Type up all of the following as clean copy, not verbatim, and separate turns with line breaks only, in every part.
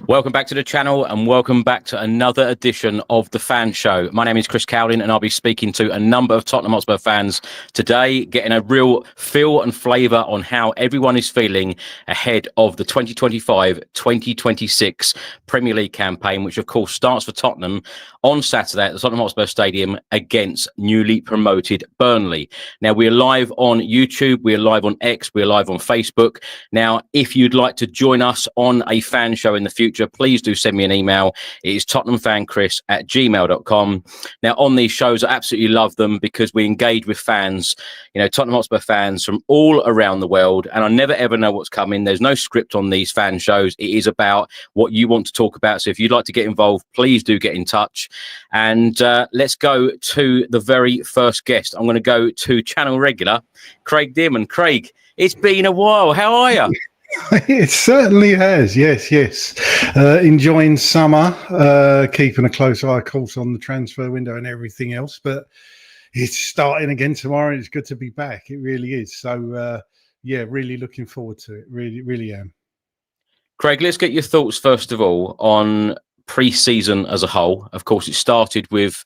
Welcome back to the channel and welcome back to another edition of The Fan Show. My name is Chris Cowlin and I'll be speaking to a number of Tottenham Hotspur fans today, getting a real feel and flavour on how everyone is feeling ahead of the 2025-2026 Premier League campaign, which of course starts for Tottenham on Saturday at the Tottenham Hotspur Stadium against newly promoted Burnley. Now, we're live on YouTube, we're live on X, we're live on Facebook. Now, if you'd like to join us on a fan show in the future, please do send me an email. It is tottenhamfanchris@gmail.com. Now, on these shows, I absolutely love them because we engage with fans, you know, Tottenham Hotspur fans from all around the world, and I never ever know what's coming. There's no script on these fan shows. It is about what you want to talk about. So if you'd like to get involved, please do get in touch. And let's go to the very first guest. I'm going to go to channel regular, Craig Dearman. Craig, it's been a while. How are you?
It certainly has, yes. Enjoying summer, keeping a close eye, of course, on the transfer window and everything else. But it's starting again tomorrow. It's good to be back. It really is. So, yeah, really looking forward to it. Really am.
Craig, let's get your thoughts, first of all, on pre-season as a whole. Of course, it started with,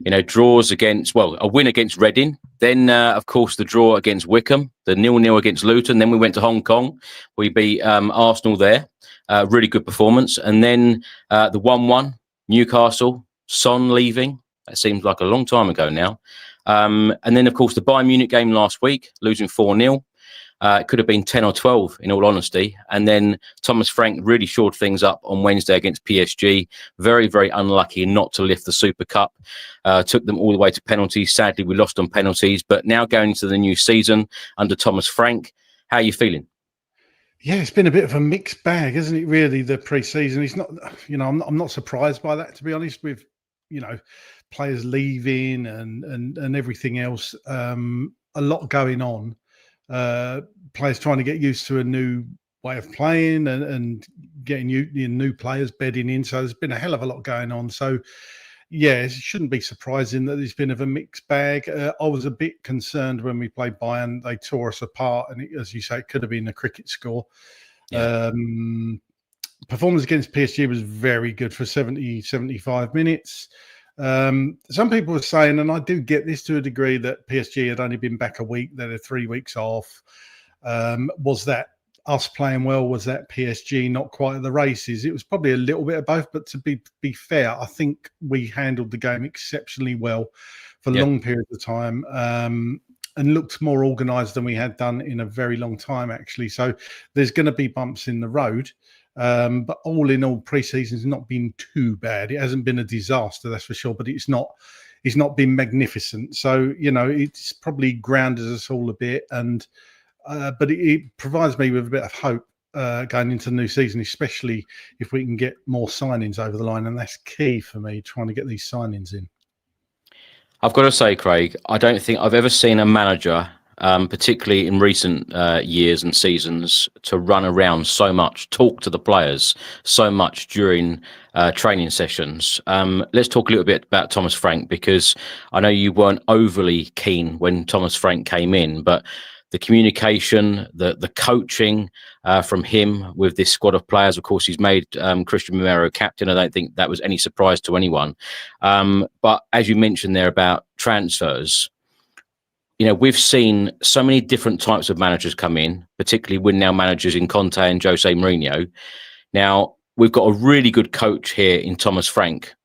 you know, draws against, well, a win against Reading. Then, of course, the draw against Wickham, the 0-0 against Luton. Then we went to Hong Kong. We beat Arsenal there. Really good performance. And then the 1-1, Newcastle, Son leaving. That seems like a long time ago now. And then, of course, the Bayern Munich game last week, losing 4-0. It could have been 10 or 12, in all honesty. And then Thomas Frank really shored things up on Wednesday against PSG. Very, very unlucky not to lift the Super Cup. Took them all the way to penalties. Sadly, we lost on penalties. But now going into the new season under Thomas Frank, how are you feeling?
Yeah, it's been a bit of a mixed bag, isn't it, really, the pre-season? It's not, you know, I'm not surprised by that, to be honest, with, you know, players leaving and everything else. A lot going on. Players trying to get used to a new way of playing and getting new players bedding in. So there's been a hell of a lot going on. So, yeah, it shouldn't be surprising that there's been of a mixed bag. I was a bit concerned when we played Bayern. They tore us apart. And as you say, it could have been a cricket score. Yeah. Performance against PSG was very good for 75 minutes. Some people were saying, and I do get this to a degree, that PSG had only been back a week, they had 3 weeks off. Was that us playing well? Was that PSG not quite at the races? It was probably a little bit of both, but to be fair, I think we handled the game exceptionally well for long periods of time, and looked more organised than we had done in a very long time, actually. So there's going to be bumps in the road. But all in all, pre-season's not been too bad. It hasn't been a disaster, that's for sure, but it's not been magnificent. So, you know, it's probably grounded us all a bit, and but it provides me with a bit of hope going into the new season, especially if we can get more signings over the line, and that's key for me, trying to get these signings in.
I've got to say, Craig, I don't think I've ever seen a manager, particularly in recent years and seasons, to run around so much, talk to the players so much during training sessions. Let's talk a little bit about Thomas Frank, because I know you weren't overly keen when Thomas Frank came in, but the communication, the coaching from him with this squad of players. Of course, he's made Christian Romero captain. I don't think that was any surprise to anyone. But as you mentioned there about transfers, you know, we've seen so many different types of managers come in, particularly win-now managers in Conte and Jose Mourinho. Now, we've got a really good coach here in Thomas Frank.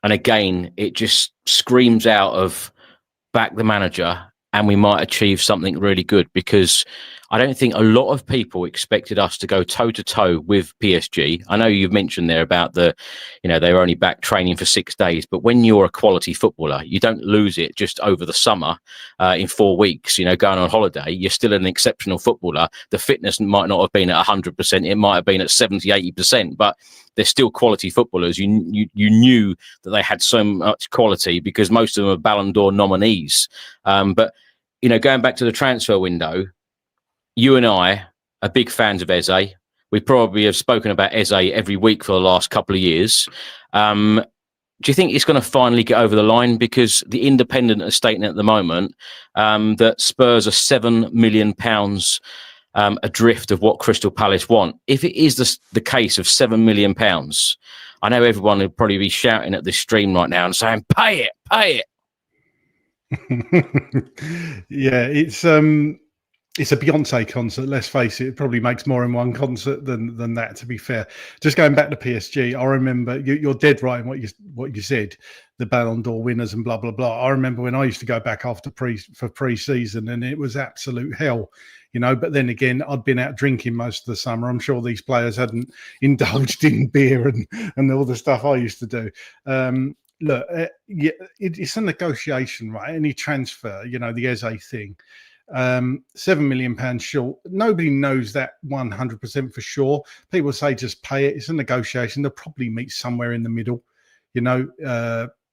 And again, it just screams out of back the manager and we might achieve something really good, because I don't think a lot of people expected us to go toe-to-toe with PSG. I know you've mentioned there about they were only back training for 6 days, but when you're a quality footballer, you don't lose it just over the summer in 4 weeks, you know, going on holiday. You're still an exceptional footballer. The fitness might not have been at 100%. It might have been at 70, 80%, but they're still quality footballers. You knew that they had so much quality because most of them are Ballon d'Or nominees. But, you know, going back to the transfer window, you and I are big fans of Eze. We probably have spoken about Eze every week for the last couple of years. Do you think it's going to finally get over the line? Because the Independent are stating at the moment that Spurs are £7 million adrift of what Crystal Palace want. If it is the case of £7 million, I know everyone would probably be shouting at this stream right now and saying, pay it, pay it.
Yeah, it's a Beyonce concert. Let's face it; it probably makes more in one concert than that. To be fair, just going back to PSG, I remember you're dead right in what you said. The Ballon d'Or winners and blah blah blah. I remember when I used to go back after pre-season, and it was absolute hell, But then again, I'd been out drinking most of the summer. I'm sure these players hadn't indulged in beer and all the stuff I used to do. Look, it's a negotiation, right? Any transfer, the Eze thing. £7 million short. Nobody knows that 100% for sure. People say just pay it. It's a negotiation. They'll probably meet somewhere in the middle.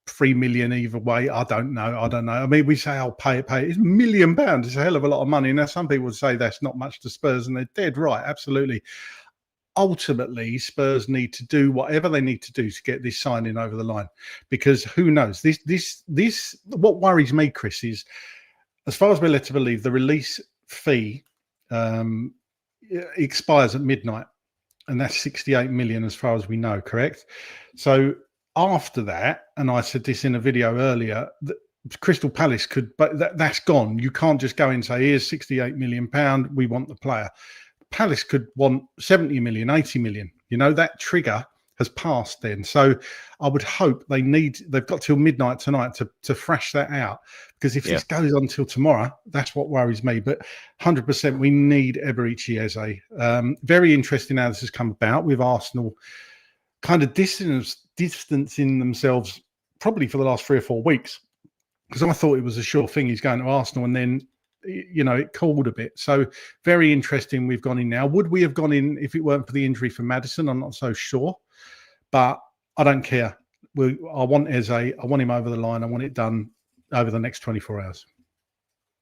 3 million either way. I don't know. I mean, we say, "I'll pay it, pay it." It's £1 million. It's a hell of a lot of money. Now, some people would say that's not much to Spurs, and they're dead right. Absolutely. Ultimately, Spurs need to do whatever they need to do to get this signing over the line, because who knows? This. What worries me, Chris, is, as far as we're led to believe, the release fee expires at midnight, and that's 68 million as far as we know, correct? So after that, and I said this in a video earlier, Crystal Palace could, but that's gone. You can't just go and say, here's 68 million pound, we want the player. Palace could want 70 million, 80 million. That trigger has passed then. So I would hope they've got till midnight tonight to thrash that out, because if this goes on till tomorrow, that's what worries me. But 100% we need Eberechi Eze. Very interesting how this has come about, with Arsenal kind of distancing themselves probably for the last 3 or 4 weeks, because I thought it was a sure thing he's going to Arsenal, and then it cooled a bit. So very interesting we've gone in now. Would we have gone in if it weren't for the injury for Maddison? I'm not so sure. But I don't care. I want Eze. I want him over the line. I want it done over the next 24 hours.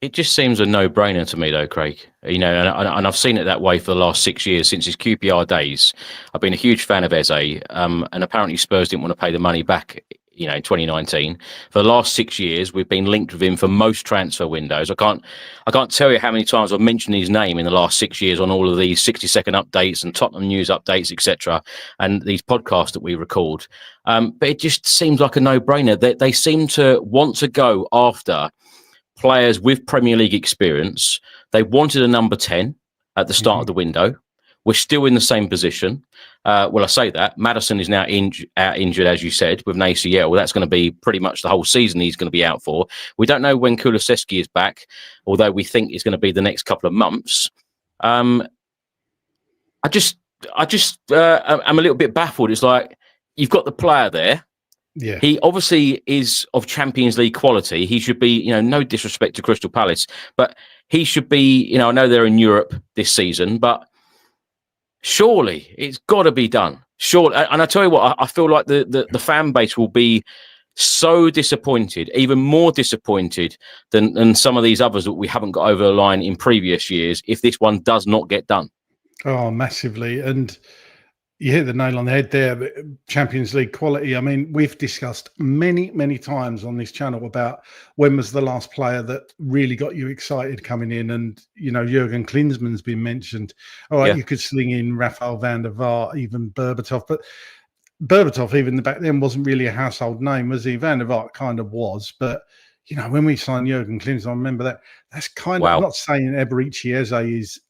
It just seems a no-brainer to me, though, Craig. And I've seen it that way for the last 6 years, since his QPR days. I've been a huge fan of Eze, and apparently Spurs didn't want to pay the money back, in 2019. For the last 6 years, we've been linked with him for most transfer windows. I can't tell you how many times I've mentioned his name in the last 6 years on all of these 60-second updates and Tottenham news updates, etc., and these podcasts that we record. But it just seems like a no-brainer. They seem to want to go after players with Premier League experience. They wanted a number 10 at the start of the window. We're still in the same position. Well, I say that. Maddison is now injured, as you said, with an ACL. Well, that's going to be pretty much the whole season he's going to be out for. We don't know when Kulusevski is back, although we think it's going to be the next couple of months. I'm a little bit baffled. It's like, you've got the player there.
Yeah.
He obviously is of Champions League quality. He should be, no disrespect to Crystal Palace, but he should be, I know they're in Europe this season, but surely it's got to be done. Sure. And I tell you what, I feel like the fan base will be so disappointed, even more disappointed than some of these others that we haven't got over the line in previous years, if this one does not get done.
Oh, massively. And you hit the nail on the head there. Champions League quality. I mean, we've discussed many, many times on this channel about when was the last player that really got you excited coming in. And, Jurgen Klinsmann's been mentioned. All right, You could sling in Rafael van der Vaart, even Berbatov. But Berbatov, even back then, wasn't really a household name, was he? Van der Vaart kind of was. But, when we signed Jurgen Klinsmann, I remember that. That's kind of, I'm not saying Eberechi Eze is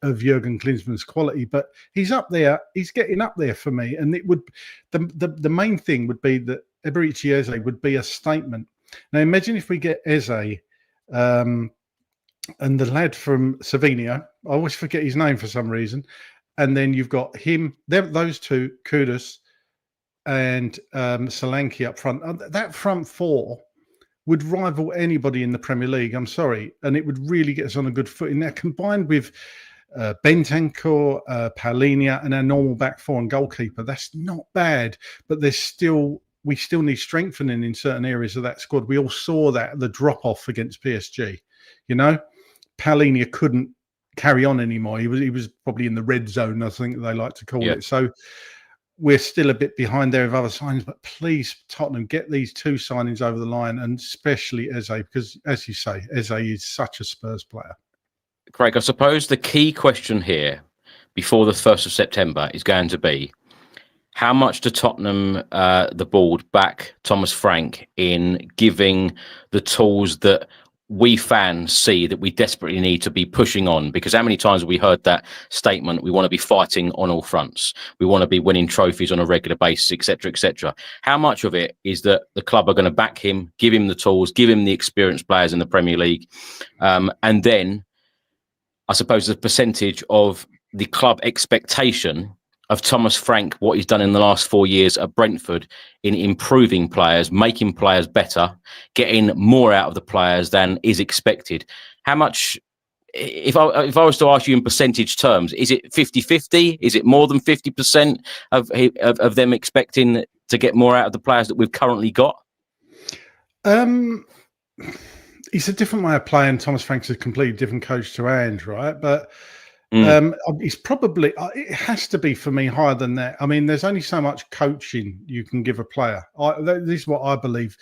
of Jurgen Klinsmann's quality, but he's up there. He's getting up there for me. And it would, the main thing would be that Eberechi Eze would be a statement. Now imagine if we get Eze and the lad from Slovenia, I always forget his name for some reason, and then you've got him, those two, Kudus and Solanke up front. That front four would rival anybody in the Premier League. I'm sorry. And it would really get us on a good footing. Now, combined with Bentancur, Paulinho, and our normal back four and goalkeeper, that's not bad. But we still need strengthening in certain areas of that squad. We all saw that, the drop off against PSG. Paulinho couldn't carry on anymore. He was probably in the red zone, I think they like to call
Yeah.
it. So we're still a bit behind there with other signings, but please, Tottenham, get these 2 signings over the line, and especially Eze, because as you say, Eze is such a Spurs player.
Craig, I suppose the key question here before the 1st of September is going to be, how much do Tottenham, the board, back Thomas Frank in giving the tools that we fans see that we desperately need to be pushing on? Because how many times have we heard that statement? We want to be fighting on all fronts. We want to be winning trophies on a regular basis, etc., etc. How much of it is that the club are going to back him, give him the tools, give him the experienced players in the Premier League, and then I suppose the percentage of the club expectation of Thomas Frank, what he's done in the last 4 years at Brentford in improving players, making players better, getting more out of the players than is expected. How much, if I was to ask you in percentage terms, is it 50-50? Is it more than 50% of them expecting to get more out of the players that we've currently got?
It's a different way of playing. Thomas Frank's a completely different coach to Ange, right? But it's probably, it has to be for me higher than that. I mean, there's only so much coaching you can give a player. This is what I believe.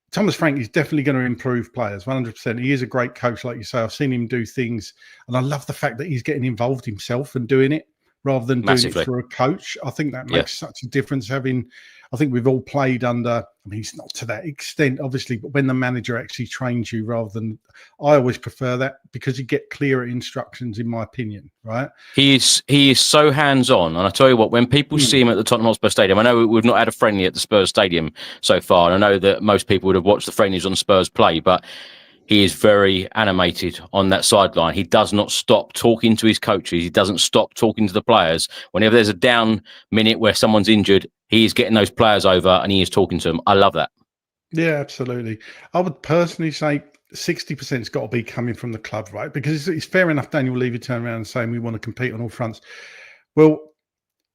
Thomas Frank is definitely going to improve players, 100%. He is a great coach, like you say. I've seen him do things, and I love the fact that he's getting involved himself and doing it rather than doing it for a coach. I think that makes such a difference. I think we've all played under, I mean, it's not to that extent, obviously, but when the manager actually trains you rather than, I always prefer that because you get clearer instructions, in my opinion, right?
He is so hands-on. And I tell you what, when people see him at the Tottenham Hotspur Stadium, I know we've not had a friendly at the Spurs Stadium so far, and I know that most people would have watched the friendlies on Spurs play, but he is very animated on that sideline. He does not stop talking to his coaches. He doesn't stop talking to the players. Whenever there's a down minute where someone's injured, he is getting those players over and he is talking to them. I love that.
Yeah, absolutely. I would personally say 60% has got to be coming from the club, right? Because it's fair enough Daniel Levy turning around and saying we want to compete on all fronts. Well,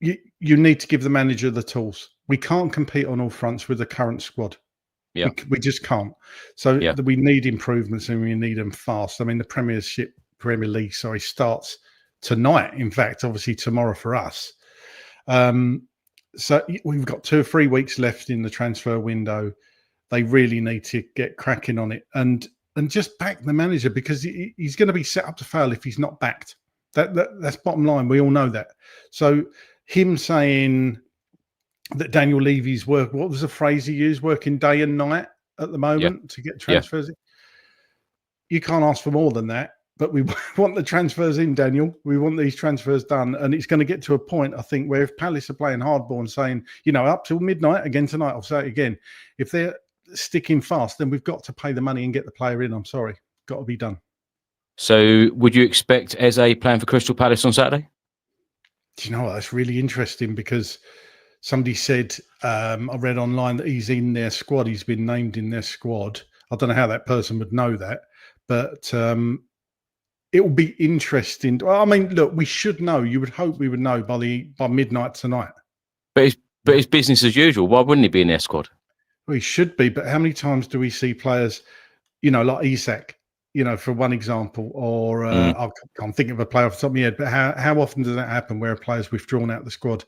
you need to give the manager the tools. We can't compete on all fronts with the current squad. Yeah, we just can't. So we need improvements and we need them fast. I mean, the Premier League, starts tonight. In fact, obviously tomorrow for us. So we've got 2 or 3 weeks left in the transfer window. They really need to get cracking on it and just back the manager, because he's going to be set up to fail if he's not backed. That's bottom line. We all know that. So him saying that Daniel Levy's what was the phrase he used, working day and night at the moment to get transfers in? You can't ask for more than that. But we want the transfers in, Daniel. We want these transfers done. And it's going to get to a point, I think, where if Palace are playing hardball and saying, up till midnight again tonight, I'll say it again. If they're sticking fast, then we've got to pay the money and get the player in. I'm sorry. Got to be done.
So would you expect Eze playing for Crystal Palace on Saturday?
Do you know what? That's really interesting because somebody said, I read online that he's in their squad. He's been named in their squad. I don't know how that person would know that, but it will be interesting. Well, I mean, look, we should know. You would hope we would know by midnight tonight.
But it's business as usual. Why wouldn't he be in their squad?
Well, he should be. But how many times do we see players, like Isak, for one example, or I can't think of a player off the top of my head, but how often does that happen where a player's withdrawn out of the squad?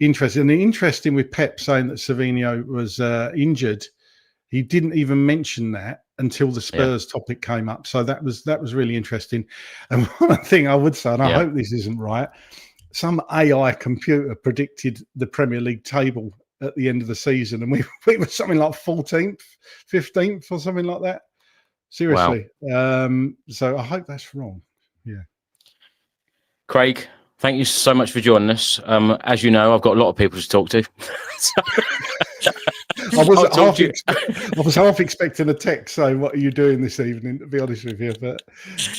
Interesting. And interesting with Pep saying that Savinho was injured. He didn't even mention that until the Spurs topic came up. So that was really interesting. And one thing I would say, and I hope this isn't right, some AI computer predicted the Premier League table at the end of the season, and we were something like 14th, 15th or something like that. Seriously. Wow. So I hope that's wrong. Yeah. Craig,
thank you so much for joining us. As you know, I've got a lot of people to talk to.
I was half expecting a text saying, "What are you doing this evening?" To be honest with you, but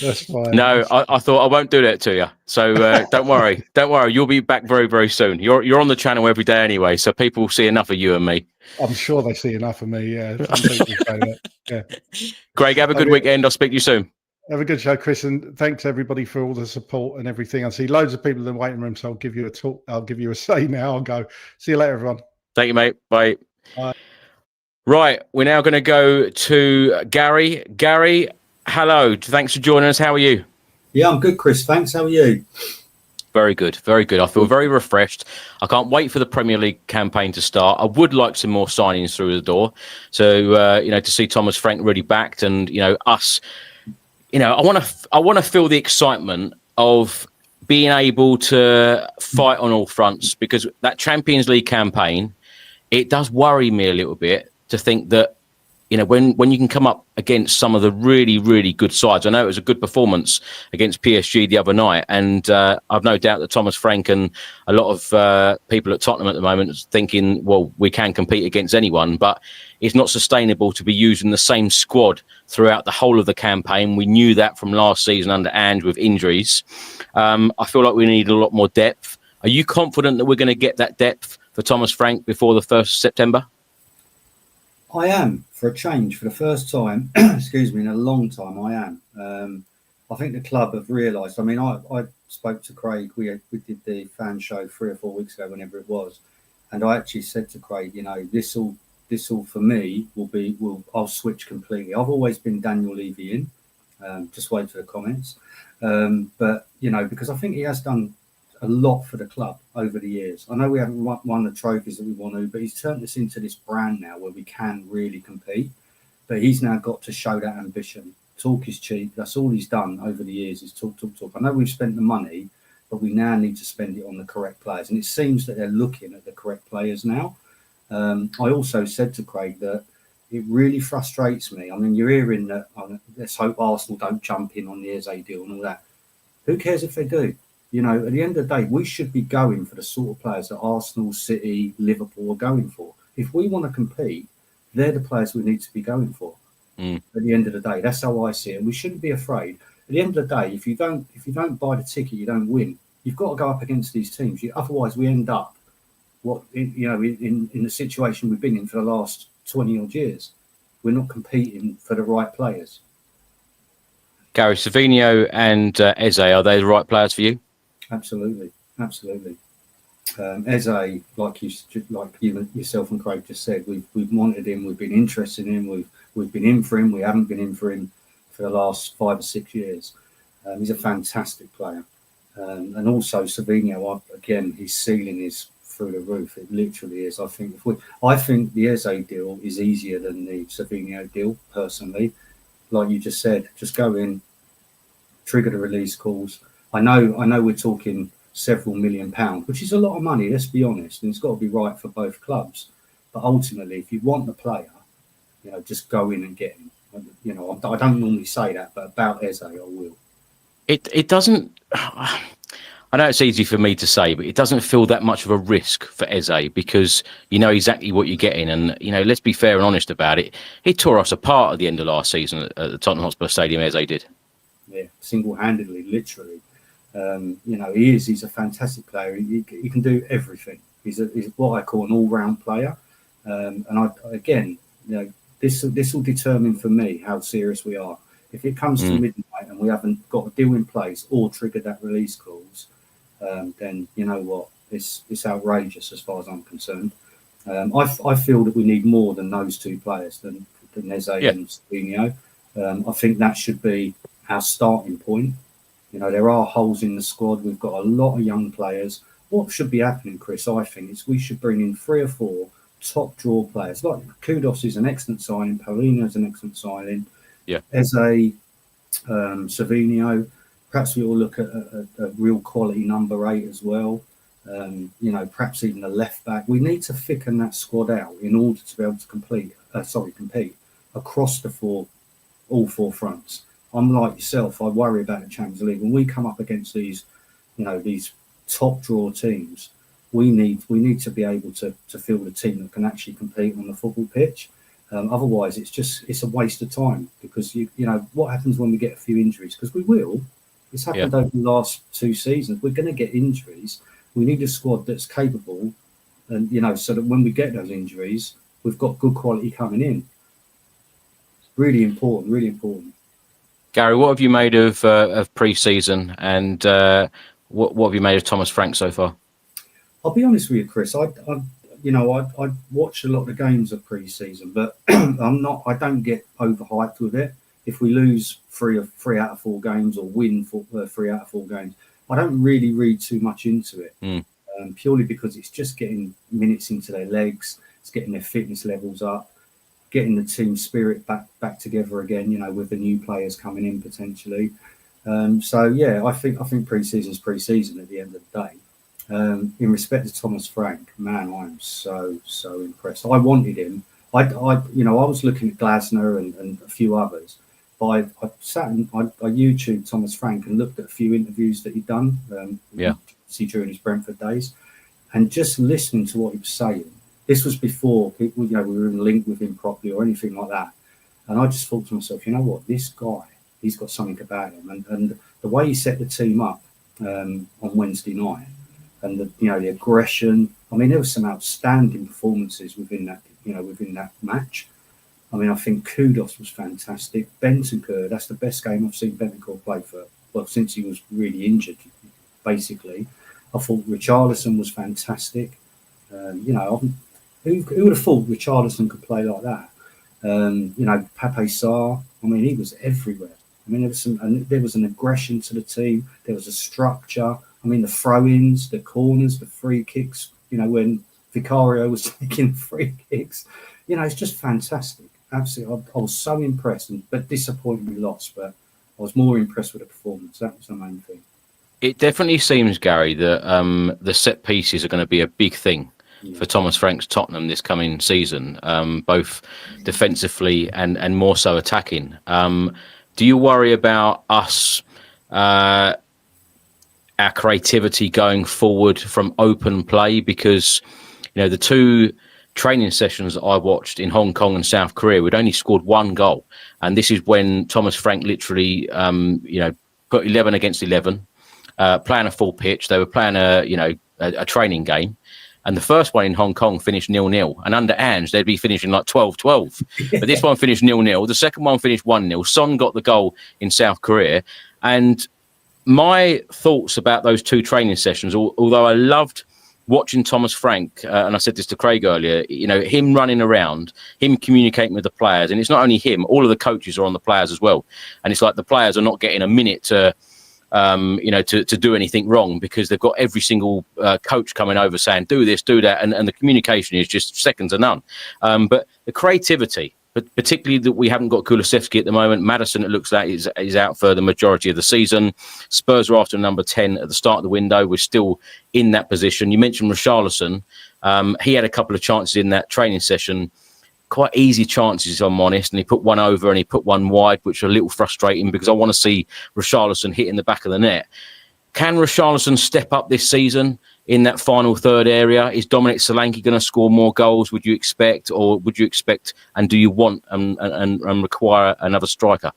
that's fine.
No, I thought I won't do that to you. So don't worry, You'll be back very, very soon. You're on the channel every day anyway, so people see enough of you and me.
I'm sure they see enough of me. Yeah, some people say that. Yeah.
Craig, have a good weekend. I'll speak to you soon.
Have a good show, Chris, and thanks everybody for all the support and everything. I see loads of people in the waiting room, so I'll give you a talk. I'll give you a say now. I'll go. See you later, everyone.
Thank you, mate. Bye.
Bye.
Right, we're now going to go to Gary. Gary, hello. Thanks for joining us. How are you?
Yeah, I'm good, Chris. Thanks. How are you?
Very good, very good. I feel very refreshed. I can't wait for the Premier League campaign to start. I would like some more signings through the door. So, to see Thomas Frank really backed and, us, I want to feel the excitement of being able to fight on all fronts, because that Champions League campaign, it does worry me a little bit to think that, when you can come up against some of the really, really good sides. I know it was a good performance against PSG the other night, and I've no doubt that Thomas Frank and a lot of people at Tottenham at the moment is thinking, well, we can compete against anyone, but it's not sustainable to be using the same squad throughout the whole of the campaign. We knew that from last season under Ange with injuries. I feel like we need a lot more depth. Are you confident that we're going to get that depth for Thomas Frank before the 1st of September?
I am, for a change, for the first time, excuse me, in a long time, I am. I think the club have realised. I mean, I spoke to Craig. We did the fan show 3 or 4 weeks ago, whenever it was, and I actually said to Craig, this all for me I'll switch completely. I've always been Daniel Levy in. Just wait for the comments. But because I think he has done a lot for the club over the years. I know we haven't won the trophies that we want to, but he's turned us into this brand now where we can really compete. But he's now got to show that ambition. Talk is cheap. That's all he's done over the years, is talk. I know we've spent the money, but we now need to spend it on the correct players. And it seems that they're looking at the correct players now. I also said to Craig that it really frustrates me. I mean, you're hearing that, let's hope Arsenal don't jump in on the Eze deal and all that. Who cares if they do? At the end of the day, we should be going for the sort of players that Arsenal, City, Liverpool are going for. If we want to compete, they're the players we need to be going for. At the end of the day, that's how I see it. And we shouldn't be afraid. At the end of the day, if you don't buy the ticket, you don't win. You've got to go up against these teams. Otherwise, we end up in the situation we've been in for the last 20 odd years. We're not competing for the right players.
Gary, Savinho and Eze, are they the right players for you?
Absolutely. Eze, like you yourself and Craig just said, we've wanted him, we've been interested in him, we've been in for him, we haven't been in for him for the last 5 or 6 years. He's a fantastic player, and also Savinho, again, his ceiling is through the roof. It literally is. I think the Eze deal is easier than the Savinho deal, personally. Like you just said, just go in, trigger the release calls. I know we're talking several £1 million, which is a lot of money, let's be honest, and it's got to be right for both clubs. But ultimately, if you want the player, just go in and get him. I don't normally say that, but about Eze, I will.
It doesn't. I know it's easy for me to say, but it doesn't feel that much of a risk for Eze, because you know exactly what you're getting. And, let's be fair and honest about it. He tore us apart at the end of last season at the Tottenham Hotspur Stadium, Eze did. Yeah,
single-handedly, literally. He's a fantastic player. He can do everything. He's what I call an all-round player. This will determine for me how serious we are. If it comes to midnight and we haven't got a deal in place or triggered that release clause, then you know what? It's outrageous as far as I'm concerned. I feel that we need more than those two players, than Eze and Savinho. I think that should be our starting point. There are holes in the squad. We've got a lot of young players. What should be happening, Chris, I think, is we should bring in 3 or 4 top draw players. Like Kudos is an excellent signing. Paulino is an excellent signing.
Yeah.
Eze, Savinho. Perhaps we will look at a real quality number 8 as well. Perhaps even a left back. We need to thicken that squad out in order to be able to compete across all 4 fronts. I'm like yourself. I worry about the Champions League. When we come up against these top draw teams, we need to be able to field a team that can actually compete on the football pitch. Otherwise, it's a waste of time, because what happens when we get a few injuries? Because we will. It's happened over the last 2 seasons. We're going to get injuries. We need a squad that's capable, and so that when we get those injuries, we've got good quality coming in. Really important. Really important.
Gary, what have you made of pre-season, and what have you made of Thomas Frank so far?
I'll be honest with you, Chris. I watch a lot of the games of pre-season, but I don't get overhyped with it. if we lose three out of 4 games or win 3 out of 4 games, I don't really read too much into it, purely because it's just getting minutes into their legs, it's getting their fitness levels up, getting the team spirit back together again, you know, with the new players coming in potentially. So yeah, I think pre-season's pre-season at the end of the day. In respect to Thomas Frank, man, I'm so impressed. I wanted him. I was looking at Glasner and a few others. But I sat and I YouTubed Thomas Frank and looked at a few interviews that he'd done, during his Brentford days, and just listening to what he was saying. This was before people, we were in link with him properly or anything like that. And I just thought to myself, you know what, this guy, he's got something about him, and the way he set the team up on Wednesday night, and the aggression. I mean, there were some outstanding performances within that match. I mean, I think Kudos was fantastic. Bentancur, that's the best game I've seen Bentancur play since he was really injured, basically. I thought Richarlison was fantastic. Who would have thought Richarlison could play like that? Pape Sarr, I mean, he was everywhere. I mean, there was an aggression to the team. There was a structure. I mean, the throw-ins, the corners, the free kicks, when Vicario was taking free kicks, it's just fantastic. Absolutely. I was so impressed, but disappointed we lost, but I was more impressed with the performance. That was the main thing.
It definitely seems, Gary, that the set pieces are going to be a big thing for Thomas Frank's Tottenham this coming season, both defensively and more so attacking. Do you worry about us, our creativity going forward from open play? Because, the 2 training sessions that I watched in Hong Kong and South Korea, we'd only scored 1 goal. And this is when Thomas Frank literally, put 11 against 11, playing a full pitch. They were playing a training game. And the first one in Hong Kong finished 0-0. And under Ange, they'd be finishing like 12-12. But this one finished 0-0. The second one finished 1-0. Son got the goal in South Korea. And my thoughts about those 2 training sessions, although I loved watching Thomas Frank, and I said this to Craig earlier, him running around, him communicating with the players. And it's not only him, all of the coaches are on the players as well. And it's like the players are not getting a minute to do anything wrong, because they've got every single coach coming over saying, do this, do that. And the communication is just second to none. But the creativity, but particularly that we haven't got Kulusevski at the moment. Maddison, it looks like, is out for the majority of the season. Spurs are after number 10 at the start of the window. We're still in that position. You mentioned Richarlison. He had a couple of chances in that training session, quite easy chances, if I'm honest, and he put one over and he put one wide, which are a little frustrating because I want to see Richarlison hitting the back of the net. Can Richarlison step up this season in that final third area? Is Dominic Solanke going to score more goals, would you expect? Or would you expect, and do you want and require another striker?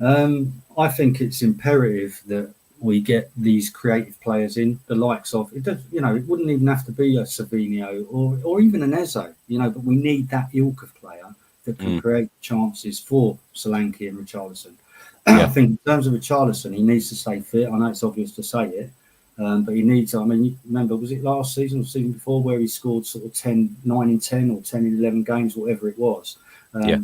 I think it's imperative that we get these creative players in, the likes of, it wouldn't even have to be a Savinho or even an Eze, but we need that ilk of player that can create chances for Solanke and Richarlison. I think in terms of Richarlison, he needs to stay fit. I know it's obvious to say it, but he needs, you remember, was it last season or season before where he scored sort of 9 in 10 or 10 in 11 games, whatever it was.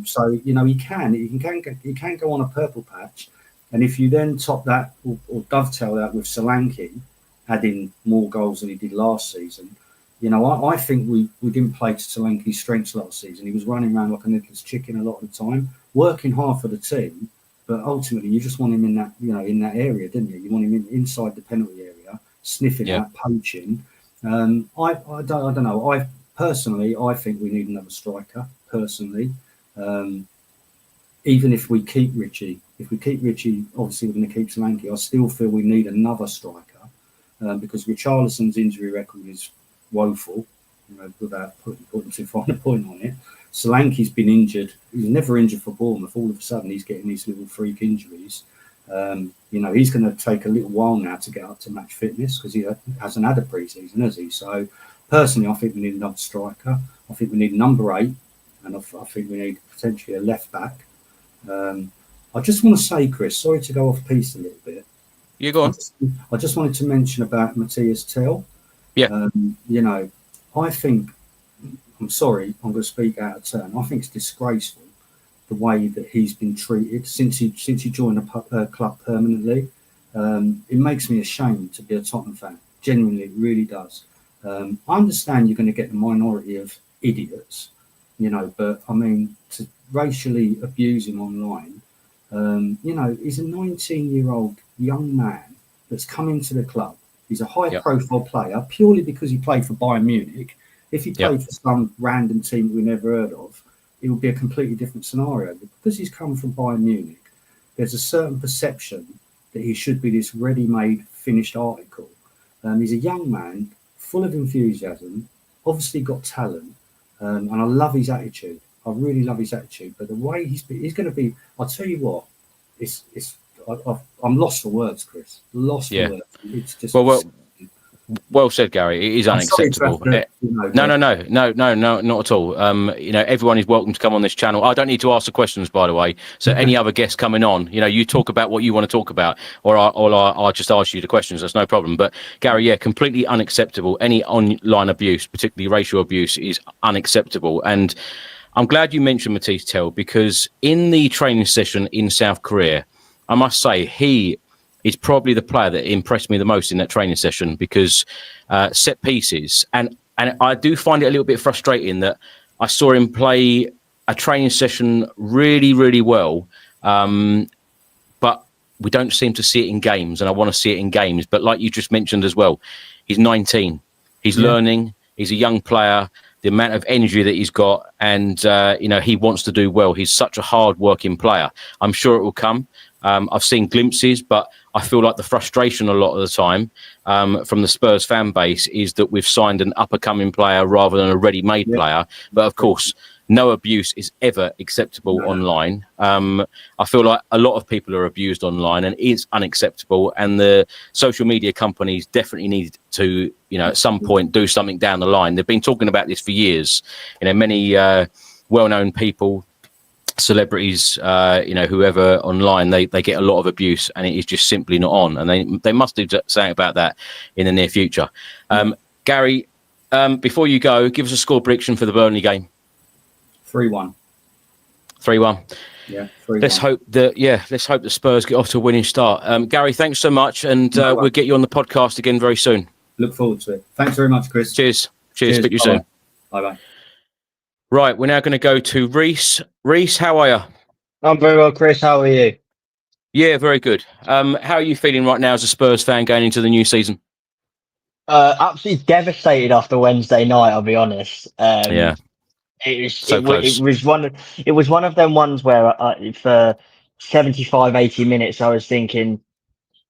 So, he can go on a purple patch. And if you then top that or dovetail that with Solanke adding more goals than he did last season, I think we didn't play to Solanke's strengths last season. He was running around like a Nicholas chicken a lot of the time, working hard for the team, but ultimately you just want him in that, in that area, didn't you? You want him inside the penalty area, sniffing out, poaching. I don't know. I think we need another striker. Personally, even if we keep Richie. If we keep Richie, obviously we're going to keep Solanke. I still feel we need another striker because Richarlison's injury record is woeful, without putting too fine a point on it. Solanke's been injured. He was never injured for Bournemouth. All of a sudden, he's getting these little freak injuries. He's going to take a little while now to get up to match fitness because he hasn't had a pre-season, has he? So, personally, I think we need another striker. I think we need number 8, and I think we need potentially a left back. I just want to say, Chris, sorry to go off piece a little bit.
You go on.
I just wanted to mention about Matthias Tell.
Yeah.
I think, I'm sorry, I'm going to speak out of turn. I think it's disgraceful the way that he's been treated since he joined the club permanently. It makes me ashamed to be a Tottenham fan. Genuinely, it really does. I understand you're going to get the minority of idiots, but I mean, to racially abuse him online, he's a 19-year-old young man that's come into the club. He's a high-profile player purely because he played for Bayern Munich. If he played for some random team that we never heard of, it would be a completely different scenario. But because he's come from Bayern Munich, there's a certain perception that he should be this ready-made, finished article. He's a young man, full of enthusiasm, obviously got talent, and I love his attitude. I really love his attitude. But the way he's going to be, I'll tell you what, I'm lost for words, Chris. Lost for words. It's just
well said, Gary. It is unacceptable. No, not at all. Everyone is welcome to come on this channel. I don't need to ask the questions, by the way. So any other guests coming on, you talk about what you want to talk about, or I'll just ask you the questions. That's no problem. But Gary, completely unacceptable. Any online abuse, particularly racial abuse, is unacceptable. And I'm glad you mentioned Matisse Tell, because in the training session in South Korea, I must say he is probably the player that impressed me the most in that training session, because set pieces. And I do find it a little bit frustrating that I saw him play a training session really, really well. But we don't seem to see it in games, and I want to see it in games. But like you just mentioned as well, he's 19. He's learning. He's a young player. The amount of energy that he's got, and he wants to do well. He's such a hard-working player. I'm sure it will come. I've seen glimpses, but I feel like the frustration a lot of the time from the Spurs fan base is that we've signed an up-and-coming player rather than a ready-made player. But of course, no abuse is ever acceptable online. I feel like a lot of people are abused online, and it's unacceptable. And the social media companies definitely need to, at some point do something down the line. They've been talking about this for years. Many well-known people, celebrities, whoever online, they get a lot of abuse, and it is just simply not on. And they must do something about that in the near future. Gary, before you go, give us a score prediction for the Burnley game.
3-1.
3-1.
Yeah, 3-1.
Let's hope the Spurs get off to a winning start. Gary, thanks so much, and we'll get you on the podcast again very soon.
Look forward to it. Thanks very much, Chris.
Cheers. Speak to you soon.
Bye-bye.
Right, we're now going to go to Reece. Reece, how are you?
I'm very well, Chris. How are you?
Yeah, very good. How are you feeling right now as a Spurs fan going into the new season?
Absolutely devastated after Wednesday night, I'll be honest. It was one of them ones where for 75, 80 minutes, I was thinking,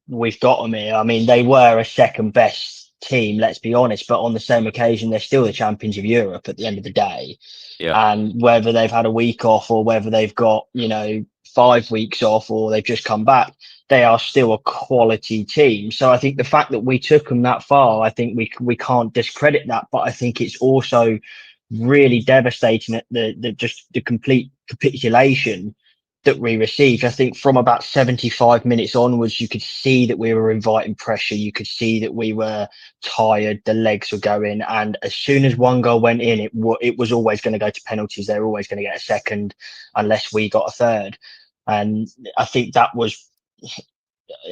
we've got them here. I mean, they were a second best team, let's be honest, but on the same occasion, they're still the champions of Europe at the end of the day. Yeah. And whether they've had a week off or whether they've got, 5 weeks off or they've just come back, they are still a quality team. So I think the fact that we took them that far, I think we can't discredit that, but I think it's also really devastating at the complete capitulation that we received. I think from about 75 minutes onwards, you could see that we were inviting pressure. You could see that we were tired. The legs were going. And as soon as one goal went in, it was always going to go to penalties. They were always going to get a second unless we got a third. And I think that was,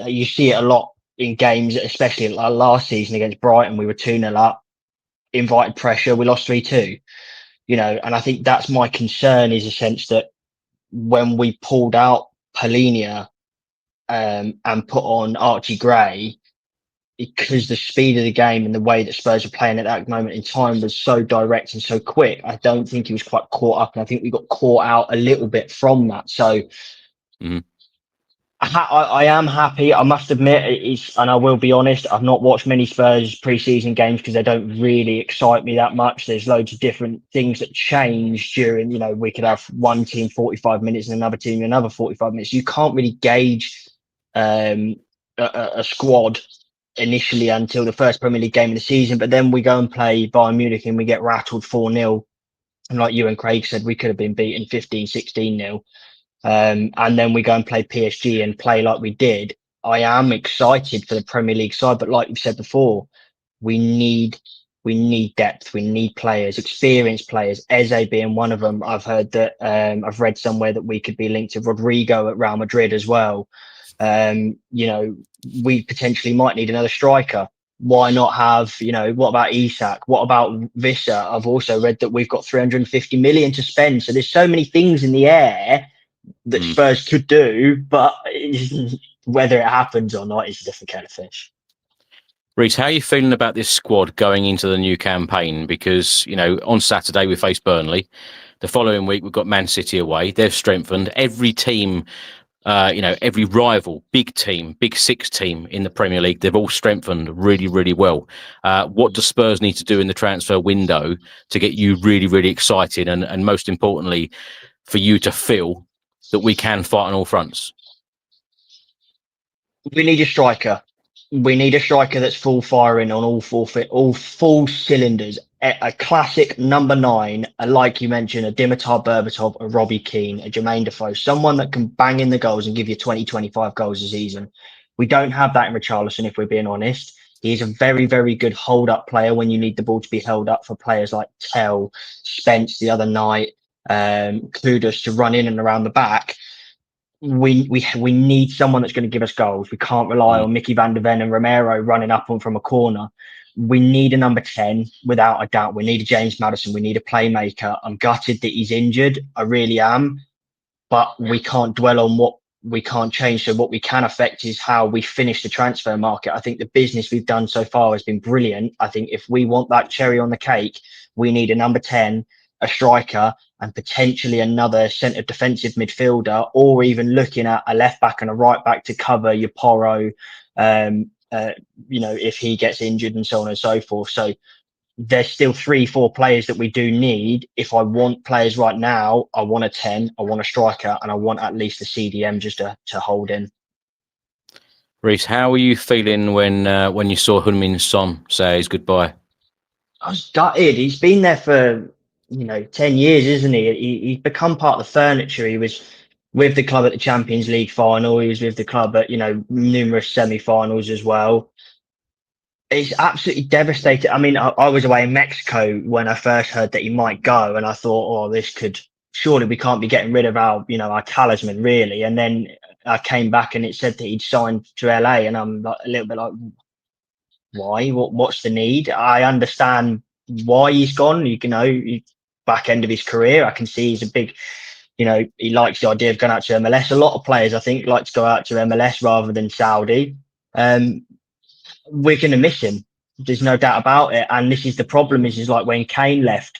you see it a lot in games, especially last season against Brighton. We were 2-0 up, invited pressure. We lost 3-2, and I think that's my concern, is a sense that when we pulled out Polinia and put on Archie Gray, because the speed of the game and the way that Spurs are playing at that moment in time was so direct and so quick, I don't think he was quite caught up. And I think we got caught out a little bit from that. So I am happy. I must admit, and I will be honest, I've not watched many Spurs pre-season games because they don't really excite me that much. There's loads of different things that change during, we could have one team 45 minutes and another team another 45 minutes. You can't really gauge a squad initially until the first Premier League game of the season. But then we go and play Bayern Munich and we get rattled 4-0. And like you and Craig said, we could have been beaten 15, 16-0. And then we go and play PSG and play like we did. I am excited for the Premier League side, but like you said before, we need we need depth. We need players, experienced players. Eze being one of them. I've heard that. I've read somewhere that we could be linked to Rodrigo at Real Madrid as well. We potentially might need another striker. Why not have, what about Isak? What about Vissa? I've also read that we've got 350 million to spend. So there's so many things in the air that Spurs could do, but whether it happens or not is a different kind of fish.
Reece, how are you feeling about this squad going into the new campaign? Because, on Saturday we face Burnley. The following week we've got Man City away. They've strengthened. Every team, every rival, big team, big six team in the Premier League, they've all strengthened really, really well. What do Spurs need to do in the transfer window to get you really, really excited and most importantly, for you to feel that we can fight on all fronts?
We need a striker. We need a striker that's full firing on all full cylinders. A classic number 9, like you mentioned, a Dimitar Berbatov, a Robbie Keane, a Jermaine Defoe, someone that can bang in the goals and give you 20, 25 goals a season. We don't have that in Richarlison, if we're being honest. He's a very, very good hold-up player when you need the ball to be held up for players like Tell, Spence the other night, Kudus to run in and around the back. We need someone that's going to give us goals. We can't rely on Mickey van der Ven and Romero running up on from a corner. We need a number 10 without a doubt. We need a James Maddison. We need a playmaker. I'm gutted that he's injured. I really am. But we can't dwell on what we can't change. So what we can affect is how we finish the transfer market. I think the business we've done so far has been brilliant. I think if we want that cherry on the cake, we need a number 10, a striker, and potentially another centre defensive midfielder, or even looking at a left back and a right back to cover your Porro, if he gets injured and so on and so forth. So there's still 3-4 players that we do need. If I want players right now, I want a 10, I want a striker, and I want at least a CDM just to hold in.
Reece, how were you feeling when you saw Heung-min Son say his goodbye?
I was gutted. He's been there for 10 years, isn't he? He's become part of the furniture. He was with the club at the Champions League final. He was with the club at, numerous semi-finals as well. It's absolutely devastating. I mean, I was away in Mexico when I first heard that he might go, and I thought, surely we can't be getting rid of our talisman, really. And then I came back and it said that he'd signed to LA, and I'm a little bit like, why? What's the need? I understand why he's gone. Back end of his career, I can see he's a big, he likes the idea of going out to MLS. A lot of players, I think, like to go out to MLS rather than Saudi. We're going to miss him. There's no doubt about it. And this is the problem is like when Kane left,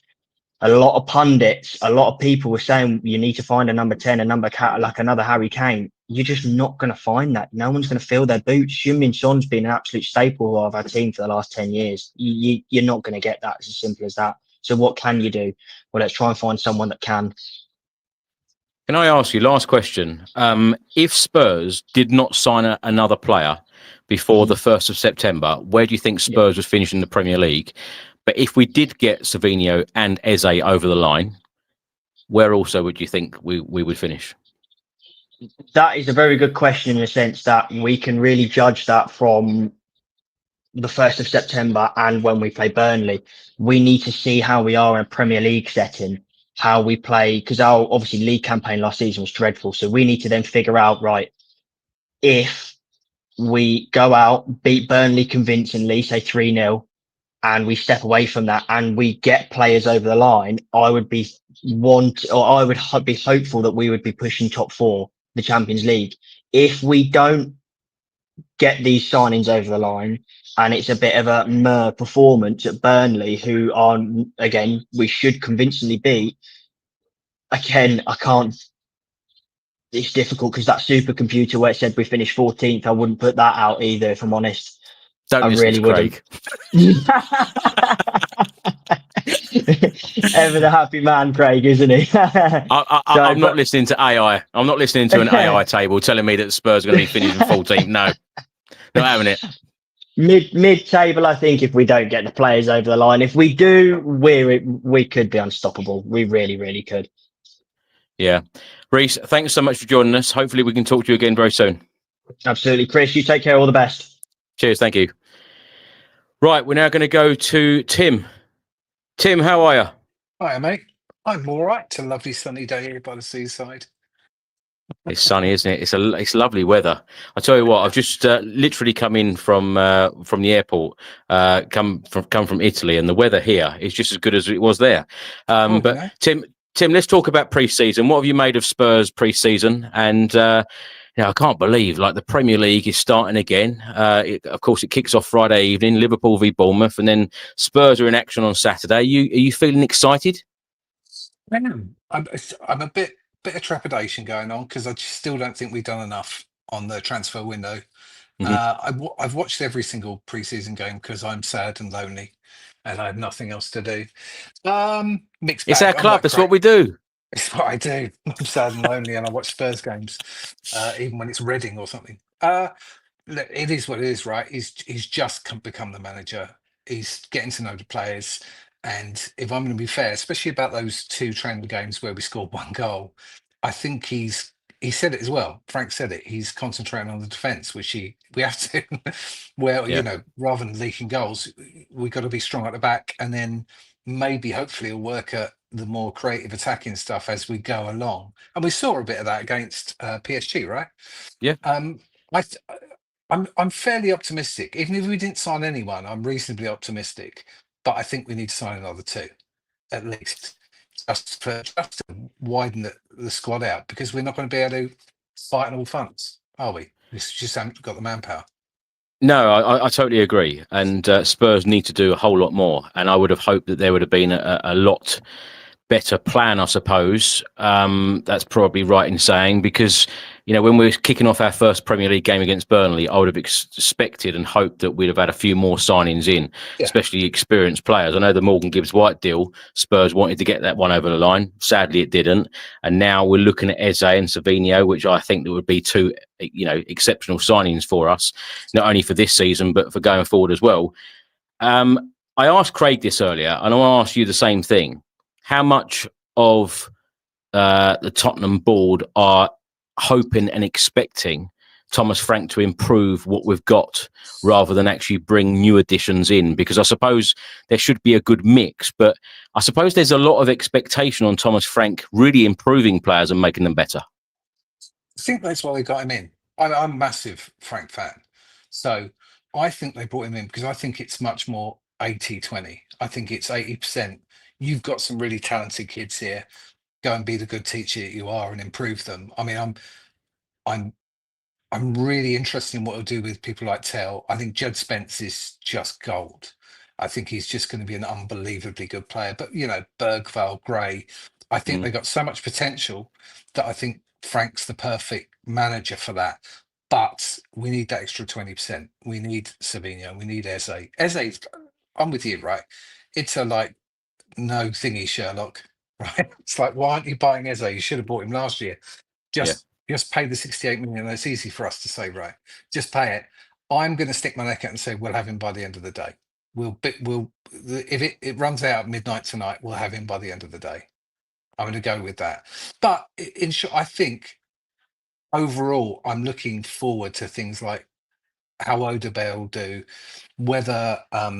a lot of pundits, a lot of people were saying you need to find a number 10, like another Harry Kane. You're just not going to find that. No one's going to fill their boots. Heung-min Son's been an absolute staple of our team for the last 10 years. You're not going to get that. It's as simple as that. So what can you do? Well, let's try and find someone that can.
Can I ask you, last question? If Spurs did not sign another player before the 1st of September, where do you think Spurs would finish in the Premier League? But if we did get Savinho and Eze over the line, where also would you think we would finish?
That is a very good question in the sense that we can really judge that from the 1st of September and when we play Burnley. We need to see how we are in a Premier League setting, how we play, because our obviously league campaign last season was dreadful. So we need to then figure out, right, if we go out, beat Burnley convincingly, say 3-0, and we step away from that and we get players over the line, I would be hopeful that we would be pushing top 4, the Champions League. If we don't get these signings over the line and it's a bit of a meh performance at Burnley, who are, again, we should convincingly beat, again, I can't. It's difficult because that supercomputer where it said we finished 14th, I wouldn't put that out either, if I'm honest.
Don't
I
listen
really
to
wouldn't. Ever the happy man, Craig, isn't he?
I'm not listening to AI. I'm not listening to an AI table telling me that Spurs are going to be finishing 14th. No, not having it.
Mid-table, I think, if we don't get the players over the line. If we do, we could be unstoppable. We really, really could.
Yeah. Reece, thanks so much for joining us. Hopefully we can talk to you again very soon.
Absolutely. Chris, you take care. All the best.
Cheers. Thank you. Right, we're now going to go to Tim. Tim, how are you?
Hi, mate. I'm all right. It's a lovely sunny day here by the seaside.
It's sunny, isn't it? It's lovely weather. I tell you what, I've just literally come in from the airport, come from Italy, and the weather here is just as good as it was there. But
No.
Tim, let's talk about pre-season. What have you made of Spurs pre-season? And I can't believe the Premier League is starting again. Of course, it kicks off Friday evening, Liverpool v Bournemouth, and then Spurs are in action on Saturday. Are you feeling excited?
I am. I'm a bit of trepidation going on because I just still don't think we've done enough on the transfer window. I've watched every single preseason game because I'm sad and lonely, and I have nothing else to do. Mixed bag.
It's our club. That's what we do.
It's what I do. I'm sad and lonely, and I watch Spurs games, even when it's Reading or something. Look, it is what it is, right? He's just become the manager. He's getting to know the players, and if I'm going to be fair, especially about those two training games where we scored one goal, I think he said it as well. Frank said it. He's concentrating on the defence, which we have to. Where rather than leaking goals, we got to be strong at the back, and then maybe hopefully we'll work at the more creative attacking stuff as we go along. And we saw a bit of that against PSG, right?
Yeah.
I'm fairly optimistic. Even if we didn't sign anyone, I'm reasonably optimistic. But I think we need to sign another two, at least, just to widen the squad out, because we're not going to be able to fight on all fronts, are we? We just haven't got the manpower.
No, I totally agree. And Spurs need to do a whole lot more. And I would have hoped that there would have been a lot better plan, I suppose. That's probably right in saying, because when we were kicking off our first Premier League game against Burnley, I would have expected and hoped that we'd have had a few more signings in, especially experienced players. I know the Morgan Gibbs-White deal, Spurs wanted to get that one over the line. Sadly, it didn't. And now we're looking at Eze and Savinho, which I think that would be two, exceptional signings for us, not only for this season, but for going forward as well. I asked Craig this earlier, and I want to ask you the same thing. How much of the Tottenham board are hoping and expecting Thomas Frank to improve what we've got rather than actually bring new additions in? Because I suppose there should be a good mix, but I suppose there's a lot of expectation on Thomas Frank really improving players and making them better.
I think that's why they got him in. I'm a massive Frank fan. So I think they brought him in because I think it's much more 80-20. I think it's 80%. You've got some really talented kids here. Go and be the good teacher that you are and improve them. I mean, I'm really interested in what he'll do with people like Tell. I think Judd Spence is just gold. I think he's just going to be an unbelievably good player. But Bergvall, Gray, I think they got so much potential that I think Frank's the perfect manager for that. But we need that extra 20%. We need Savinho. We need Eze. Eze, I'm with you, right? It's no thingy, Sherlock, right? It's like, why aren't you buying Eze? You should have bought him last year. Just pay the 68 million. It's easy for us to say, right? Just pay it. I'm going to stick my neck out and say we'll have him by the end of the day. If it runs out at midnight tonight, we'll have him by the end of the day. I'm going to go with that. But in short, I think overall, I'm looking forward to things like how Odobey will do, whether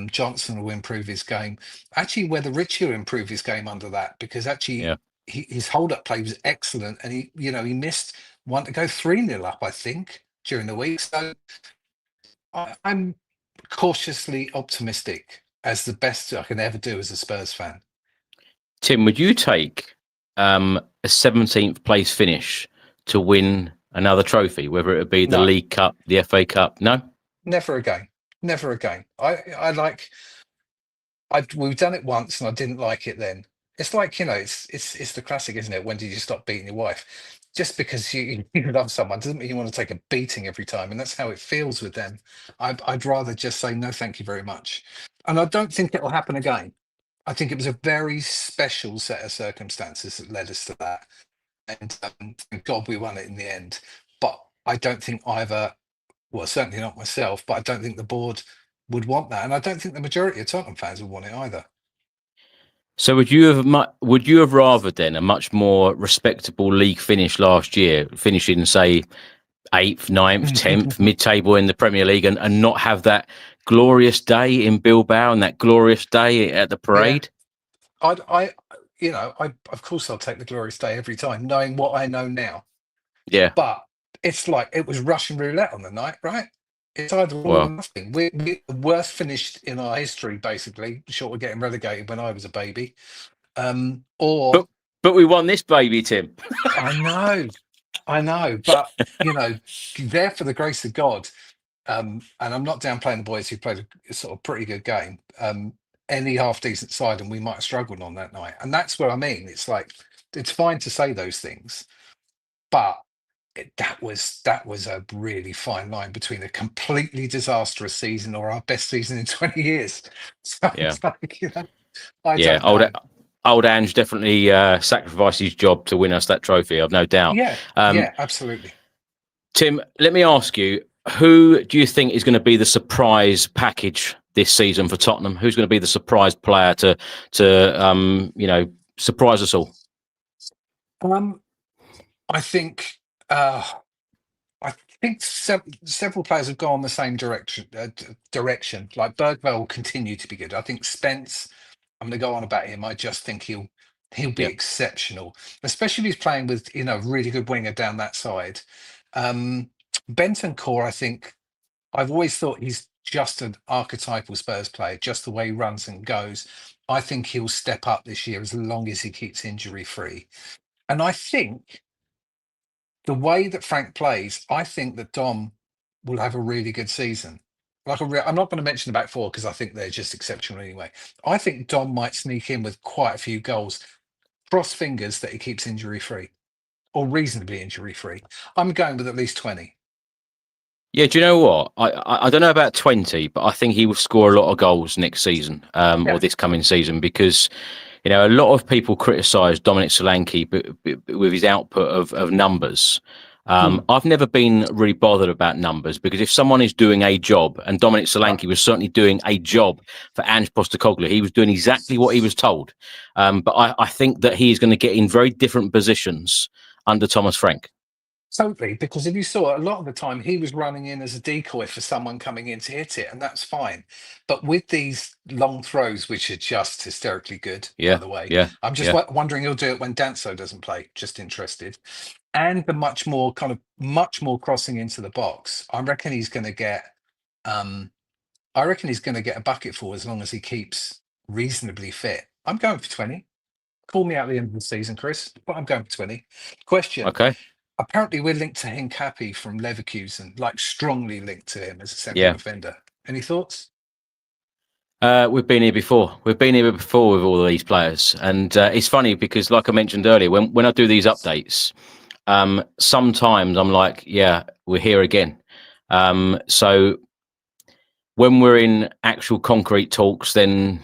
Johnson will improve his game, actually whether Richie will improve his game under that, because actually his hold-up play was excellent, and he missed one to go 3-0 up, I think, during the week. So I'm cautiously optimistic, as the best I can ever do as a Spurs fan.
Tim, would you take a 17th place finish to win another trophy, whether it would be the League Cup, the FA Cup? No?
Never again. Never again. We've done it once and I didn't like it then. It's like, it's the classic, isn't it? When did you stop beating your wife? Just because you love someone doesn't mean you want to take a beating every time. And that's how it feels with them. I'd rather just say, no, thank you very much. And I don't think it'll happen again. I think it was a very special set of circumstances that led us to that. And thank God we won it in the end. But I don't think certainly not myself, but I don't think the board would want that. And I don't think the majority of Tottenham fans would want it either.
So would you have rather then a much more respectable league finish last year, finishing say 8th, 9th, 10th, mid-table in the Premier League, and not have that glorious day in Bilbao and that glorious day at the parade?
I of course I'll take the glorious day every time, knowing what I know now.
Yeah.
But it's like it was Russian roulette on the night, right? It's either all
Well.
or nothing. We're the worst finished in our history, basically, short of getting relegated when I was a baby. Or
But we won this baby, Tim.
I know, but there for the grace of God. And I'm not downplaying the boys who played a sort of pretty good game. Any half decent side, and we might have struggled on that night. And that's what I mean. It's like it's fine to say those things, but that was a really fine line between a completely disastrous season or our best season in 20 years. So
Yeah.
it's like, I don't know.
Old Ange definitely sacrificed his job to win us that trophy. I've no doubt.
Yeah, absolutely.
Tim, let me ask you, who do you think is going to be the surprise package this season for Tottenham? Who's going to be the surprise player to surprise us all?
I think several players have gone the same direction. Like Bergvall will continue to be good. I think Spence, I'm going to go on about him. I just think he'll be exceptional, especially if he's playing with a really good winger down that side. Bentancur, I think I've always thought he's just an archetypal Spurs player, just the way he runs and goes. I think he'll step up this year as long as he keeps injury free. And I think the way that Frank plays, I think that Dom will have a really good season. I'm not going to mention the back four because I think they're just exceptional anyway. I think Dom might sneak in with quite a few goals. Cross fingers that he keeps injury free or reasonably injury free. I'm going with at least 20.
Yeah, do you know what? I don't know about 20, but I think he will score a lot of goals next season or this coming season because, a lot of people criticise Dominic Solanke with his output of numbers. I've never been really bothered about numbers because if someone is doing a job, and Dominic Solanke was certainly doing a job for Ange Postecoglou, he was doing exactly what he was told. But I think that he is going to get in very different positions under Thomas Frank.
Totally, because if you saw a lot of the time, he was running in as a decoy for someone coming in to hit it, and that's fine. But with these long throws, which are just hysterically good, by the way, I'm just wondering he'll do it when Danso doesn't play. Just interested, and the much more crossing into the box. I reckon he's going to get. I reckon he's going to get a bucket for as long as he keeps reasonably fit. I'm going for 20. Call me out at the end of the season, Chris, but I'm going for 20. Question.
Okay.
Apparently, we're linked to Hincapie from Leverkusen, like strongly linked to him as a central defender. Any thoughts?
We've been here before. We've been here before with all of these players. And it's funny because, like I mentioned earlier, when I do these updates, sometimes I'm like, yeah, we're here again. So when we're in actual concrete talks, then,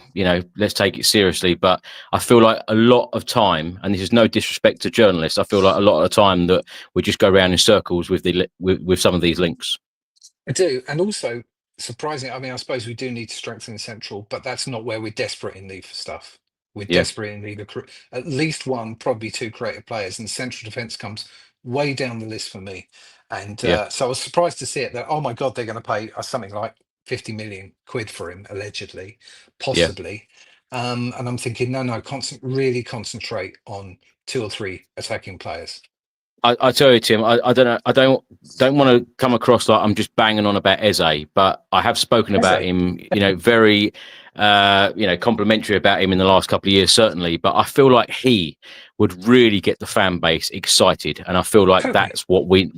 let's take it seriously. But I feel like a lot of time, and this is no disrespect to journalists, I feel like a lot of the time that we just go around in circles with with some of these links.
I do. And also, surprising, I mean, I suppose we do need to strengthen the central, but that's not where we're desperate in need for stuff. We're desperate in need of at least one, probably two creative players, and central defence comes way down the list for me. And so I was surprised to see it that, oh my God, they're going to pay us something like 50 million quid for him, allegedly, possibly. And I'm thinking, no, really concentrate on two or three attacking players.
I tell you, Tim, I don't know. I don't want to come across like I'm just banging on about Eze, but I have spoken about him, very, complimentary about him in the last couple of years, certainly. But I feel like he would really get the fan base excited, and I feel like that's what we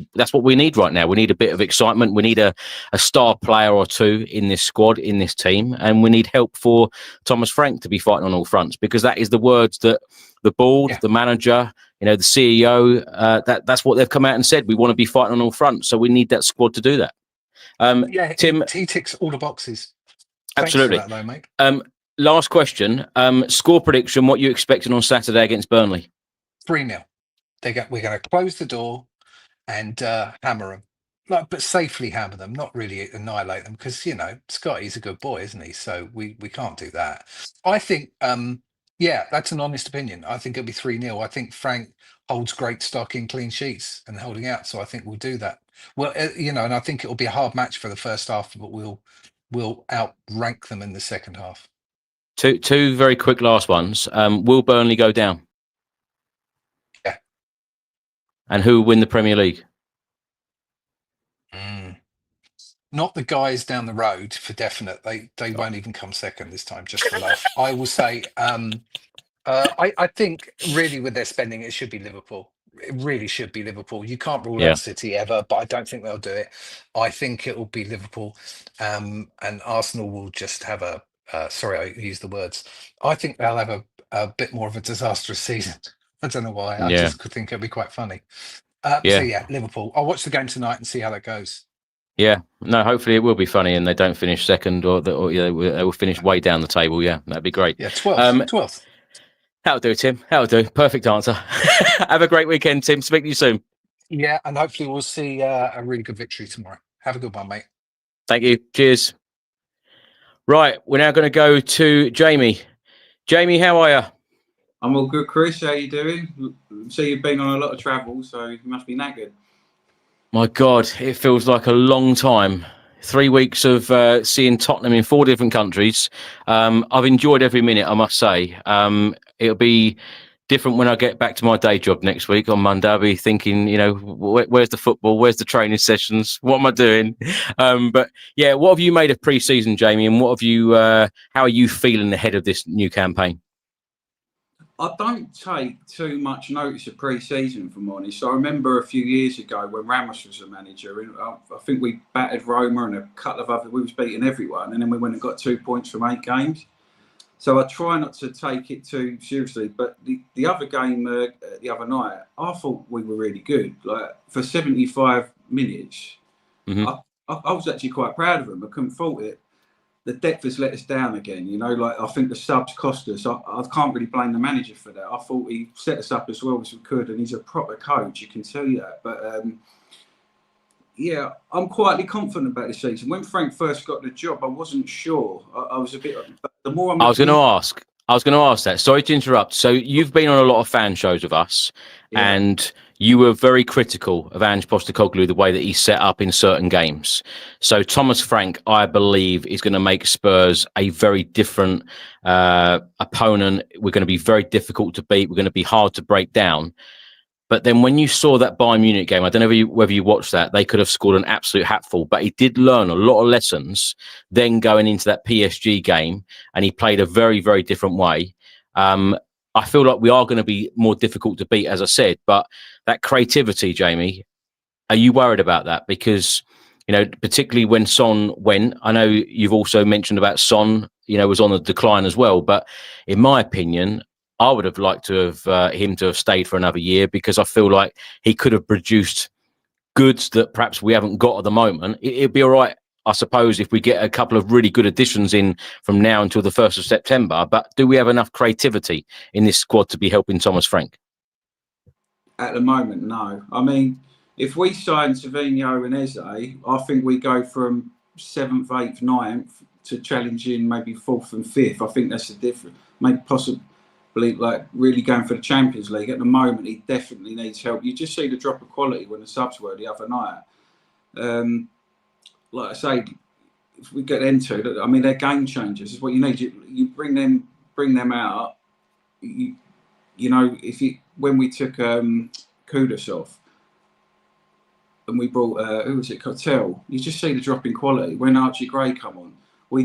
need right now. We need a bit of excitement. We need a star player or two in this squad, in this team, and we need help for Thomas Frank to be fighting on all fronts because that is the words that the board, the manager, the CEO, that's what they've come out and said. We want to be fighting on all fronts, so we need that squad to do that. Tim,
he ticks all the boxes.
Absolutely.
Thanks for that, though, mate.
Last question. Score prediction, what you expecting on Saturday against Burnley?
3-0. We're going to close the door and hammer them. But safely hammer them, not really annihilate them, because, Scotty's a good boy, isn't he? So we can't do that. I think Yeah, that's an honest opinion. I think it'll be 3-0. I think Frank holds great stock in clean sheets and holding out, so I think we'll do that. Well, and I think it'll be a hard match for the first half, but we'll outrank them in the second half.
Two very quick last ones. Will Burnley go down?
Yeah.
And who will win the Premier League?
Not the guys down the road for definite. They won't even come second this time, just for laugh. I will say, I think really with their spending, it should be Liverpool. It really should be Liverpool. You can't rule out City ever, but I don't think they'll do it. I think it will be Liverpool, and Arsenal will just have a. Sorry, I used the words. I think they'll have a bit more of a disastrous season. I don't know why. I just could think it'd be quite funny. So yeah, Liverpool. I'll watch the game tonight and see how that goes.
Yeah, no, hopefully it will be funny and they don't finish second or they will finish way down the table. Yeah, that'd be great.
Yeah, 12th.
That'll do, Tim. That'll do. Perfect answer. Have a great weekend, Tim. Speak to you soon.
Yeah, and hopefully we'll see a really good victory tomorrow. Have a good one, mate.
Thank you. Cheers. Right, we're now going to go to Jamie. Jamie, how are you?
I'm all good, Chris. How you doing? So you've been on a lot of travel, so you must be knackered.
My God, it feels like a long time. 3 weeks of seeing Tottenham in 4 different countries. I've enjoyed every minute, I must say. It'll be different when I get back to my day job next week on Monday. I'll be thinking, where's the football? Where's the training sessions? What am I doing? But yeah, what have you made of pre-season, Jamie? And what have you? How are you feeling ahead of this new campaign?
I don't take too much notice of pre-season, if I'm honest. I remember a few years ago when Ramos was a manager, and I think we battered Roma and a couple of other. We was beating everyone, and then we went and got 2 points from 8 games. So I try not to take it too seriously. But the other game the other night, I thought we were really good. Like for 75 minutes, I was actually quite proud of them. I couldn't fault it. The depth has let us down again, I think the subs cost us. I can't really blame the manager for that. I thought he set us up as well as we could, and he's a proper coach, you can tell you that. But yeah, I'm quietly confident about this season. When Frank first got the job, I wasn't sure. I was a bit. The more I was going
to ask that. Sorry to interrupt. So you've been on a lot of fan shows with us, and you were very critical of Ange Postecoglou, the way that he set up in certain games. So Thomas Frank, I believe, is going to make Spurs a very different opponent. We're going to be very difficult to beat. We're going to be hard to break down. But then when you saw that Bayern Munich game, I don't know whether you watched that, they could have scored an absolute hatful, but he did learn a lot of lessons then going into that PSG game, and he played a very, very different way. I feel like we are going to be more difficult to beat, as I said, but that creativity, Jamie, are you worried about that? Because, particularly when Son went, I know you've also mentioned about Son, was on the decline as well, but in my opinion, I would have liked to have him to have stayed for another year, because I feel like he could have produced goods that perhaps we haven't got at the moment. It'd be all right, I suppose, if we get a couple of really good additions in from now until the 1st of September. But do we have enough creativity in this squad to be helping Thomas Frank?
At the moment, no. I mean, if we sign Savinho and Eze, I think we go from 7th, 8th, 9th to challenging maybe 4th and 5th. I think that's the difference. Maybe possibly like really going for the Champions League. At the moment, he definitely needs help. You just see the drop of quality when the subs were the other night. Like I say, if we get into it, I mean, they're game changers. It's what you need. You bring them out. When we took Kudus off and we brought who was it, Cotel? You just see the drop in quality when Archie Gray come on. We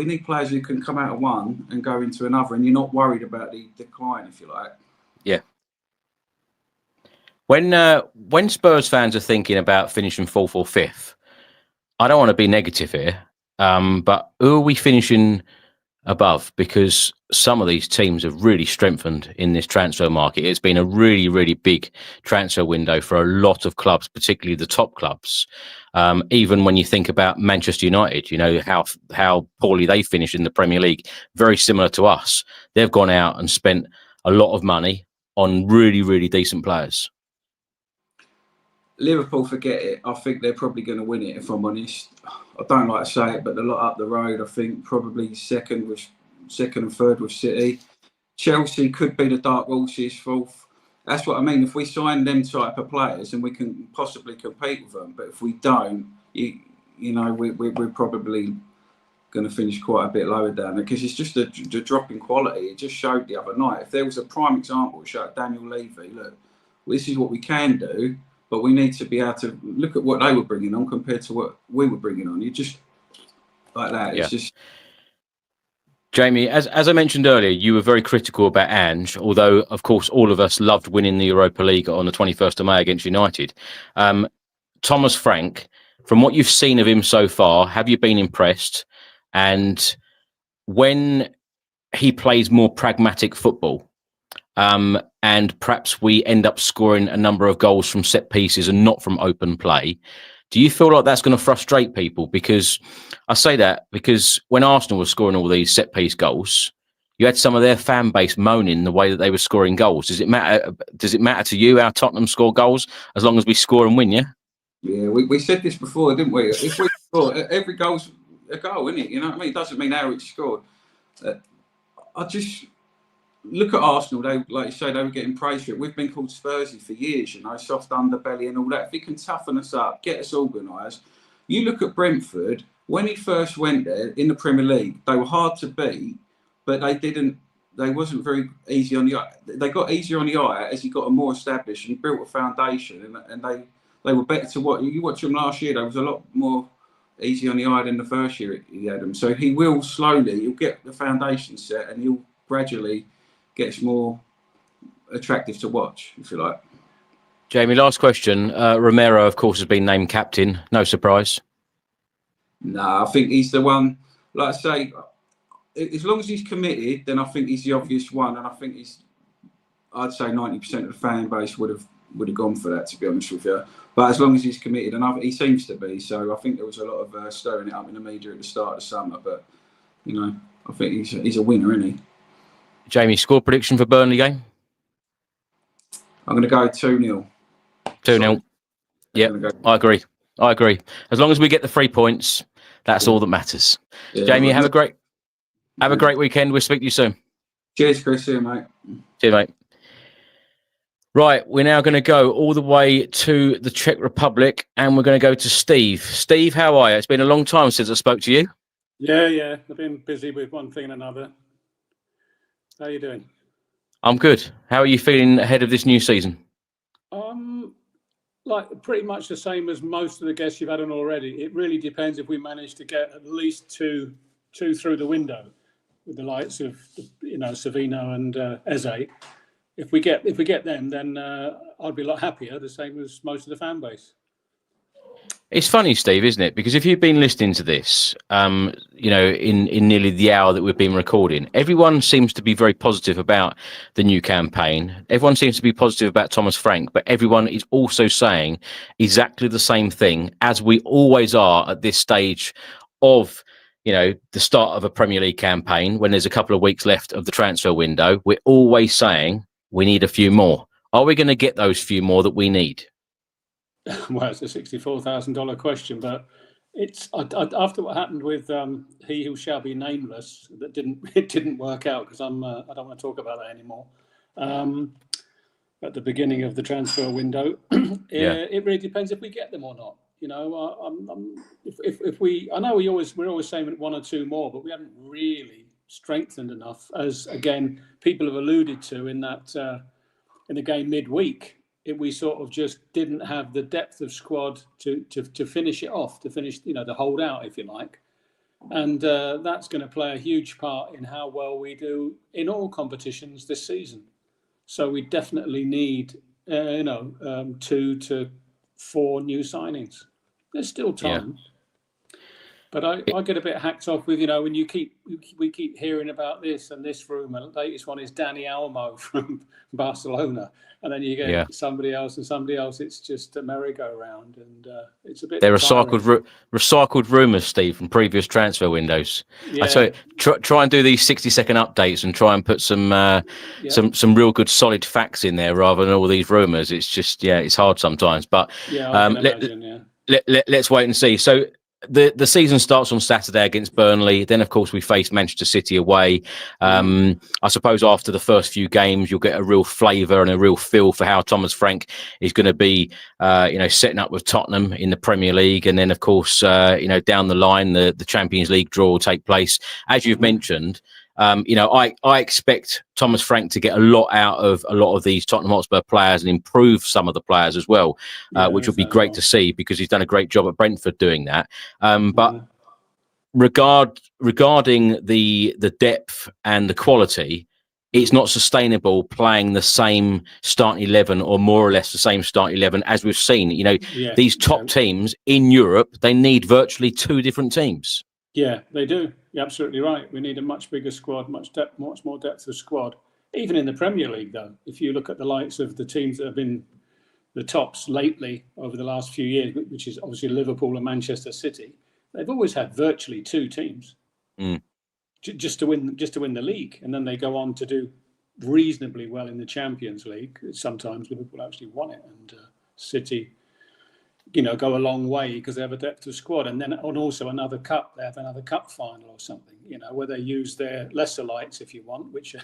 need players who can come out of one and go into another, and you're not worried about the decline, if you like.
Yeah. When Spurs fans are thinking about finishing 4th or 5th, I don't want to be negative here, but who are we finishing above? Because some of these teams have really strengthened in this transfer market. It's been a really, really big transfer window for a lot of clubs, particularly the top clubs. Even when you think about Manchester United, how poorly they finished in the Premier League, very similar to us. They've gone out and spent a lot of money on really, really decent players.
Liverpool, forget it. I think they're probably going to win it, if I'm honest. I don't like to say it, but the lot up the road, I think probably second and third with City. Chelsea could be the dark horses fourth. That's what I mean. If we sign them type of players, and we can possibly compete with them, but if we don't, you know, we're probably going to finish quite a bit lower down there, because it's just the drop in quality. It just showed the other night. If there was a prime example, it showed Daniel Levy, look, this is what we can do, but we need to be able to look at what they were bringing on compared to what we were bringing on. You just like that.
Yeah.
It's just.
Jamie, as I mentioned earlier, you were very critical about Ange, although, of course, all of us loved winning the Europa League on the 21st of May against United. Thomas Frank, from what you've seen of him so far, have you been impressed? And when he plays more pragmatic football, and perhaps we end up scoring a number of goals from set pieces and not from open play, do you feel like that's going to frustrate people? Because I say that because when Arsenal was scoring all these set piece goals, you had some of their fan base moaning the way that they were scoring goals. Does it matter? Does it matter to you how Tottenham score goals as long as we score and win? Yeah.
Yeah, we said this before, didn't we? If we score, every goal's a goal, isn't it? You know what I mean? It doesn't mean how it's scored. I just look at Arsenal. They, like you say, they were getting praised for it. We've been called Spursy for years, you know, soft underbelly and all that. If he can toughen us up, get us organised. You look at Brentford, when he first went there in the Premier League, they were hard to beat, but they wasn't very easy on the eye. They got easier on the eye as he got more established and built a foundation, and they were better to watch. You watch them last year, they was a lot more easy on the eye than the first year he had them. So he'll get the foundation set, and he'll gradually gets more attractive to watch, if you like.
Jamie, last question. Romero, of course, has been named captain. No surprise. No,
I think he's the one. Like I say, as long as he's committed, then I think he's the obvious one, and I think I'd say 90% of the fan base would have gone for that, to be honest with you. But as long as he's committed, and he seems to be, so I think there was a lot of stirring it up in the media at the start of the summer. But you know, I think he's a winner, isn't he?
Jamie, score prediction for Burnley game?
I'm going to go 2-0.
2-0. Yeah, I agree. As long as we get the 3 points, that's all that matters. Yeah, Jamie, have a great weekend. We'll speak to you soon.
Cheers, Chris. See you, mate.
Cheers, mate. Right, we're now going to go all the way to the Czech Republic, and we're going to go to Steve. Steve, how are you? It's been a long time since I spoke to you.
Yeah. I've been busy with one thing and another. How are you doing?
I'm good. How are you feeling ahead of this new season?
Like pretty much the same as most of the guests you've had on already. It really depends if we manage to get at least two through the window with the likes of, you know, Savino and Eze. If we get them, then I'd be a lot happier. The same as most of the fan base.
It's funny, Steve, isn't it? Because if you've been listening to this, you know, in nearly the hour that we've been recording, everyone seems to be very positive about the new campaign. Everyone seems to be positive about Thomas Frank, but everyone is also saying exactly the same thing as we always are at this stage of, you know, the start of a Premier League campaign when there's a couple of weeks left of the transfer window. We're always saying we need a few more. Are we going to get those few more that we need?
Well, it's a $64,000 question, but it's after what happened with He Who Shall Be Nameless, that didn't work out because I don't want to talk about that anymore. At the beginning of the transfer window, it really depends if we get them or not. You know, if we, I know we're always saying one or two more, but we haven't really strengthened enough, as again people have alluded to in that in the game midweek. We sort of just didn't have the depth of squad to finish it off, to finish, you know, the holdout, if you like. And that's going to play a huge part in how well we do in all competitions this season. So we definitely need, 2 to 4 new signings. There's still time. Yeah. But I get a bit hacked off with, you know, when we keep hearing about this and this rumour. The latest one is Dani Olmo from Barcelona, and then you get somebody else and somebody else. It's just a merry-go-round, and it's a bit. They're
recycled rumours, Steve, from previous transfer windows. Yeah. So try and do these 60-second updates and try and put some real good solid facts in there rather than all these rumours. It's just it's hard sometimes. But let's wait and see. So. the season starts on Saturday against Burnley. Then, of course, we face Manchester City away. I suppose after the first few games, you'll get a real flavour and a real feel for how Thomas Frank is going to be, setting up with Tottenham in the Premier League. And then, of course, down the line, the Champions League draw will take place. As you've mentioned, I expect Thomas Frank to get a lot out of a lot of these Tottenham Hotspur players and improve some of the players as well, which would be great to see because he's done a great job at Brentford doing that. But regarding the depth and the quality, it's not sustainable playing the same starting 11 or more or less the same starting 11 as we've seen. These top teams in Europe, they need virtually two different teams.
Yeah, they do. You're absolutely right. We need a much bigger squad, much more depth of squad. Even in the Premier League, though, if you look at the likes of the teams that have been the tops lately over the last few years, which is obviously Liverpool and Manchester City, they've always had virtually two teams just to win the league, and then they go on to do reasonably well in the Champions League. Sometimes Liverpool actually won it, and City, go a long way because they have a depth of squad, and then also another cup. They have another cup final or something, where they use their lesser lights, if you want, which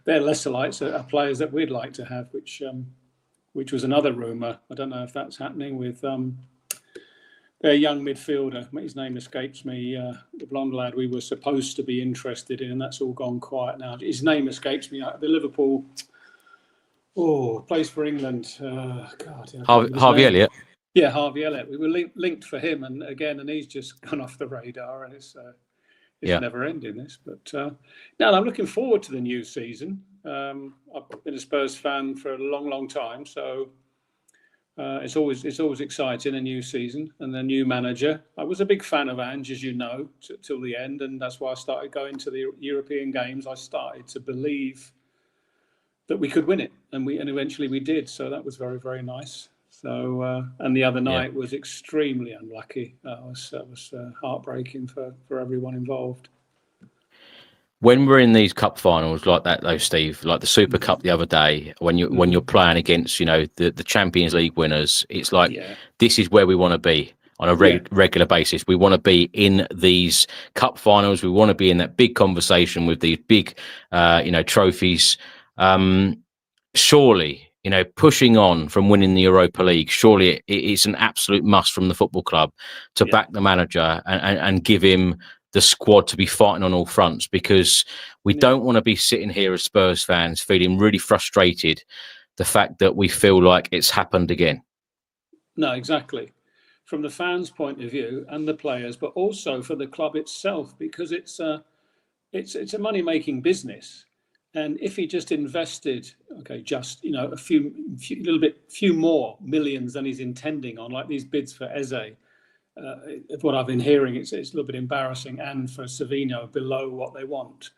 their lesser lights are players that we'd like to have, which was another rumour. I don't know if that's happening with their young midfielder. His name escapes me. The blonde lad we were supposed to be interested in, and that's all gone quiet now. His name escapes me. The Liverpool, plays for England.
Harvey Elliott.
Yeah, Harvey Elliott. We were linked for him, and he's just gone off the radar, and it's never ending this. But I'm looking forward to the new season. I've been a Spurs fan for a long, long time, so it's always exciting, a new season and a new manager. I was a big fan of Ange, as you know, till the end, and that's why I started going to the European games. I started to believe that we could win it, and eventually we did. So that was very, very nice. So, and the other night was extremely unlucky. That was heartbreaking for everyone involved.
When we're in these cup finals like that, though, Steve, like the Super Cup the other day, when you're playing against, the Champions League winners, it's like this is where we want to be on a regular basis. We want to be in these cup finals. We want to be in that big conversation with these big, trophies. Surely, pushing on from winning the Europa League, surely it's an absolute must from the football club to back the manager and give him the squad to be fighting on all fronts, because we don't want to be sitting here as Spurs fans feeling really frustrated the fact that we feel like it's happened again.
No, exactly. From the fans' point of view and the players, but also for the club itself, because it's a money-making business. And if he just invested, a few more millions than he's intending on, like these bids for Eze, what I've been hearing, it's a little bit embarrassing, and for Savino below what they want.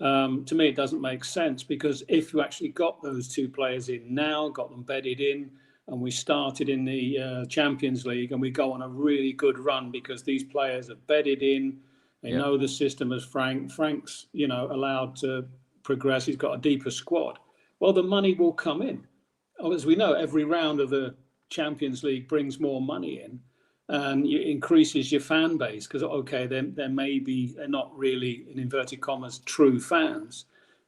To me, it doesn't make sense, because if you actually got those two players in now, got them bedded in, and we started in the Champions League, and we go on a really good run because these players are bedded in, they know the system as Frank's, allowed to progress, he's got a deeper squad. Well, the money will come in. As we know, every round of the Champions League brings more money in, and it increases your fan base, because they're not really, in inverted commas, true fans,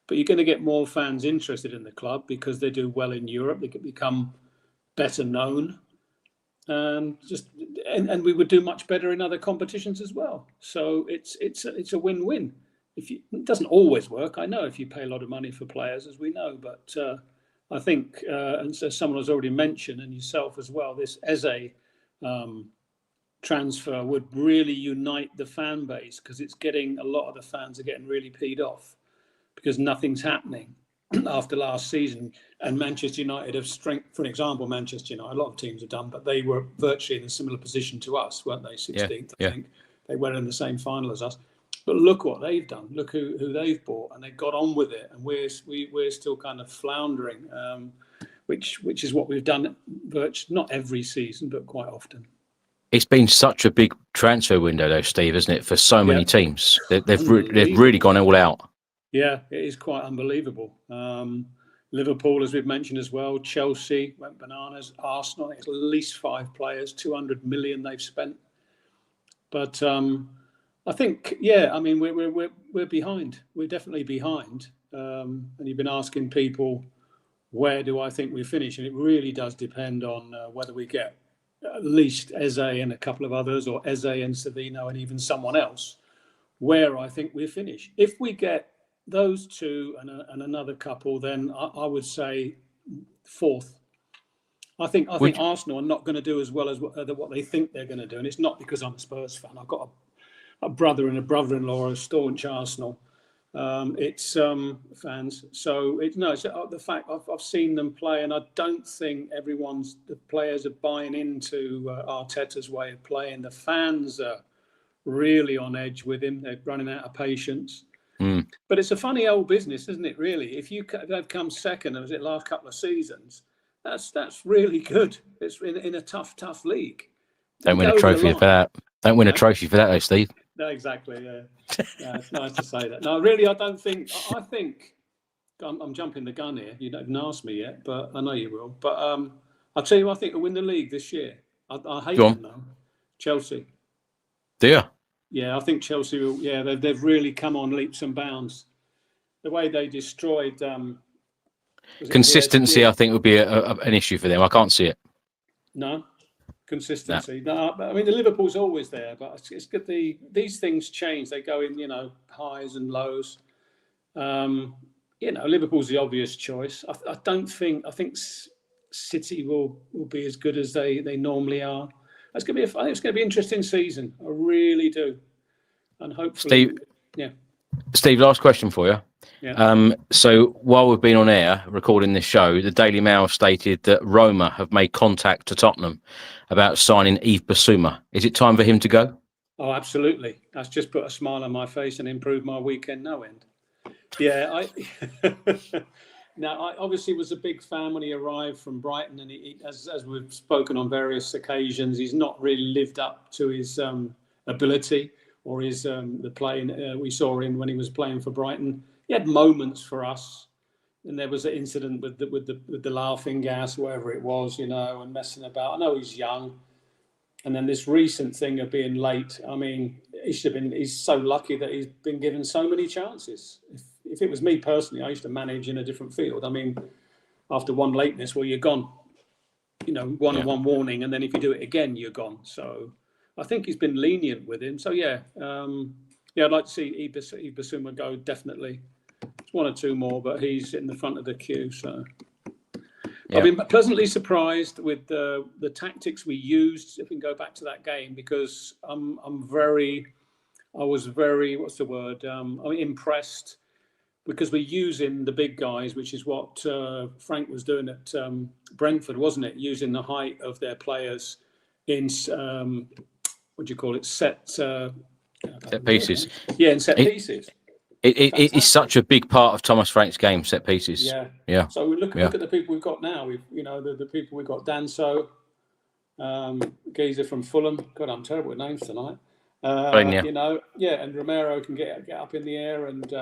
but you're going to get more fans interested in the club because they do well in Europe. They could become better known, and we would do much better in other competitions as well. So it's a win-win. It doesn't always work, I know, if you pay a lot of money for players, as we know, but I think, and so someone has already mentioned, and yourself as well, this Eze transfer would really unite the fan base, because it's getting, a lot of the fans are getting really peed off because nothing's happening after last season. And Manchester United have for example, Manchester United, a lot of teams have done, but they were virtually in a similar position to us, weren't they? 16th, I think. They were in the same final as us. But look what they've done. Look who they've bought, and they got on with it. And we're still kind of floundering, which is what we've done virtually not every season, but quite often. It's
been such a big transfer window, though, Steve, isn't it, for so many teams? They've really gone all out.
Yeah, it is quite unbelievable. Liverpool, as we've mentioned as well, Chelsea went bananas. Arsenal, I think it's at least 5 players, 200 million they've spent. But I think, yeah, I mean, we're behind. We're definitely behind. And you've been asking people, where do I think we finish? And it really does depend on whether we get at least Eze and a couple of others, or Eze and Savino and even someone else, where I think we finish. If we get those two and another couple, then I would say fourth. I think Arsenal are not going to do as well as what they think they're going to do, and it's not because I'm a Spurs fan. I've got a brother and a brother-in-law who are staunch Arsenal. It's fans, so it's the fact I've seen them play, and I don't think the players are buying into Arteta's way of playing. The fans are really on edge with him. They're running out of patience. But it's a funny old business, isn't it? Really, if they've come second, and was it last couple of seasons? That's really good. It's in a tough league.
Don't win a trophy for that. Don't win a trophy for that, though, Steve.
No, exactly. Yeah, it's nice to say that. No, really, I don't think. I think I'm jumping the gun here. You haven't asked me yet, but I know you will. But I'll tell you, who I think will win the league this year. I hate them though. Chelsea.
Do you?
Yeah, I think Chelsea will. Yeah, they've really come on leaps and bounds. The way they destroyed.
Consistency, I think, would be an issue for them. I can't see it.
No, consistency. No, I mean, the Liverpool's always there, but it's good. These things change. They go in, highs and lows. Liverpool's the obvious choice. I think City will be as good as they normally are. I think it's going to be an interesting season. I really do, and hopefully,
Steve, last question for you.
Yeah.
So while we've been on air recording this show, the Daily Mail stated that Roma have made contact to Tottenham about signing Yves Bissouma. Is it time for him to go?
Oh, absolutely. That's just put a smile on my face and improved my weekend no end. Yeah, I obviously was a big fan when he arrived from Brighton, and he as we've spoken on various occasions, he's not really lived up to his ability or his the play we saw him when he was playing for Brighton. He had moments for us, and there was an incident with the laughing gas, whatever it was, and messing about. I know he's young, and then this recent thing of being late. I mean, he's so lucky that he's been given so many chances. If it was me personally, I used to manage in a different field. I mean, after one lateness, well, you're gone. One warning, and then if you do it again, you're gone. So I think he's been lenient with him. So I'd like to see Yves Bissouma go, definitely. It's one or two more, but he's in the front of the queue. So I've been pleasantly surprised with the tactics we used. If we can go back to that game, because I was very impressed, because we're using the big guys, which is what Frank was doing at Brentford, wasn't it? Using the height of their players in set
pieces.
Yeah, in set pieces.
It is such a big part of Thomas Frank's game, set pieces. Yeah.
So we look at the people we've got now. The people we've got. Danso, geezer from Fulham. God, I'm terrible with names tonight. And Romero can get up in the air, and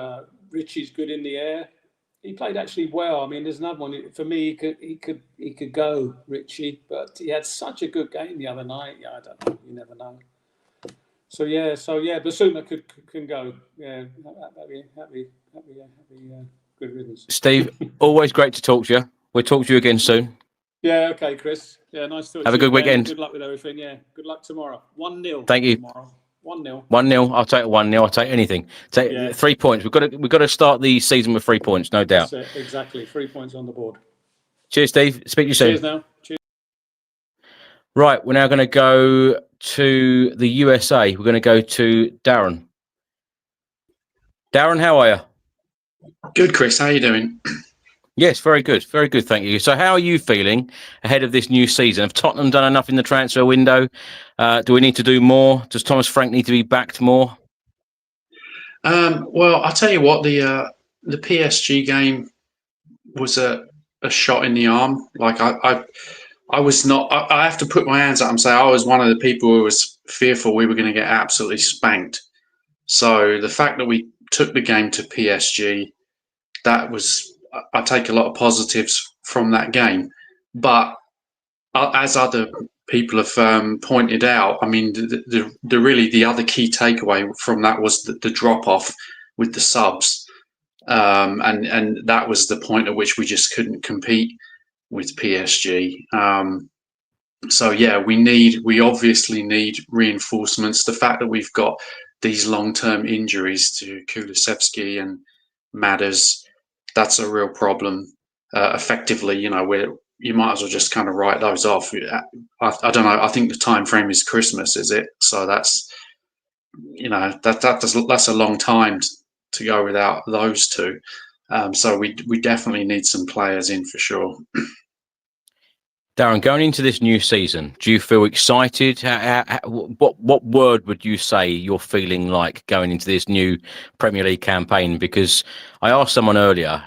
Richie's good in the air. He played actually well. I mean, there's another one for me. He could go, Richie, but he had such a good game the other night. Yeah, I don't know. You never know. So Bissouma can go. Yeah, happy, good riddance.
Steve, always great to talk to you. We'll talk to you again soon.
Yeah, okay, Chris. Yeah, nice to talk to you.
Have a good weekend.
Good luck with everything. Yeah, good luck tomorrow. 1-0.
Thank you.
Tomorrow. 1-0.
1-0. I'll take 1-0. I'll take anything. 3 points. We've got to start the season with 3 points, no doubt.
That's it, exactly. 3 points on the board.
Cheers, Steve. Speak to you soon.
Cheers now. Cheers.
Right, we're now going to go to the USA. We're going to go to Darren. Darren, how are you?
Good, Chris. How are you doing?
Yes, very good. Very good, thank you. So how are you feeling ahead of this new season? Have Tottenham done enough in the transfer window? Do we need to do more? Does Thomas Frank need to be backed more?
Well, I'll tell you what, the PSG game was a shot in the arm. Like I was not. I have to put my hands up and say I was one of the people who was fearful we were going to get absolutely spanked. So the fact that we took the game to PSG, I take a lot of positives from that game. But as other people have pointed out. I mean, the other key takeaway from that was the drop off with the subs, and that was the point at which we just couldn't compete with PSG. So yeah, we obviously need reinforcements. The fact that we've got these long-term injuries to Kulusevski and Madders, that's a real problem. Effectively, you might as well just kind of write those off. I don't know. I think the time frame is Christmas, is it? So that's that's a long time to go without those two. So we definitely need some players in for sure.
Darren, going into this new season, do you feel excited? What word would you say you're feeling like going into this new Premier League campaign? Because I asked someone earlier,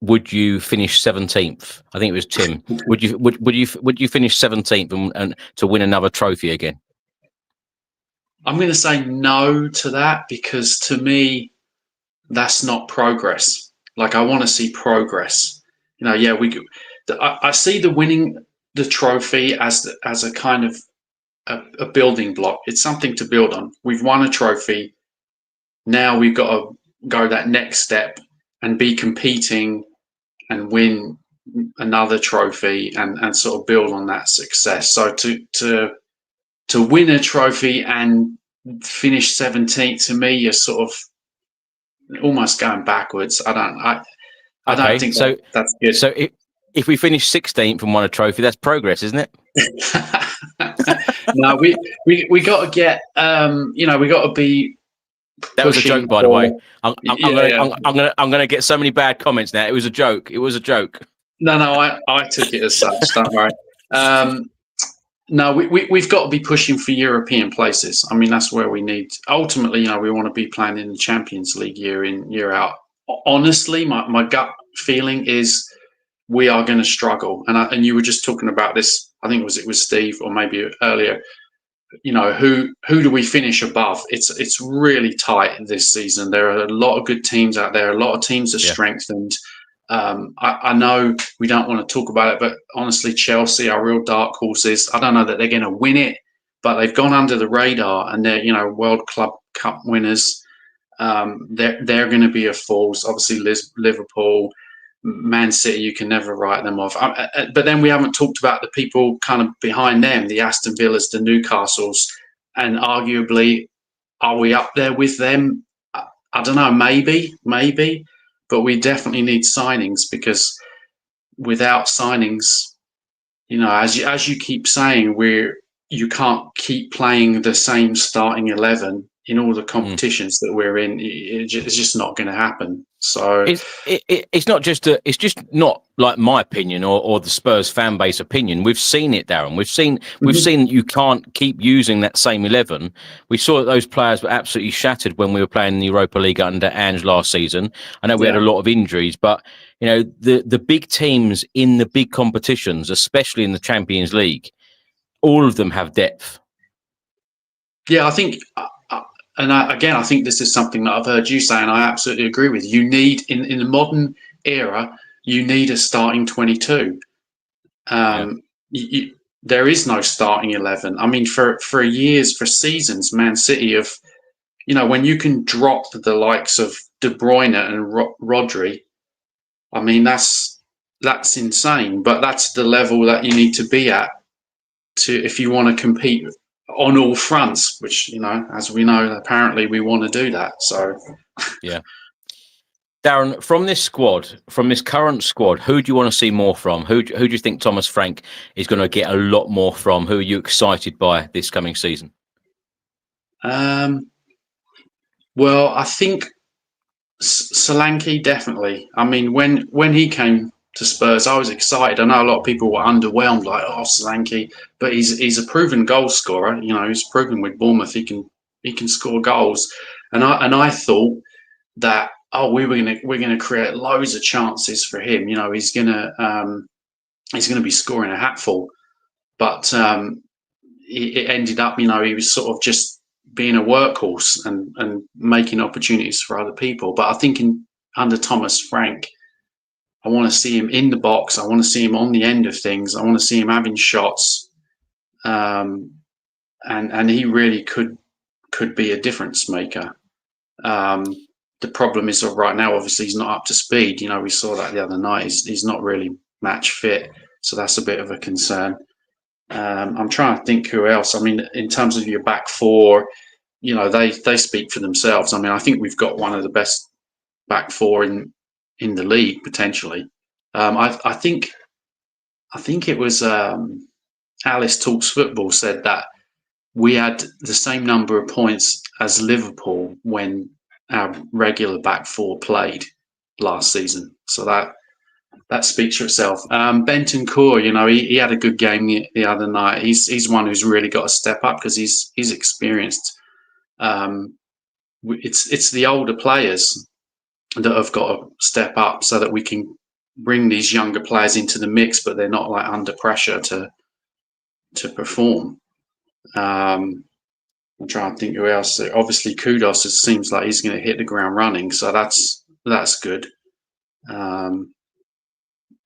would you finish 17th? I think it was Tim. Would you finish 17th and to win another trophy again?
I'm going to say no to that, because to me, that's not progress. Like, I want to see progress. I see the winning the trophy as a kind of a building block. It's something to build on. We've won a trophy. Now we've got to go that next step and be competing and win another trophy and sort of build on that success. So to win a trophy and finish 17th, to me, is sort of almost going backwards. I don't think that's good.
So if we finish 16th and won a trophy, that's progress, isn't it?
No, we got to get we got to be.
That was a joke, by the way. I'm gonna get so many bad comments now. It was a joke. It was a joke.
No, I took it as such. Don't worry. No, we've got to be pushing for European places. I mean, that's where we need. Ultimately, we want to be playing in the Champions League year in, year out. Honestly, my gut feeling is we are going to struggle. And you were just talking about this. I think it was Steve, or maybe earlier. Who do we finish above? It's really tight this season. There are a lot of good teams out there. A lot of teams are strengthened. I know we don't want to talk about it, but honestly, Chelsea are real dark horses. I don't know that they're going to win it, but they've gone under the radar, and they're World Club Cup winners. They're going to be a force. Obviously, Liverpool, Man City, you can never write them off. But then we haven't talked about the people kind of behind them, the Aston Villas, the Newcastles, and arguably, are we up there with them? I don't know, maybe. But we definitely need signings, because without signings, as you keep saying, you can't keep playing the same starting 11 in all the competitions that we're in. It's just not going to happen. So
it's not just it's just not like my opinion or the Spurs fan base opinion. We've seen it, Darren. We've seen you can't keep using that same 11. We saw that those players were absolutely shattered when we were playing in the Europa League under Ange last season. I know we had a lot of injuries, but the big teams in the big competitions, especially in the Champions League, all of them have depth.
Yeah, I think. I think this is something that I've heard you say, and I absolutely agree with. You need, in the modern era, you need a starting 22. There is no starting 11. I mean, for years, for seasons, Man City have, when you can drop the likes of De Bruyne and Rodri, I mean, that's insane. But that's the level that you need to be at if you want to compete on all fronts, which, as we know, apparently we want to do that. So,
yeah. Darren, from this current squad, who do you want to see more from? Who do you think Thomas Frank is going to get a lot more from? Who are you excited by this coming season?
Well, I think Solanke, definitely. I mean, when he came to Spurs, I was excited. I know a lot of people were underwhelmed, like, Solanke, but he's a proven goal scorer. He's proven with Bournemouth he can score goals, and I thought that we're gonna create loads of chances for him. He's gonna be scoring a hatful, but it ended up, he was sort of just being a workhorse and making opportunities for other people. But I think under Thomas Frank, I want to see him in the box. I want to see him on the end of things. I want to see him having shots. and he really could be a difference maker. The problem is that right now, obviously, he's not up to speed. We saw that the other night. He's not really match fit, so that's a bit of a concern. I'm trying to think who else. I mean, in terms of your back four, they speak for themselves. I mean, I think we've got one of the best back four in the league potentially. I think it was Alice Talks Football said that we had the same number of points as Liverpool when our regular back four played last season. So that speaks for itself. Bentancur, he had a good game the other night. He's one who's really got to step up because he's experienced. It's the older players that have got to step up so that we can bring these younger players into the mix, but they're not like under pressure to perform. I'm trying to think who else. Obviously, Kudos. It seems like he's going to hit the ground running, so that's good.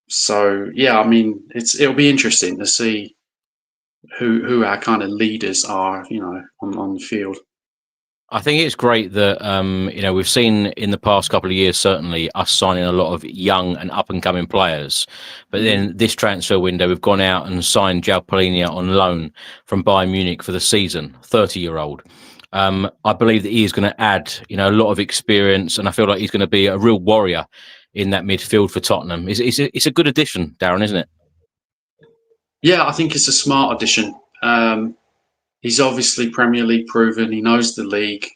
So yeah, I mean, it'll be interesting to see who our kind of leaders are, on the field.
I think it's great that we've seen in the past couple of years, certainly us signing a lot of young and up and coming players. But then this transfer window, we've gone out and signed João Palhinha on loan from Bayern Munich for the season, 30-year-old. I believe that he is going to add, a lot of experience, and I feel like he's going to be a real warrior in that midfield for Tottenham. It's a good addition, Darren, isn't it?
Yeah, I think it's a smart addition. He's obviously Premier League proven. He knows the league,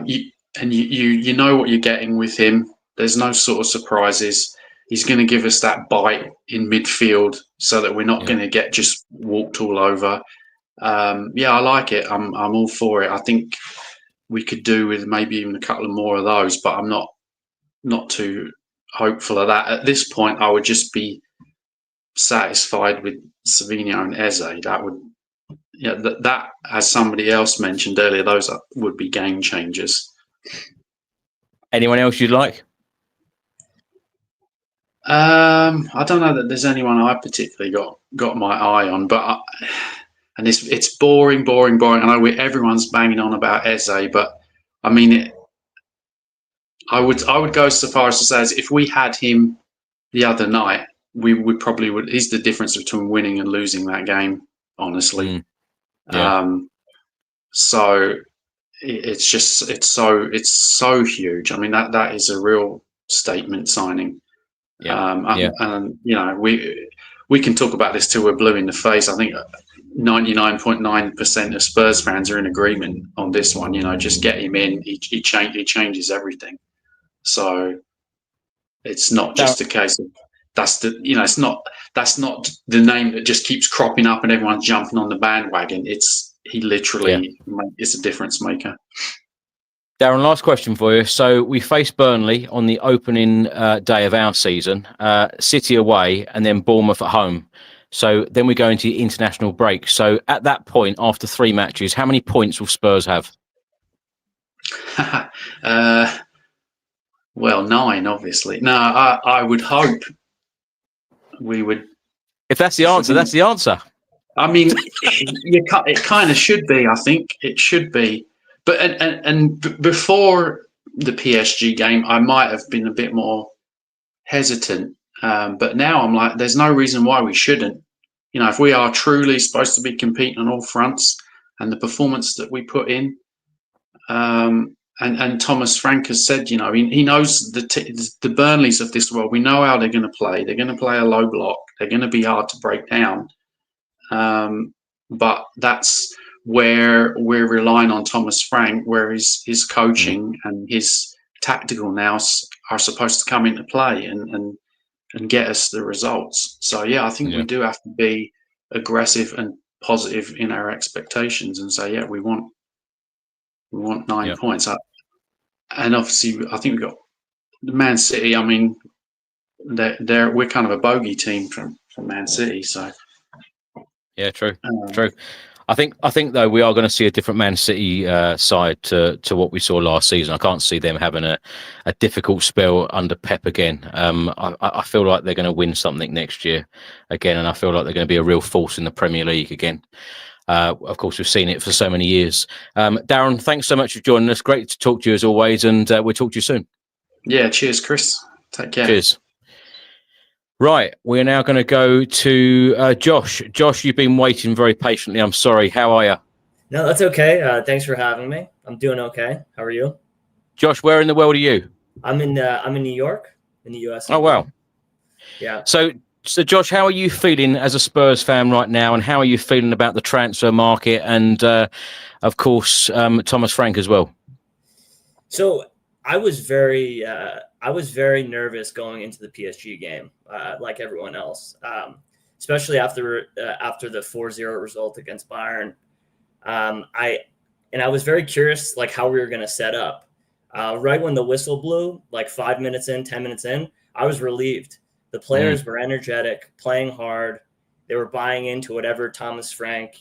you know what you're getting with him. There's no sort of surprises. He's going to give us that bite in midfield, so that we're not going to get just walked all over. I like it. I'm all for it. I think we could do with maybe even a couple of more of those, but I'm not too hopeful of that at this point. I would just be satisfied with Savinho and Eze. That would. Yeah, that, as somebody else mentioned earlier, those would be game changers.
Anyone else you'd like?
I don't know that there's anyone I particularly got my eye on, but and it's boring. I know everyone's banging on about Eze, but I mean, I would go so far as to say, as if we had him the other night, we would probably would. He's the difference between winning and losing that game, honestly. So it's so huge. I mean, that is a real statement signing. And we can talk about this till we're blue in the face. I think 99.9% of Spurs fans are in agreement on this one. Just get him in. He changes everything. So it's not just a case of that's not the name that just keeps cropping up and everyone's jumping on the bandwagon. He literally is a difference maker.
Darren, last question for you. So we face Burnley on the opening day of our season, City away, and then Bournemouth at home. So then we go into the international break. So at that point, after 3 matches, how many points will Spurs have?
Well, 9, obviously. No, I would hope we would.
If that's the answer, that's the answer.
I mean, it kind of should be. I think it should be. But and before the PSG game, I might have been a bit more hesitant. But now I'm like, there's no reason why we shouldn't. If we are truly supposed to be competing on all fronts, and the performance that we put in, and Thomas Frank has said, he knows the Burnleys of this world. We know how they're going to play. They're going to play a low block. They're going to be hard to break down. But that's where we're relying on Thomas Frank, where his coaching and his tactical nous are supposed to come into play and get us the results. So I think we do have to be aggressive and positive in our expectations and say, we want 9 points. And obviously, I think we've got Man City. I mean, we're kind of a bogey team from Man City. So
yeah, true. I think though we are going to see a different Man City side to what we saw last season. I can't see them having a difficult spell under Pep again. I feel like they're going to win something next year again, and I feel like they're going to be a real force in the Premier League again. Of course, we've seen it for so many years. Darren, thanks so much for joining us. Great to talk to you as always, and we'll talk to you soon.
Yeah, cheers, Chris. Take care.
Cheers. Right, we're now going to go to Josh. Josh, you've been waiting very patiently. I'm sorry. How are you?
No, that's okay. Thanks for having me. I'm doing okay. How are you?
Josh, where in the world are you?
I'm in New York, in the US.
Oh, wow.
Yeah.
So Josh, how are you feeling as a Spurs fan right now, and how are you feeling about the transfer market and, of course, Thomas Frank as well?
So I was very nervous going into the PSG game, like everyone else, especially after the 4-0 result against Bayern. I was very curious, like how we were going to set up. Right when the whistle blew, like 5 minutes in, 10 minutes in, I was relieved. The players were energetic, playing hard. They were buying into whatever Thomas Frank,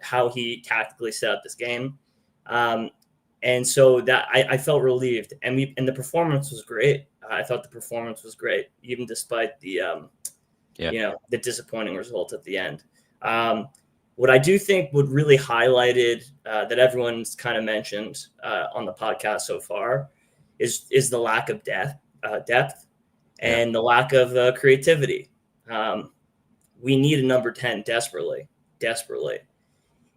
how he tactically set up this game. And so that I felt relieved, and the performance was great. I thought the performance was great, even despite the the disappointing result at the end. What I do think would really highlighted that everyone's kind of mentioned on the podcast so far is the lack of depth and the lack of creativity. We need a number 10 desperately.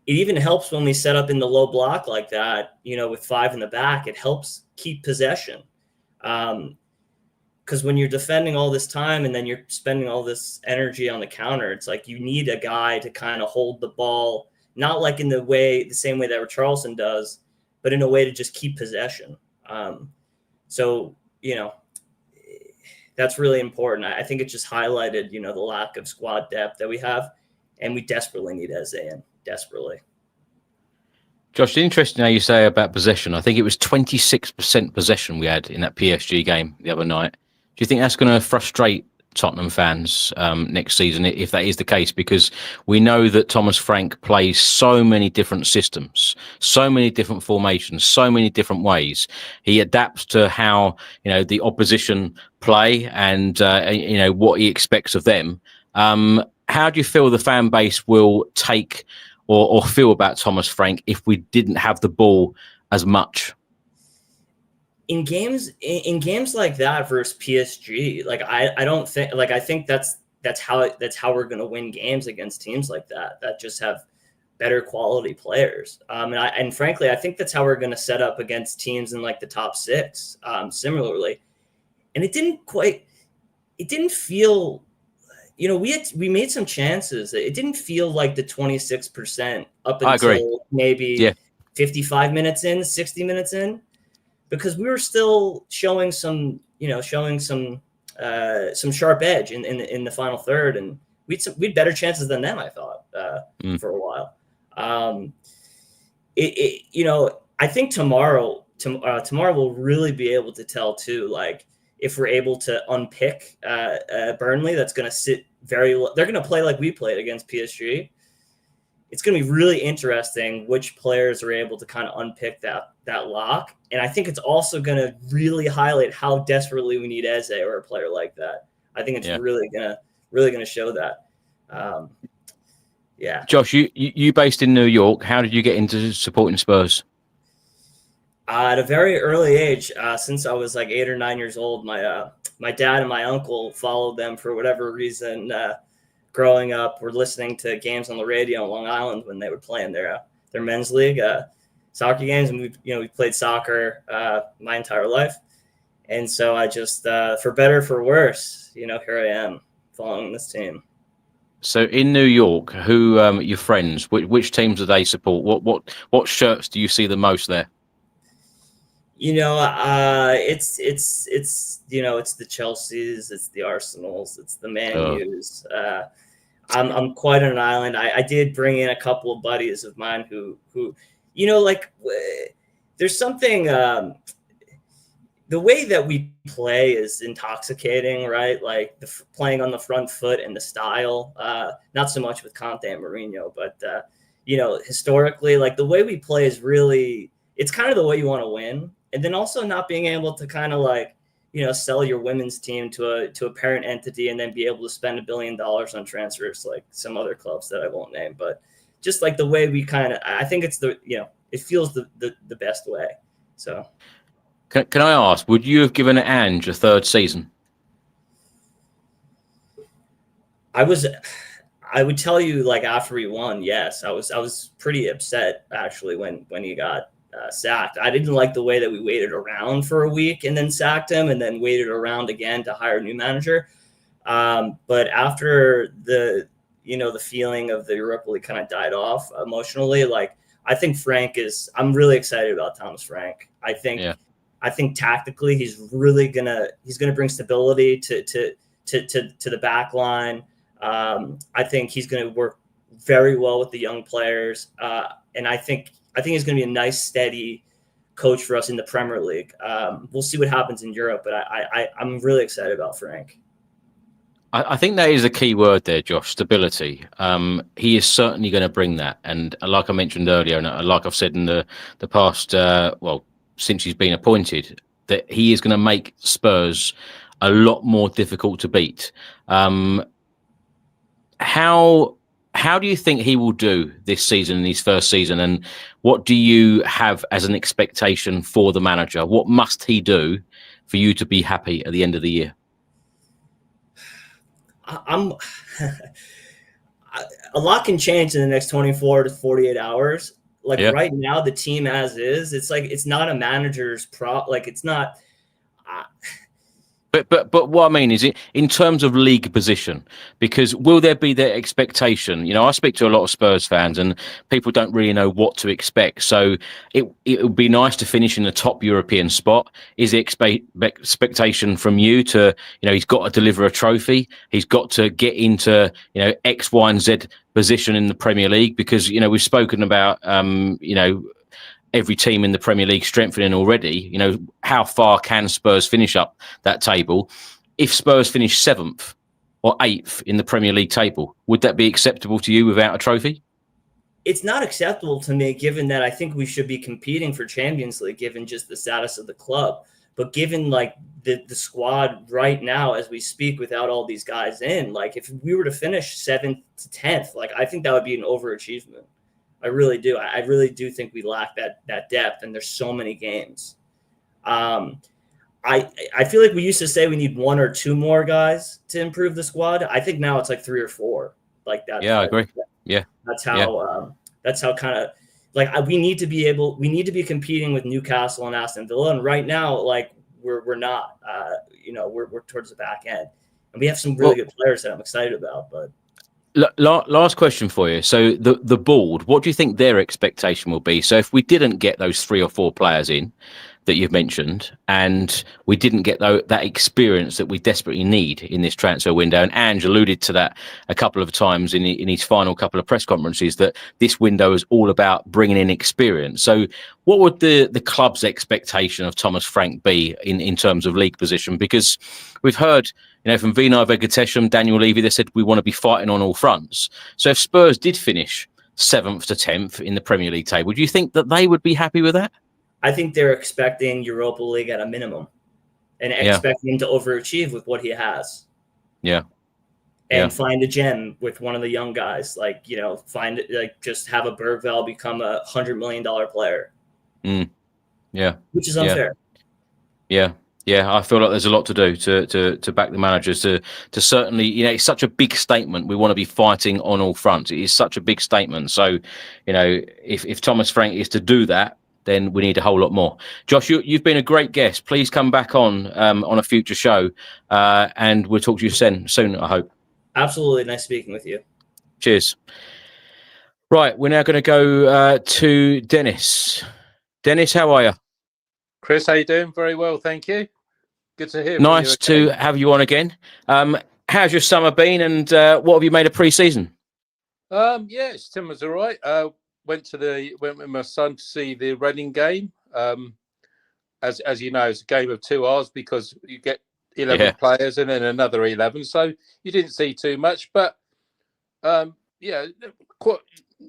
It even helps when we set up in the low block like that, with 5 in the back. It helps keep possession. Because when you're defending all this time and then you're spending all this energy on the counter, it's like you need a guy to kind of hold the ball, not like in the same way that Richarlison does, but in a way to just keep possession. So that's really important. I think it just highlighted, the lack of squad depth that we have, and we desperately need Eze in. Desperately.
Josh, interesting how you say about possession. I think it was 26% possession we had in that PSG game the other night. Do you think that's going to frustrate Tottenham fans next season, if that is the case? Because we know that Thomas Frank plays so many different systems, so many different formations, so many different ways. He adapts to how the opposition play and what he expects of them. How do you feel the fan base will take or feel about Thomas Frank if we didn't have the ball as much?
In games like that versus PSG, like I don't think, like I think that's how we're going to win games against teams like that just have better quality players. And frankly, I think that's how we're going to set up against teams in like the top 6 similarly. And it didn't feel, we made some chances. It didn't feel like the 26% up until maybe 55 minutes in, 60 minutes in, because we were still showing some sharp edge in the final third, and we'd better chances than them, I thought, for a while. I think tomorrow we'll really be able to tell too, like if we're able to unpick Burnley, that's going to sit they're going to play like we played against PSG. It's going to be really interesting which players are able to kind of unpick that lock. And I think it's also going to really highlight how desperately we need Eze or a player like that. I think it's really going to show that.
Josh, you based in New York. How did you get into supporting Spurs?
At a very early age, since I was like 8 or 9 years old, my dad and my uncle followed them for whatever reason. Growing up, we're listening to games on the radio on Long Island when they would play in their men's league soccer games, and we played soccer my entire life. And so I just, for better for worse, here I am following this team.
So in New York, who your friends? Which teams do they support? What shirts do you see the most there?
It's the Chelseas, it's the Arsenals, it's the Man U's. I'm quite on an island. I did bring in a couple of buddies of mine who there's something. The way that we play is intoxicating, right? Like playing on the front foot and the style. Not so much with Conte and Mourinho, but historically, like the way we play is really, it's kind of the way you want to win. And then also not being able to kind of like, sell your women's team to a parent entity and then be able to spend $1 billion on transfers like some other clubs that I won't name. But just like the way we I think it's it feels the best way. So
can I ask, would you have given Ange a third season?
I would tell you, like, after he won, yes. I was pretty upset actually when he got sacked. I didn't like the way that we waited around for a week and then sacked him and then waited around again to hire a new manager. But after the feeling of the Europa League kind of died off emotionally, like, I think I'm really excited about Thomas Frank. I think tactically he's gonna bring stability to the back line. I think he's going to work very well with the young players. And I think he's going to be a nice, steady coach for us in the Premier League. We'll see what happens in Europe, but I'm really excited about Frank.
I think that is a key word there, Josh, stability. He is certainly going to bring that. And like I mentioned earlier, and like I've said in the past, since he's been appointed, that he is going to make Spurs a lot more difficult to beat. How do you think he will do this season, in his first season, and what do you have as an expectation for the manager? What must he do for you to be happy at the end of the year?
A lot can change in the next 24 to 48 hours. Like right now, the team as is, it's like, it's not a manager's like, it's not.
But what I mean is, it in terms of league position, because will there be that expectation? I speak to a lot of Spurs fans, and people don't really know what to expect. So it would be nice to finish in the top European spot. Is the expectation from you to, he's got to deliver a trophy, he's got to get into X, Y, and Z position in the Premier League? Because we've spoken about every team in the Premier League strengthening already. How far can Spurs finish up that table? If Spurs finish 7th or 8th in the Premier League table, would that be acceptable to you without a trophy?
It's not acceptable to me, given that I think we should be competing for Champions League, given just the status of the club. But given like the squad right now as we speak, without all these guys in, like if we were to finish 7th to 10th, like I think that would be an overachievement. I really do. I really do think we lack that depth, and there's so many games. I feel like we used to say we need 1 or 2 more guys to improve the squad. I think now it's like 3 or 4. Like that.
Yeah, I agree. Yeah,
that's how. That's how kind of like we need to be competing with Newcastle and Aston Villa, and right now, like we're not. We're towards the back end, and we have some really good players that I'm excited about, but.
Last question for you. So the board, what do you think their expectation will be? So if we didn't get those 3 or 4 players in that you've mentioned, and we didn't get that experience that we desperately need in this transfer window, and Ange alluded to that a couple of times in his final couple of press conferences, that this window is all about bringing in experience. So what would the club's expectation of Thomas Frank be in terms of league position? Because we've heard, from Vinar Vegetesham, Daniel Levy, they said we want to be fighting on all fronts. So if Spurs did finish 7th to 10th in the Premier League table, do you think that they would be happy with that?
I think they're expecting Europa League at a minimum, and expecting him to overachieve with what he has. Yeah. And find a gem with one of the young guys, just have a Bergvall become a $100 million player.
Yeah.
Which is unfair.
Yeah. I feel like there's a lot to do to back the managers to certainly, it's such a big statement. We want to be fighting on all fronts. It is such a big statement. So, if Thomas Frank is to do that, then we need a whole lot more. Josh, you've been a great guest. Please come back on a future show, and we'll talk to you soon, I hope.
Absolutely. Nice speaking with you.
Cheers. Right, we're now going to go to Dennis. Dennis, how are you?
Chris, how you doing? Very well, thank you. Good to hear.
Nice to have you on again. How's your summer been, and what have you made of pre-season?
Summer's all right. Went with my son to see the Reading game. As you know, it's a game of 2 hours because you get 11 players and then another 11. So you didn't see too much, but quite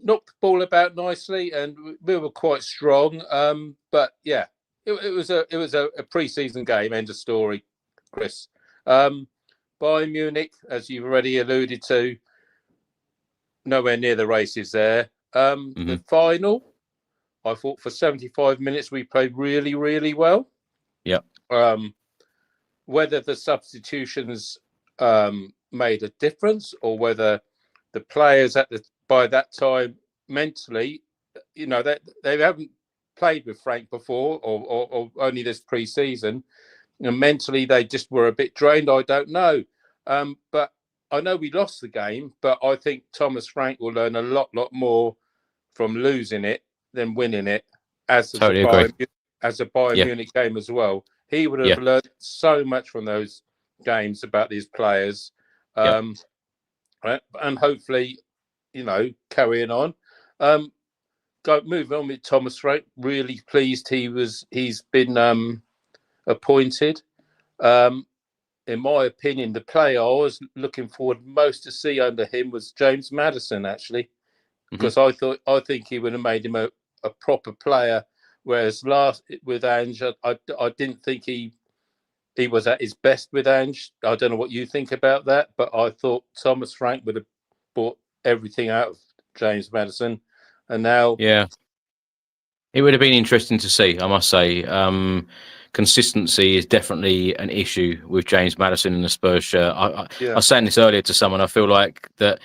knocked the ball about nicely, and we were quite strong. But yeah, it was a pre-season game. End of story, Chris. Bayern Munich, as you've already alluded to, nowhere near the races there. The final, I thought for 75 minutes we played really, really well.
Yeah.
Whether the substitutions made a difference, or whether the players by that time mentally, they haven't played with Frank before, or only this pre-season, and mentally they just were a bit drained. I don't know, but I know we lost the game. But I think Thomas Frank will learn a lot more from losing it than winning it, as a Bayern Munich game as well. He would have learned so much from those games about these players, and hopefully, carrying on. Moving on with Thomas Frank. Really pleased he's been appointed. In my opinion, the player I was looking forward most to see under him was James Maddison, actually, because I think he would have made him a proper player. Whereas last with Ange, I didn't think he was at his best with Ange. I don't know what you think about that, but I thought Thomas Frank would have brought everything out of James Maddison, and now
it would have been interesting to see. I must say, consistency is definitely an issue with James Maddison in the Spurs shirt. I was saying this earlier to someone. I feel like that.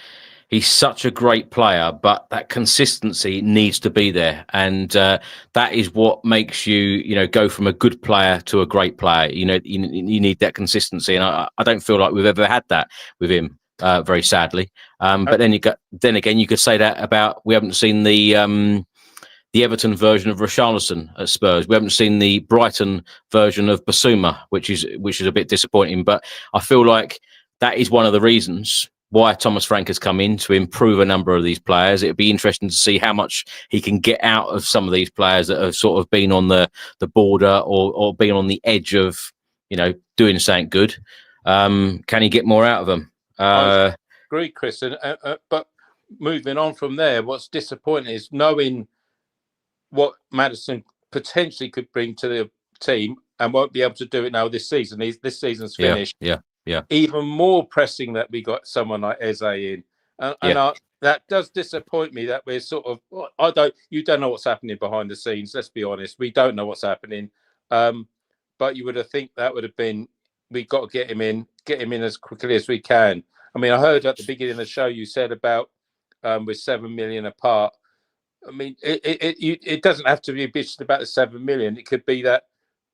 He's such a great player, but that consistency needs to be there, and that is what makes you, go from a good player to a great player. You need that consistency, and I don't feel like we've ever had that with him, very sadly. But then again, you could say that about we haven't seen the Everton version of Richarlison at Spurs. We haven't seen the Brighton version of Basuma, which is a bit disappointing. But I feel like that is one of the reasons why Thomas Frank has come in, to improve a number of these players. It'd be interesting to see how much he can get out of some of these players that have sort of been on the border or been on the edge of, doing something good. Can he get more out of them?
I agree, Chris. But moving on from there, what's disappointing is knowing what Maddison potentially could bring to the team and won't be able to do it now this season. This season's finished.
Yeah.
Even more pressing that we got someone like Eze in, and that does disappoint me. That we're sort of, you don't know what's happening behind the scenes. Let's be honest, we don't know what's happening. But you would have think that would have been, we got to get him in as quickly as we can. I mean, I heard at the beginning of the show you said about with 7 million apart. I mean, it doesn't have to be bitched about the 7 million. It could be that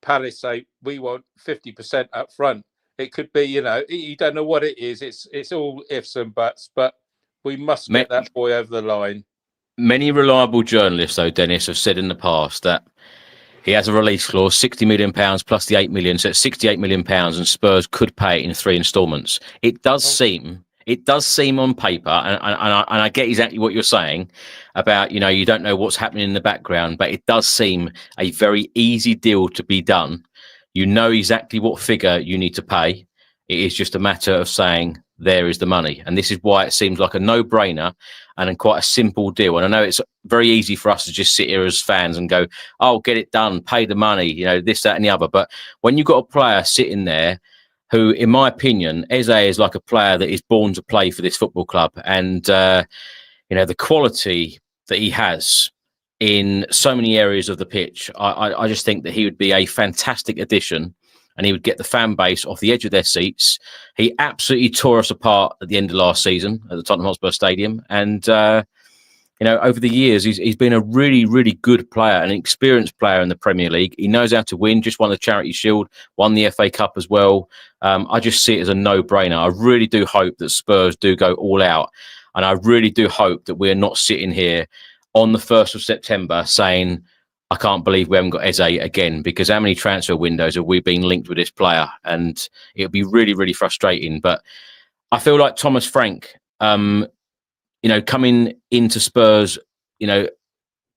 Palace say we want 50% up front. It could be, you don't know what it is. It's all ifs and buts, but we must get that boy over the line.
Many reliable journalists, though, Dennis, have said in the past that he has a release clause, £60 million plus the 8 million, so it's £68 million, and Spurs could pay it in 3 instalments. It does seem on paper, and I get exactly what you're saying about, you don't know what's happening in the background, but it does seem a very easy deal to be done. You know exactly what figure you need to pay. It is just a matter of saying, there is the money. And this is why it seems like a no-brainer and quite a simple deal. And I know it's very easy for us to just sit here as fans and go, oh, get it done, pay the money, this, that, and the other. But when you've got a player sitting there who, in my opinion, Eze is like a player that is born to play for this football club. And, the quality that he has in so many areas of the pitch, I just think that he would be a fantastic addition, and he would get the fan base off the edge of their seats. He absolutely tore us apart at the end of last season at the Tottenham Hotspur Stadium. And, over the years, he's been a really, really good player, an experienced player in the Premier League. He knows how to win, just won the Charity Shield, won the FA Cup as well. I just see it as a no-brainer. I really do hope that Spurs do go all out. And I really do hope that we're not sitting here on the 1st of September saying, I can't believe we haven't got Eze again, because how many transfer windows have we been linked with this player? And it'll be really, really frustrating. But I feel like Thomas Frank, coming into Spurs,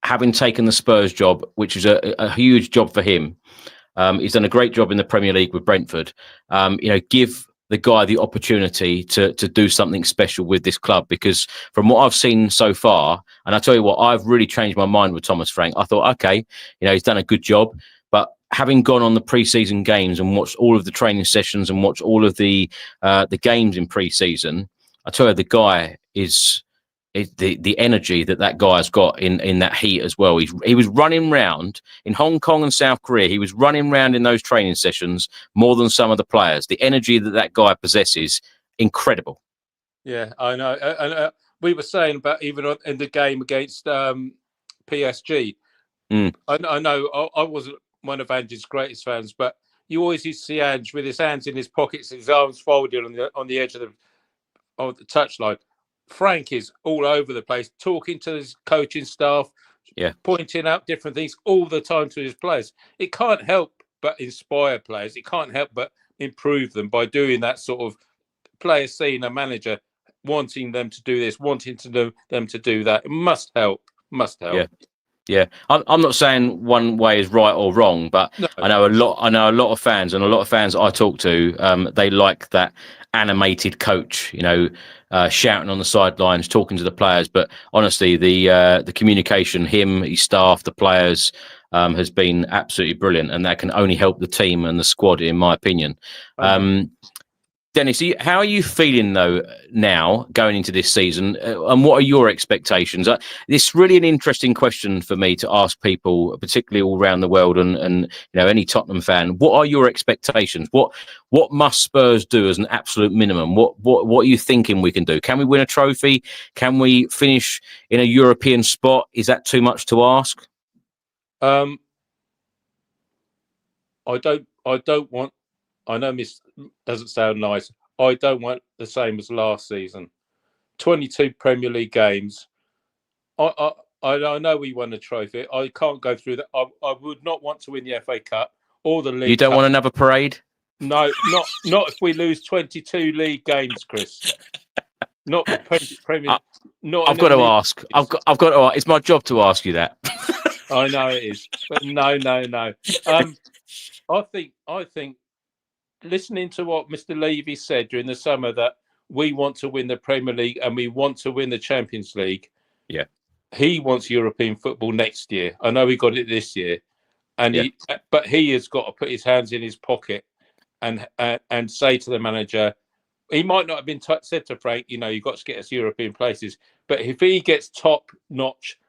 having taken the Spurs job, which is a huge job for him. He's done a great job in the Premier League with Brentford. Give the guy the opportunity to do something special with this club, because from what I've seen so far, and I tell you what, I've really changed my mind with Thomas Frank. I thought, okay, he's done a good job, but having gone on the pre-season games and watched all of the training sessions and watched all of the games in pre-season, I tell you, the guy is the energy that guy has got in that heat as well. He was running round in Hong Kong and South Korea. He was running round in those training sessions more than some of the players. The energy that guy possesses, incredible.
Yeah, I know. And we were saying about even in the game against PSG. I know I wasn't one of Ange's greatest fans, but you always used to see Ange with his hands in his pockets, his arms folded on the edge of the touchline. Frank is all over the place, talking to his coaching staff, pointing out different things all the time to his players. It can't help but inspire players. It can't help but improve them by doing that sort of player seeing a manager wanting them to do this, wanting to do them to do that. It must help. Must help.
Yeah. I'm not saying one way is right or wrong, but no. I know a lot of fans, and a lot of fans I talk to, they like that animated coach, shouting on the sidelines, talking to the players. But honestly, the communication, his staff, the players, has been absolutely brilliant, and that can only help the team and the squad, in my opinion. Dennis, how are you feeling though now going into this season, and what are your expectations? This is really an interesting question for me to ask people, particularly all around the world, and any Tottenham fan. What are your expectations? What must Spurs do as an absolute minimum? What are you thinking we can do? Can we win a trophy? Can we finish in a European spot? Is that too much to ask?
I don't want. I know this doesn't sound nice. I don't want the same as last season. 22 Premier League games. I know we won a trophy. I can't go through that. I would not want to win the FA Cup or the League.
You don't
Cup.
want another parade?
No, not if we lose 22 league games, Chris. Not Premier. Not.
I've got to ask. I've got to. It's my job to ask you that.
I know it is, but no. I think. Listening to what Mr. Levy said during the summer, that we want to win the Premier League and we want to win the Champions League. Yeah, he wants European football next year. I know he got it this year, but he has got to put his hands in his pocket and say to the manager, he might not have been said to Frank, you've got to get us European places, but if he gets top-notch,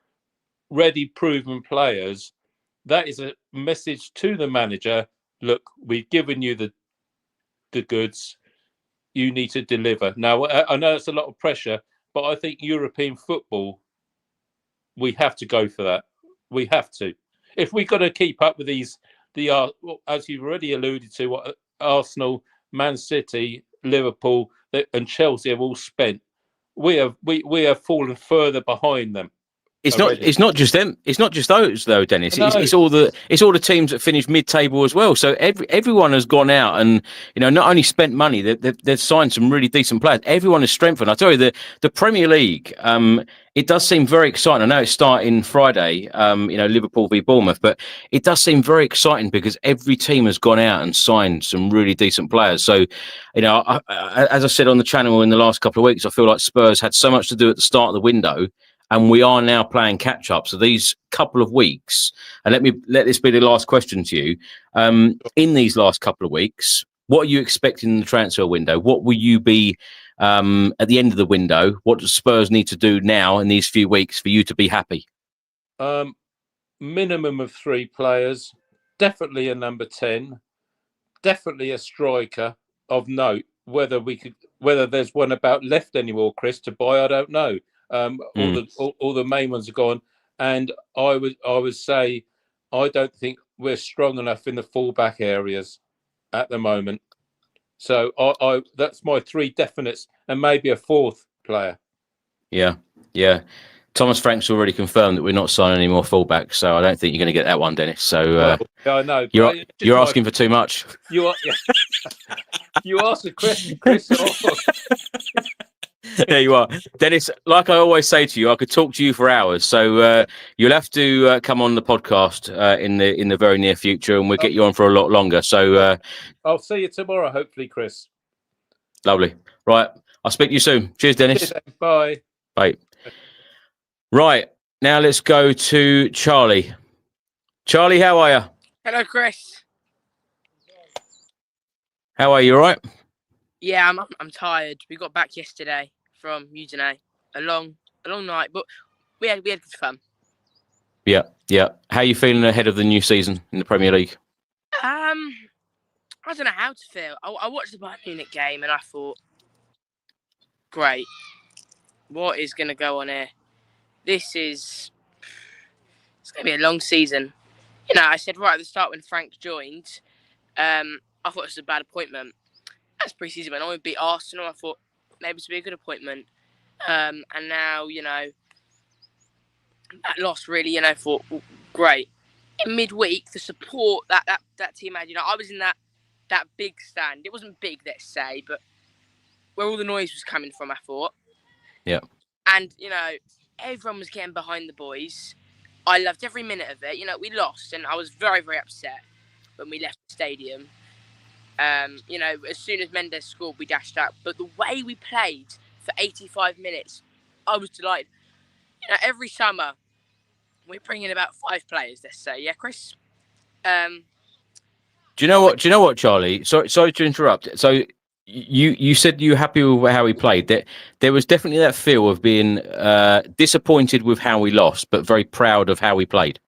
ready, proven players, that is a message to the manager. Look, we've given you the goods, you need to deliver. Now, I know it's a lot of pressure, but I think European football, we have to go for that. We have to. If we've got to keep up with as you've already alluded to, what Arsenal, Man City, Liverpool and Chelsea have all spent, we have fallen further behind them.
It's not just them. It's not just those though, Dennis. No. It's all the teams that finish mid-table as well. So everyone has gone out and not only spent money, they've signed some really decent players. Everyone is strengthened. I tell you, the Premier League, it does seem very exciting. I know it's starting Friday, Liverpool v Bournemouth, but it does seem very exciting because every team has gone out and signed some really decent players. So, as I said on the channel in the last couple of weeks, I feel like Spurs had so much to do at the start of the window. And we are now playing catch up. So these couple of weeks, and let this be the last question to you. In these last couple of weeks, what are you expecting in the transfer window? What will you be at the end of the window? What does Spurs need to do now in these few weeks for you to be happy?
Minimum of 3 players, definitely a number 10, definitely a striker of note. Whether there's one about left anymore, Chris, to buy, I don't know. All the main ones are gone, and I would say I don't think we're strong enough in the fullback areas at the moment. So I that's my 3 definites, and maybe a 4th player. Yeah.
Thomas Frank's already confirmed that we're not signing any more fullbacks, so I don't think you're going to get that one, Dennis. So
I know
you're asking for too much.
You are. Yeah. You asked a question, Chris.
There you are, Dennis. Like I always say to you, I could talk to you for hours. So you'll have to come on the podcast in the very near future, and we'll get you on for a lot longer. So
I'll see you tomorrow, hopefully, Chris.
Lovely. Right. I'll speak to you soon. Cheers, Dennis.
Cheers, then. Bye.
Bye. Right. Now let's go to Charlie. Charlie, how are you?
Hello, Chris.
How are you? All right?
Yeah, I'm tired. We got back yesterday from Udine. A long night, but we had good fun.
Yeah. How are you feeling ahead of the new season in the Premier League?
I don't know how to feel. I watched the Bayern Munich game and I thought, great. What is going to go on here? It's going to be a long season. You know, I said right at the start when Frank joined, I thought it was a bad appointment. As pre-season went on, we beat Arsenal. I thought maybe it's be a good appointment. And now, you know, that loss really, you know, thought great. In midweek, the support that team had, you know, I was in that big stand. It wasn't big, let's say, but where all the noise was coming from, I thought.
Yeah.
And, you know, everyone was getting behind the boys. I loved every minute of it. You know, we lost, and I was very, very upset when we left the stadium. You know, as soon as Mendes scored, we dashed out. But the way we played for 85 minutes, I was delighted. You know, every summer, we're bringing about 5 players, let's say. Yeah, Chris?
Do you know what, Charlie? Sorry to interrupt. So you said you were happy with how he played. There was definitely that feel of being disappointed with how we lost, but very proud of how we played.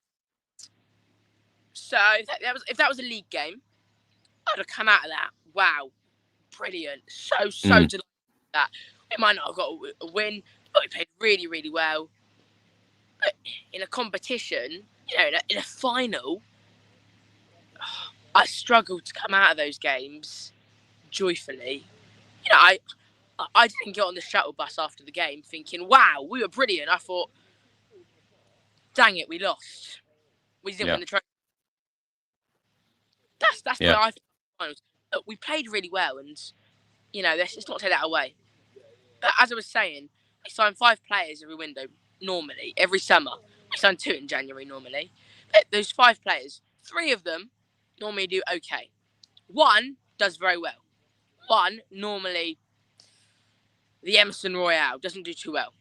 So if that was a league game, I'd have come out of that. Wow, brilliant! So delighted with that. We might not have got a win, but we played really, really well. But in a competition, you know, in a final, I struggled to come out of those games joyfully. You know, I didn't get on the shuttle bus after the game thinking, wow, we were brilliant. I thought, dang it, we lost. We didn't win the trophy. That's the way I feel. Look, we played really well, and, you know, let's just not take that away. But as I was saying, we sign 5 players every window, normally, every summer. We sign 2 in January, normally. But those 5 players, 3 of them normally do okay. 1 does very well. 1, normally, the Emerson Royale, doesn't do too well.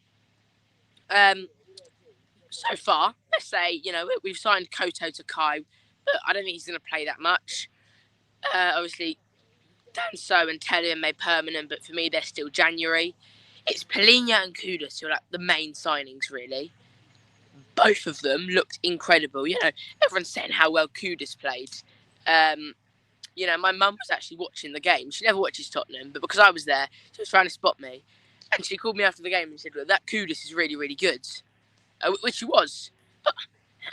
So far, let's say, you know, we've signed Koto to Kai, but I don't think he's going to play that much. Obviously, Danso and Telly are made permanent, but for me, they're still January. It's Palhinha and Kudus who are like the main signings, really. Both of them looked incredible. You know, everyone's saying how well Kudus played. You know, my mum was actually watching the game. She never watches Tottenham, but because I was there, she was trying to spot me. And she called me after the game and said, look, that Kudus is really, really good. Which he was.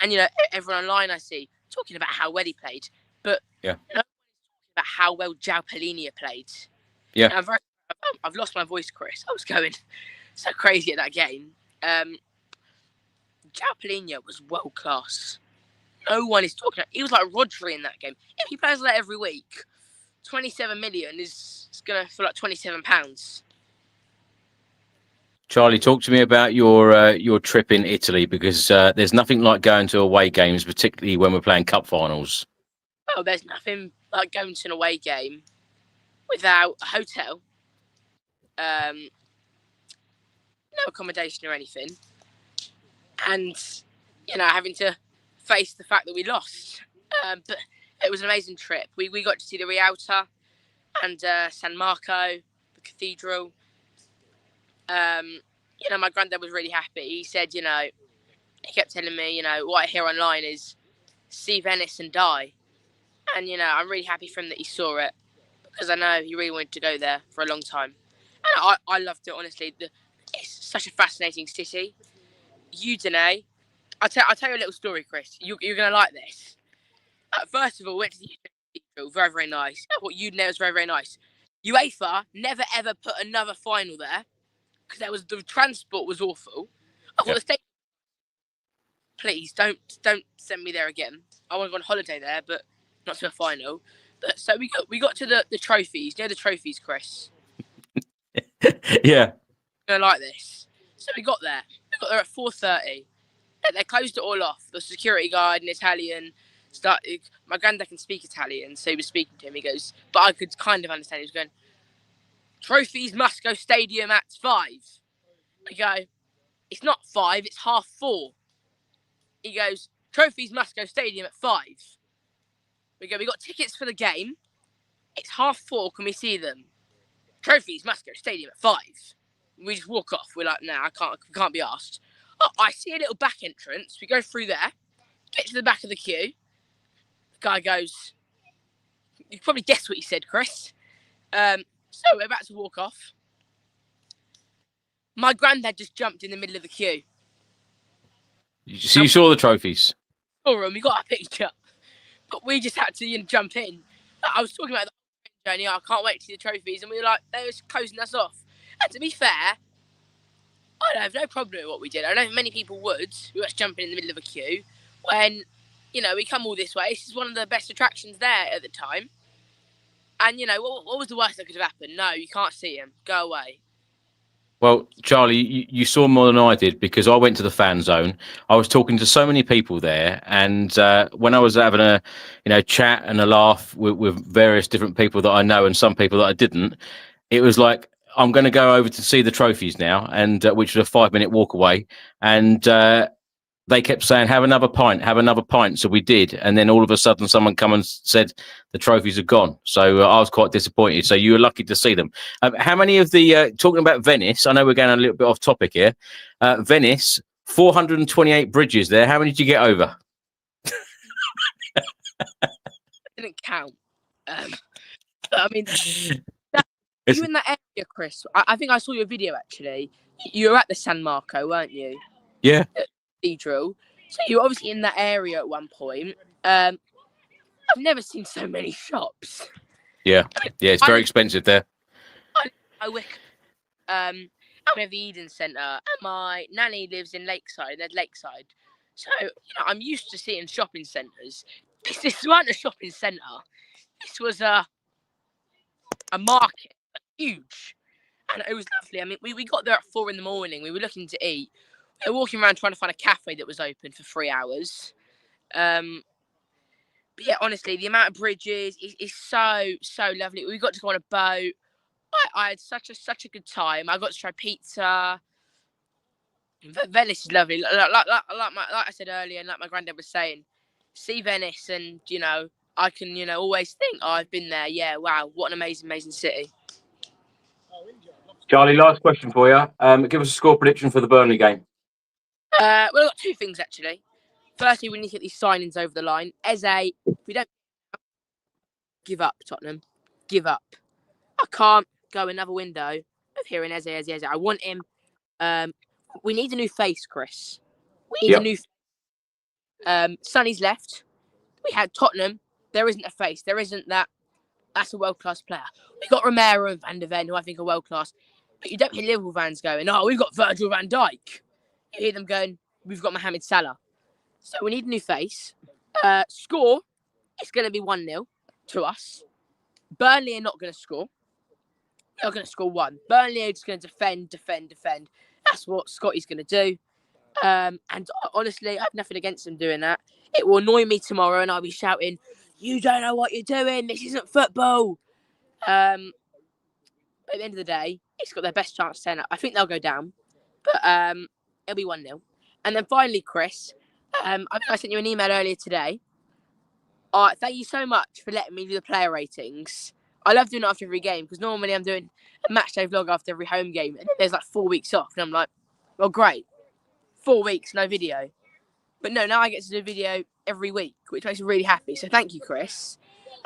And, you know, everyone online I see talking about how well he played. But no one is talking about how well João Palhinha played.
Yeah.
I've lost my voice, Chris. I was going so crazy at that game. João Palhinha was world class. No one is talking. He was like Rodri in that game. If he plays like that every week, 27 million is going to feel like £27.
Charlie, talk to me about your trip in Italy, because there's nothing like going to away games, particularly when we're playing cup finals.
Oh, there's nothing like going to an away game without a hotel, no accommodation or anything, and, you know, having to face the fact that we lost. But it was an amazing trip. We got to see the Rialta and San Marco, the cathedral. You know, my granddad was really happy. He said, you know, he kept telling me, you know, what I hear online is see Venice and die. And, you know, I'm really happy for him that he saw it, because I know he really wanted to go there for a long time. And I loved it, honestly. It's such a fascinating city. Udine. I'll tell you a little story, Chris. You're going to like this. First of all, went to the cathedral. Very, very nice. I thought Udine was very, very nice. UEFA never, ever put another final there, because the transport was awful. I thought the stadium, please don't send me there again. I want to go on holiday there, but not to a final. But so we got to the trophies. You know the trophies, Chris?
Yeah.
I like this. So we got there. We got there at 4:30. They closed it all off. The security guard in Italian started. My granddad can speak Italian, so he was speaking to him. He goes, but I could kind of understand. He was going, Trophies must go stadium at 5. I go, it's not 5, it's 4:30. He goes, trophies must go stadium at 5. We go, we got tickets for the game. It's 4:30, can we see them? Trophies must go stadium at 5. We just walk off. We're like, nah, we can't be asked. Oh, I see a little back entrance. We go through there, get to the back of the queue. The guy goes, you probably guessed what he said, Chris. So we're about to walk off. My granddad just jumped in the middle of the queue.
So you saw the trophies?
And we got a picture, but we just had to jump in. I was talking about the journey. I can't wait to see the trophies, and we were like, they were closing us off. And to be fair, I have no problem with what we did. I don't think many people would. We were just jumping in the middle of a queue when, we come all this way. This is one of the best attractions there at the time. And, what was the worst that could have happened? No, you can't see him. Go away.
Well, Charlie, you saw more than I did because I went to the fan zone. I was talking to so many people there, and when I was having a, chat and a laugh with various different people that I know and some people that I didn't, it was like, I'm going to go over to see the trophies now, and which was a 5-minute walk away, and they kept saying, have another pint. So we did. And then all of a sudden someone come and said the trophies are gone. So I was quite disappointed. So you were lucky to see them. How many of the, talking about Venice, I know we're going a little bit off topic here. Venice, 428 bridges there. How many did you get over?
Didn't count. I mean, you in that area, Chris? I think I saw your video, actually. You were at the San Marco, weren't you?
Yeah.
Cathedral. So you were obviously in that area at one point. I've never seen so many shops.
Yeah, it's very expensive there.
I wick. I'm at the Eden Centre, and my nanny lives in Lakeside. There's Lakeside, so I'm used to seeing shopping centres. This wasn't a shopping centre. This was a market, huge, and it was lovely. I mean, we got there at 4 a.m. We were looking to eat. We were walking around trying to find a cafe that was open for 3 hours. But yeah, honestly, the amount of bridges is so lovely. We got to go on a boat. I had such a good time. I got to try pizza. Venice is lovely. Like I said earlier, and like my granddad was saying, see Venice, and I can always think, oh, I've been there. Yeah, wow, what an amazing city.
Charlie, last question for you. Give us a score prediction for the Burnley game.
Well, I've got 2 things, actually. Firstly, we need to get these signings over the line. Eze, if we don't give up, Tottenham. Give up. I can't go another window of hearing Eze. I want him. We need a new face, Chris. We need a new face. Sonny's left. We had Tottenham. There isn't a face. There isn't that. That's a world-class player. We got Romero and Van der Ven, who I think are world-class. But you don't hear Liverpool fans going, oh, we've got Virgil van Dijk. You hear them going, we've got Mohamed Salah. So we need a new face. Score, it's going to be 1-0 to us. Burnley are not going to score. They're going to score 1. Burnley are just going to defend. That's what Scotty's going to do. And honestly, I have nothing against them doing that. It will annoy me tomorrow and I'll be shouting, you don't know what you're doing. This isn't football. But at the end of the day, it's got their best chance to turn up. I think they'll go down. But it'll be 1-0. And then finally, Chris, I sent you an email earlier today. Thank you so much for letting me do the player ratings. I love doing it after every game because normally I'm doing a match day vlog after every home game. And then there's like 4 weeks off. And I'm like, well, great. 4 weeks, no video. But no, now I get to do a video every week, which makes me really happy. So thank you, Chris.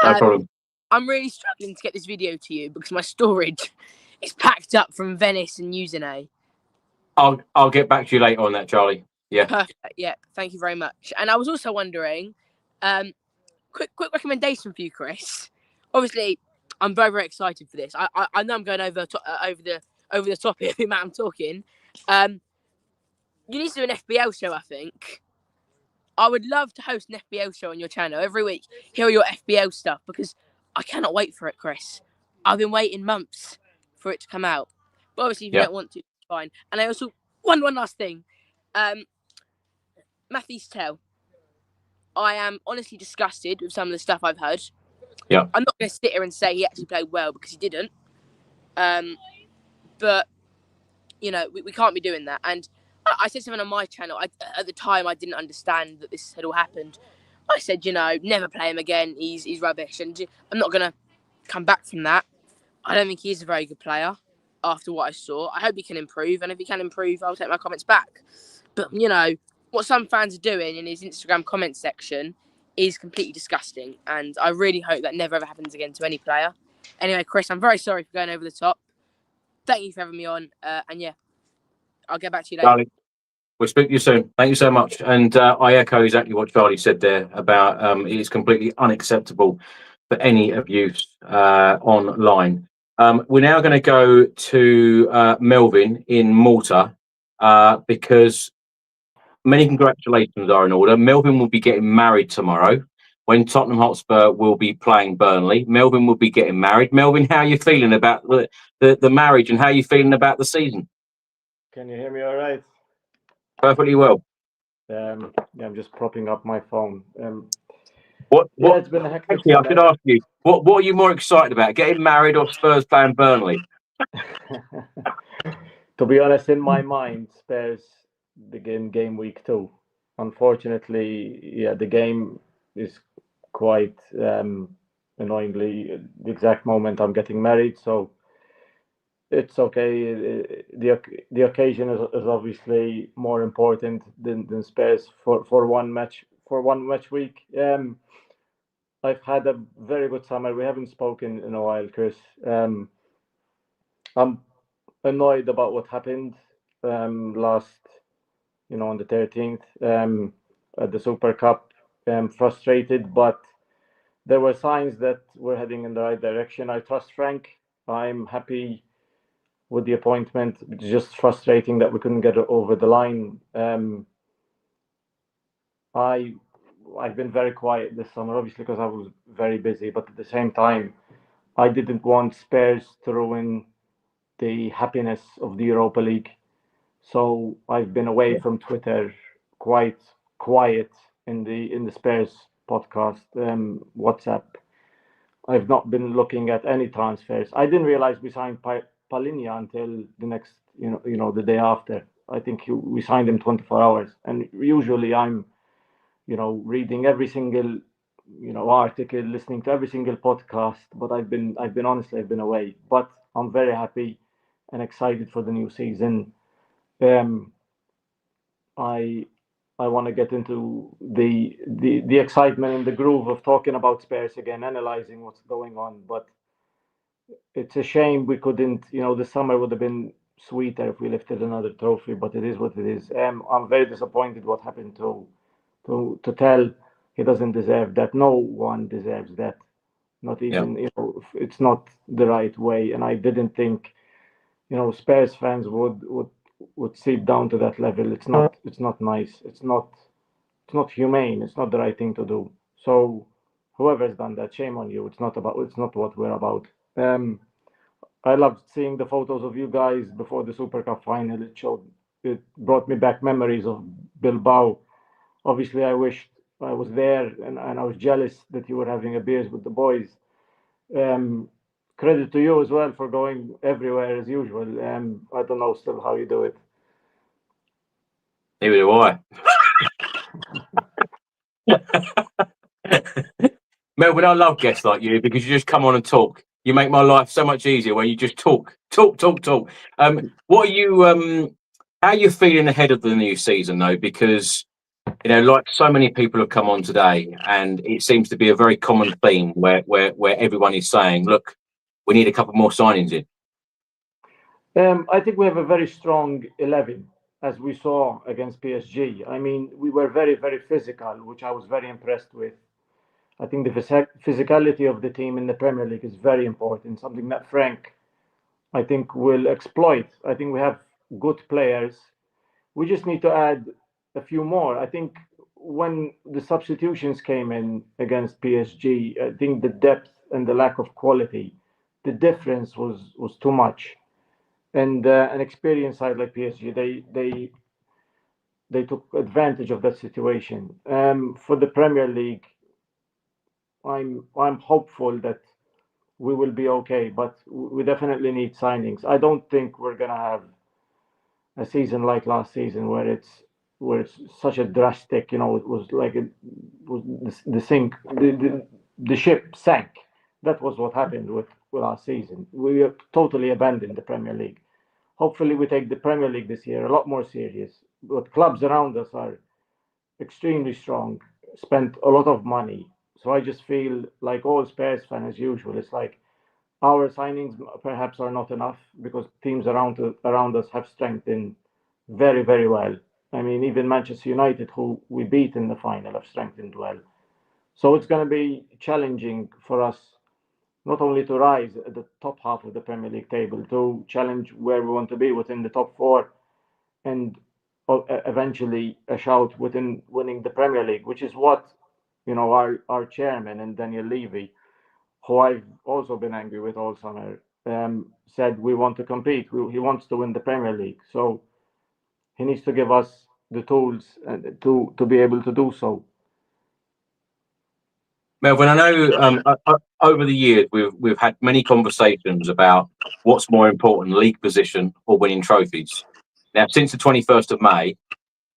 No problem.
I'm really struggling to get this video to you because my storage is packed up from Venice and Usine.
I'll get back to you later on that, Charlie. Yeah.
Perfect. Yeah. Thank you very much. And I was also wondering, quick recommendation for you, Chris. Obviously, I'm very, very excited for this. I know I'm going over the top here, the amount I'm talking. You need to do an FBL show, I think. I would love to host an FBL show on your channel every week. Hear your FBL stuff because I cannot wait for it, Chris. I've been waiting months for it to come out. But obviously, if you don't want to, it's fine. And I also one last thing. Matthew's tell. I am honestly disgusted with some of the stuff I've heard.
Yeah.
I'm not going to sit here and say he actually played well because he didn't. But we can't be doing that. And I said something on my channel. At the time, I didn't understand that this had all happened. I said, never play him again. He's rubbish, and I'm not gonna come back from that. I don't think he's a very good player after what I saw. I hope he can improve, and if he can improve, I'll take my comments back. But what some fans are doing in his Instagram comment section is completely disgusting, and I really hope that never ever happens again to any player. Anyway, Chris, I'm very sorry for going over the top. Thank you for having me on, and yeah, I'll get back to you later.
Charlie, we'll speak to you soon. Thank you so much. And I echo exactly what Charlie said there about it is completely unacceptable for any abuse online. We're now going to go to Melvin in Malta because many congratulations are in order. Melvin will be getting married tomorrow when Tottenham Hotspur will be playing Burnley. Melvin will be getting married. Melvin, how are you feeling about the marriage, and how are you feeling about the season?
Can you hear me all right?
Perfectly well.
Yeah, I'm just propping up my phone.
What?
It's been a hectic
Actually, I
summer.
should ask you, what are you more excited about, getting married or Spurs playing Burnley?
To be honest, in my mind, Spurs begin game week 2. Unfortunately, the game is quite annoyingly the exact moment I'm getting married, so it's okay. The occasion is obviously more important than Spurs for one match week. I've had a very good summer. We haven't spoken in a while, Chris. I'm annoyed about what happened last, on the 13th at the Super Cup. Frustrated, but there were signs that we're heading in the right direction. I trust Frank. I'm happy with the appointment. It's just frustrating that we couldn't get it over the line. I've been very quiet this summer, obviously, because I was very busy. But at the same time, I didn't want Spurs to ruin the happiness of the Europa League. So I've been away from Twitter, quite quiet in the Spurs podcast, WhatsApp. I've not been looking at any transfers. I didn't realize we signed Palinia until the next, the day after. I think we signed him 24 hours. And usually I'm, reading every single, article, listening to every single podcast. But I've been away. But I'm very happy and excited for the new season. I want to get into the excitement and the groove of talking about Spurs again, analyzing what's going on. But it's a shame we couldn't, the summer would have been sweeter if we lifted another trophy, but it is what it is. I'm very disappointed what happened to Tell. He doesn't deserve that. No one deserves that. Not even, it's not the right way. And I didn't think, Spurs fans would sit down to that level. It's not nice. It's not humane. It's not the right thing to do. So whoever's done that, shame on you. It's not what we're about. I loved seeing the photos of you guys before the Super Cup final. It brought me back memories of Bilbao. Obviously, I wished I was there, and I was jealous that you were having a beers with the boys. Credit to you as well for going everywhere as usual. I don't know still how you do it.
Neither do I. Melvin, I love guests like you because you just come on and talk. You make my life so much easier when you just talk. What are you? How are you feeling ahead of the new season though? Because like so many people have come on today, and it seems to be a very common theme where everyone is saying, "Look, we need a couple more signings in."
I think we have a very strong 11, as we saw against PSG. I mean, we were very, very physical, which I was very impressed with. I think the physicality of the team in the Premier League is very important, something that Frank, I think, will exploit. I think we have good players. We just need to add a few more. I think when the substitutions came in against PSG, I think the depth and the lack of quality, the difference was too much. And an experienced side like PSG, they took advantage of that situation. For the Premier League, I'm hopeful that we will be okay. But we definitely need signings. I don't think we're gonna have a season like last season where it's such a drastic. It was like it was the ship sank. That was what happened with last season. We totally abandoned the Premier League. Hopefully, we take the Premier League this year a lot more serious. But clubs around us are extremely strong, spent a lot of money. So I just feel like all Spurs fans as usual. It's like our signings perhaps are not enough because teams around us have strengthened very, very well. I mean, even Manchester United, who we beat in the final, have strengthened well. So it's going to be challenging for us not only to rise at the top half of the Premier League table, to challenge where we want to be within the top four, and eventually a shout within winning the Premier League, which is what our chairman and Daniel Levy, who I've also been angry with all summer, said we want to compete. He wants to win the Premier League, so he needs to give us the tools to be able to do so.
Melvin, I know over the years we've had many conversations about what's more important, league position or winning trophies. Now, since the 21st of May,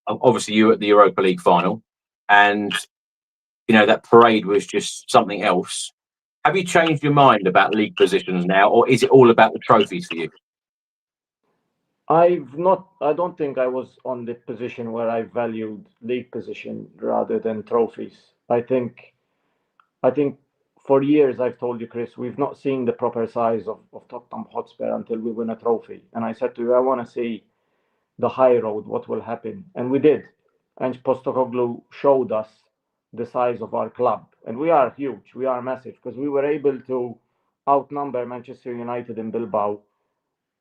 obviously you were at the Europa League final, and that parade was just something else. Have you changed your mind about league positions now, or is it all about the trophies for you?
I don't think I was on the position where I valued league position rather than trophies. I think for years I've told you, Chris, we've not seen the proper size of Tottenham Hotspur until we win a trophy. And I said to you, I want to see the high road, what will happen. And we did. And Postecoglou showed us the size of our club. And we are huge, we are massive, because we were able to outnumber Manchester United in Bilbao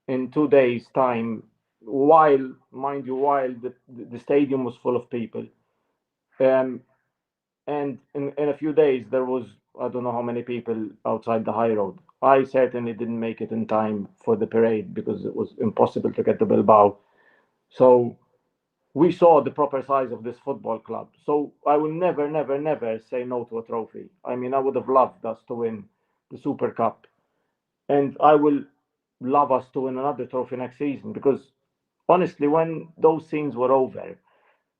in 2 days' time, while the stadium was full of people. And in a few days, there was, I don't know how many people outside the high road. I certainly didn't make it in time for the parade because it was impossible to get to Bilbao. So we saw the proper size of this football club. So I will never, never, never say no to a trophy. I mean, I would have loved us to win the Super Cup. And I will love us to win another trophy next season because honestly, when those scenes were over,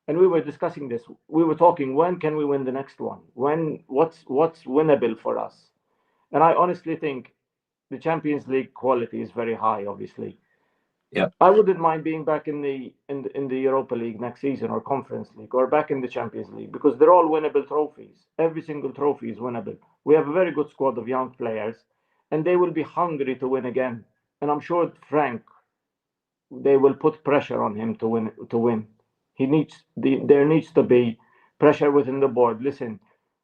and we were discussing this, we were talking, when can we win the next one? What's winnable for us? And I honestly think the Champions League quality is very high, obviously.
Yeah.
I wouldn't mind being back in the Europa League next season, or Conference League, or back in the Champions League, because they're all winnable trophies. Every single trophy is winnable. We have a very good squad of young players, and they will be hungry to win again. And I'm sure Frank, they will put pressure on him to win. There needs to be pressure within the board. Listen,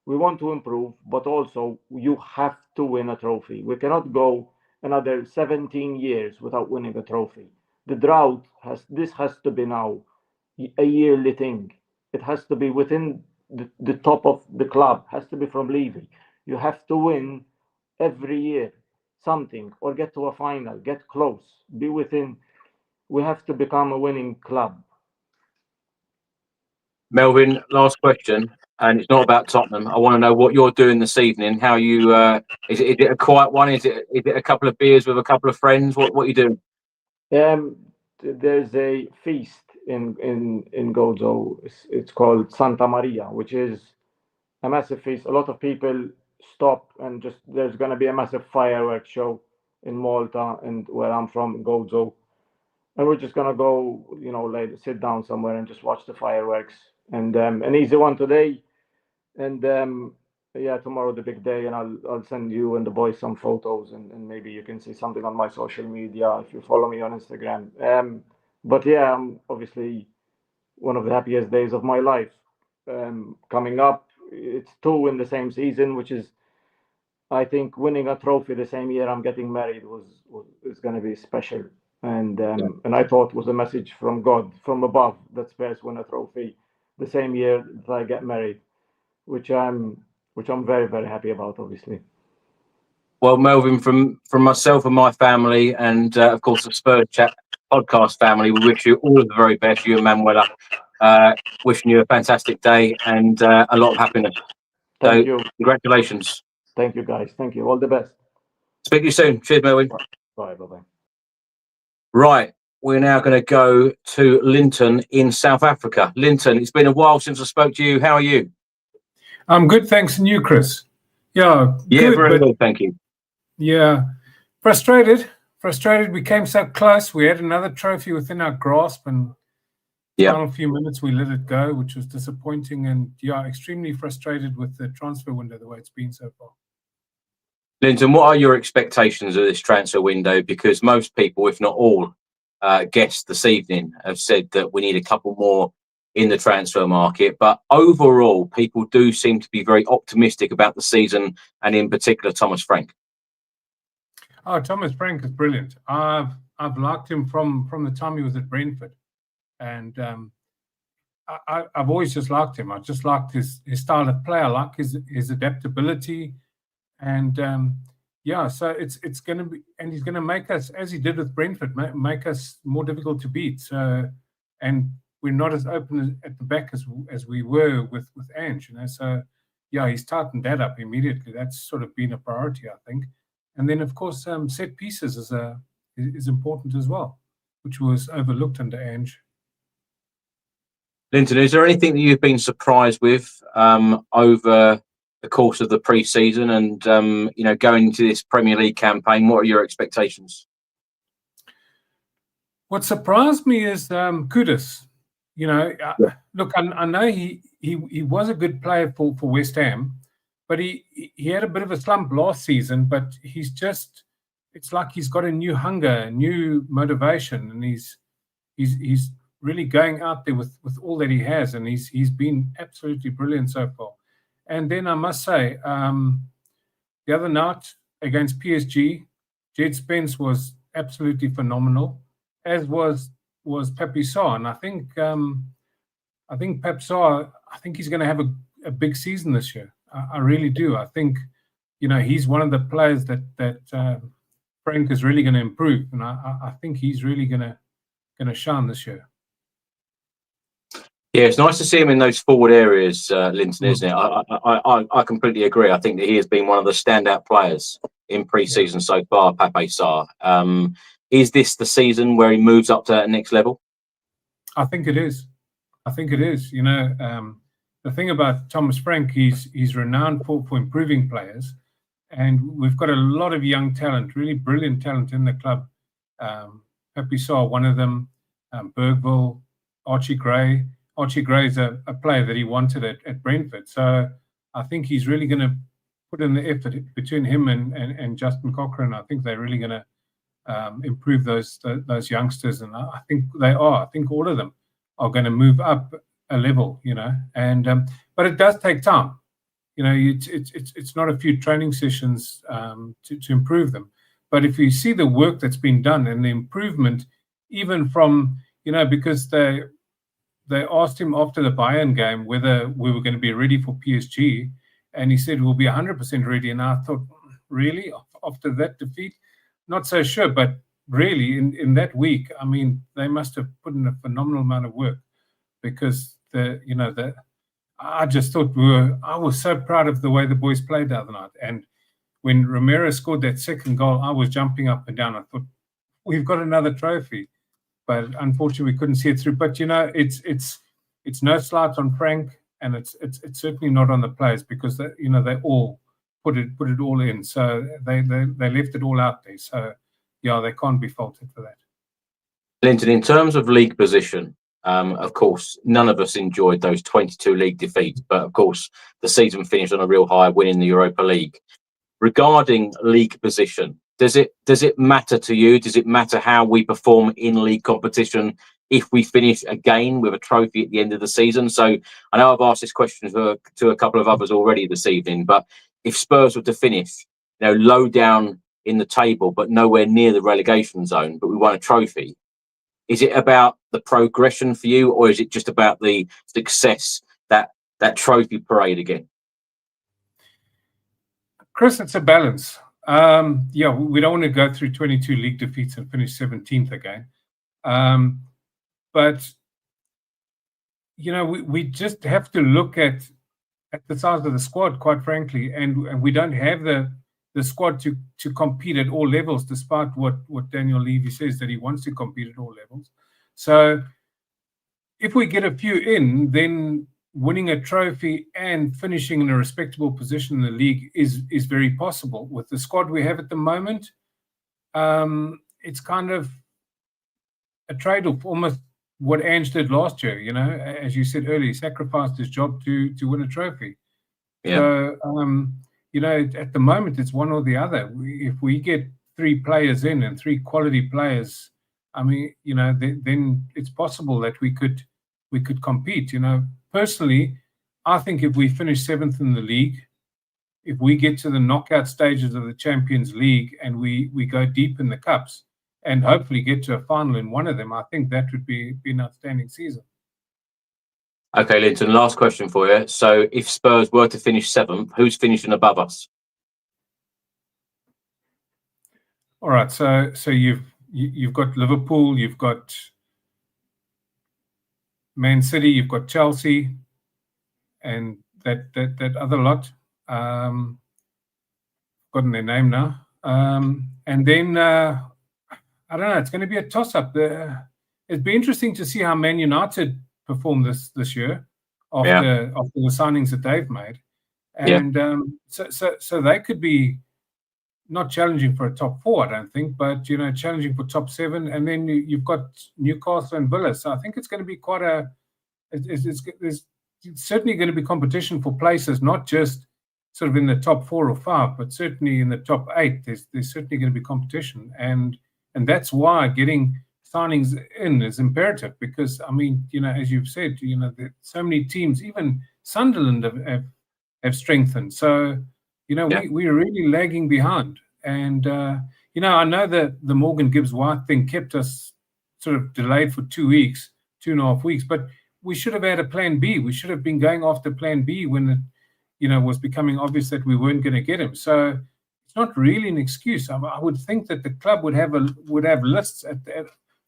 we want to improve, but also you have to win a trophy. We cannot go another 17 years without winning a trophy. The drought has to be now a yearly thing. It has to be within the top of the club, has to be from Levy. You have to win every year something, or get to a final, get close, be within. We have to become a winning club.
Melvin, last question, and it's not about Tottenham. I want to know what you're doing this evening. How you? Is it a quiet one? Is it a couple of beers with a couple of friends? What are you doing?
There's a feast in Gozo. It's called Santa Maria, which is a massive feast. A lot of people stop, and there's going to be a massive fireworks show in Malta, and where I'm from, Gozo. And we're just gonna go, sit down somewhere and just watch the fireworks. And an easy one today, and tomorrow the big day. And I'll send you and the boys some photos, and maybe you can see something on my social media if you follow me on Instagram. But yeah, obviously one of the happiest days of my life coming up. It's 2 in the same season, which is, I think, winning a trophy the same year I'm getting married is going to be special. And I thought it was a message from God, from above, that Spurs win a trophy the same year that I get married, which I'm very, very happy about, obviously.
Well, Melvin, from myself and my family, and of course the Spurs Chat podcast family, we wish you all of the very best. You and Manuela, wishing you a fantastic day and a lot of happiness.
Thank you.
Congratulations.
Thank you, guys. Thank you. All the best.
Speak to you soon. Cheers, Melvin.
Bye. Bye.
Right. We're now going to go to Linton in South Africa. Linton, it's been a while since I spoke to you. How are you?
I'm good, thanks. And you, Chris? Yeah,
Yeah,
good,
very
but
good. Thank you.
yeah, frustrated. We came so close. We had another trophy within our grasp, and final few minutes we let it go, which was disappointing. And yeah, extremely frustrated with the transfer window the way it's been so far.
Linton, what are your expectations of this transfer window? Because most people, if not all, guests this evening have said that we need a couple more in the transfer market. But overall, people do seem to be very optimistic about the season, and in particular, Thomas Frank.
Oh, Thomas Frank is brilliant. I've liked him from the time he was at Brentford, and I've always just liked him. I just liked his style of play. I like his adaptability, and so it's going to be, and he's going to make us, as he did with Brentford, make us more difficult to beat. So, and we're not as open at the back as we were with Ange, So, yeah, he's tightened that up immediately. That's sort of been a priority, I think. And then, of course, set pieces is important as well, which was overlooked under Ange.
Linton, is there anything that you've been surprised with over the course of the pre-season and going into this Premier League campaign? What are your expectations?
What surprised me is Kudus. Look, I know he was a good player for West Ham, but he had a bit of a slump last season. But it's like he's got a new hunger, a new motivation, and he's really going out there with all that he has, and he's been absolutely brilliant so far. And then I must say, the other night against PSG, Jed Spence was absolutely phenomenal, as was Pape Sarr. And I think Pape Sarr, I think he's going to have a big season this year. I really do. I think, he's one of the players that Frank is really going to improve, and I think he's really going to shine this year.
Yeah, it's nice to see him in those forward areas, Linton, isn't it? I completely agree. I think that he has been one of the standout players in pre-season so far, Pape Sarr. Is this the season where he moves up to that next level?
I think it is. The thing about Thomas Frank, he's renowned for improving players, and we've got a lot of young talent, really brilliant talent in the club. Pape Sarr, one of them, Bergville, Archie Gray. Archie Gray is a player that he wanted at Brentford. So I think he's really going to put in the effort between him and Justin Cochrane. I think they're really going to improve those youngsters, and I think they are. I think all of them are going to move up a level, and but it does take time. It's not a few training sessions to improve them. But if you see the work that's been done and the improvement, even from, because they asked him after the Bayern game whether we were going to be ready for PSG, and he said we'll be 100% ready. And I thought, really, after that defeat, not so sure. But really, in that week, I mean, they must have put in a phenomenal amount of work, because I just thought I was so proud of the way the boys played the other night. And when Romero scored that second goal, I was jumping up and down. I thought, we've got another trophy. But unfortunately, we couldn't see it through. But it's no slight on Frank, and it's certainly not on the players, because they all put it all in. So they left it all out there. So yeah, they can't be faulted for that.
Linton, in terms of league position, of course, none of us enjoyed those 22 league defeats, but of course, the season finished on a real high, winning the Europa League. Regarding league position, does it matter to you? Does it matter how we perform in league competition if we finish again with a trophy at the end of the season? So I know I've asked this question to a couple of others already this evening, but if Spurs were to finish, low down in the table, but nowhere near the relegation zone, but we won a trophy, is it about the progression for you, or is it just about the success, that trophy parade again?
Chris, it's a balance. We don't want to go through 22 league defeats and finish 17th again. But we just have to look at the size of the squad, quite frankly, and we don't have the the squad to compete at all levels, despite what Daniel Levy says, that he wants to compete at all levels. So if we get a few in, then winning a trophy and finishing in a respectable position in the league is very possible. With the squad we have at the moment, it's kind of a trade-off, almost what Ange did last year. You know, as you said earlier, he sacrificed his job to win a trophy.
Yeah.
So, you know, at the moment, it's one or the other. If we get 3 players in and 3 quality players, I mean, you know, then it's possible that we could compete. You know, personally, I think if we finish 7th in the league, if we get to the knockout stages of the Champions League and we go deep in the cups and hopefully get to a final in one of them, I think that would be an outstanding season.
Okay, Linton, last question for you. So if Spurs were to finish 7th, who's finishing above us?
All right, so you've got Liverpool, you've got Man City, you've got Chelsea, and that other lot. Forgotten their name now. And then I don't know. It's going to be a toss-up. It'd be interesting to see how Man United perform this year after the signings that they've made, and so they could be not challenging for a top 4, I don't think, but you know, challenging for top 7. And then you've got Newcastle and Villa. So I think it's going to be quite there's certainly going to be competition for places, not just sort of in the top 4 or 5, but certainly in the top 8. There's certainly going to be competition, and that's why getting signings in is imperative, because I mean, you know, as you've said, you know, so many teams, even Sunderland have strengthened. So, you know, we're really lagging behind. And you know, I know that the Morgan Gibbs White thing kept us sort of delayed for 2 weeks, 2.5 weeks, but we should have had a plan B. We should have been going after plan B when it, you know, was becoming obvious that we weren't going to get him. So it's not really an excuse. I would think that the club would have lists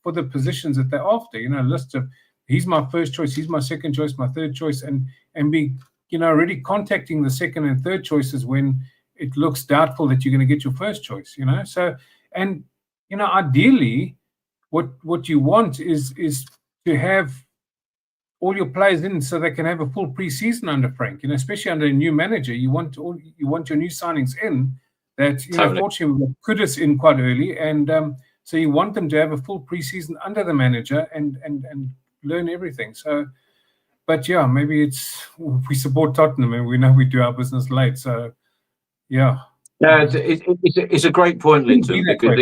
for the positions that they're after. You know, lists of he's my first choice, he's my second choice, my third choice, and be, you know, already contacting the second and third choices when it looks doubtful that you're going to get your first choice. You know, so, and you know, ideally, what you want is to have all your players in so they can have a full pre-season under Frank. You know, especially under a new manager, you want your new signings in. That, you know, fortunately we got Kudus in quite early, and so you want them to have a full pre-season under the manager and learn everything. So, but yeah, maybe we support Tottenham and we know we do our business late. So, yeah.
Yeah, it's a great point, Linton, because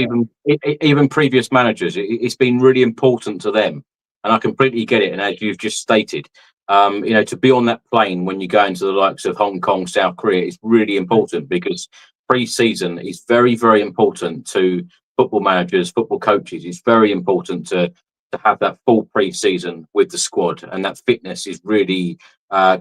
even previous managers, it's been really important to them, and I completely get it. And as you've just stated, you know, to be on that plane when you go into the likes of Hong Kong, South Korea, is really important, because pre-season is very, very important to football managers, football coaches. It's very important to have that full pre-season with the squad, and that fitness is really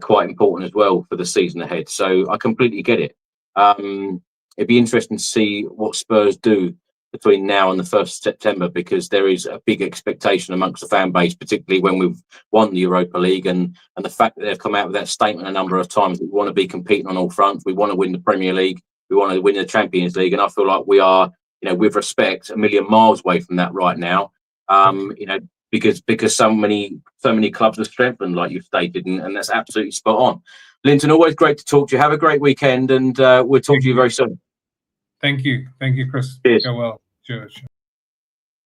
quite important as well for the season ahead. So I completely get it. It'd be interesting to see what Spurs do between now and the 1st of September, because there is a big expectation amongst the fan base, particularly when we've won the Europa League, and the fact that they've come out with that statement a number of times that we want to be competing on all fronts. We want to win the Premier League. We want to win the Champions League. And I feel like we are, you know, with respect, a million miles away from that right now. You know, because so many clubs are strengthened, like you've stated, and that's absolutely spot on. Linton, always great to talk to you. Have a great weekend, and we'll talk to you very soon.
Thank you, Chris.
Cheers.
Go well. Cheers.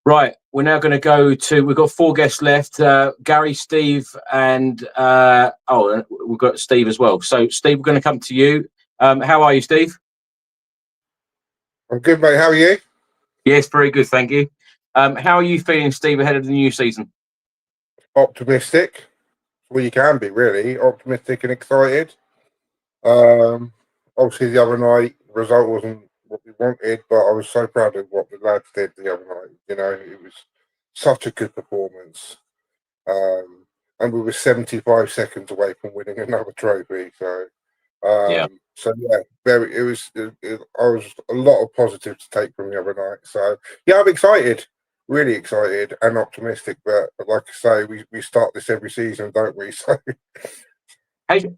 Right, we're now going to go to. We've got 4 guests left: Gary, Steve, and we've got Steve as well. So, Steve, we're going to come to you. How are you, Steve?
I'm good, mate. How are you?
Yes, very good, thank you. How are you feeling, Steve, ahead of the new season?
Optimistic. Well, you can be, really. Optimistic and excited. Obviously, the other night, the result wasn't what we wanted, but I was so proud of what the lads did the other night. You know, it was such a good performance. And we were 75 seconds away from winning another trophy. So, So yeah, I was a lot of positive to take from the other night. So yeah, I'm excited, really excited and optimistic. But like I say, we start this every season, don't we? So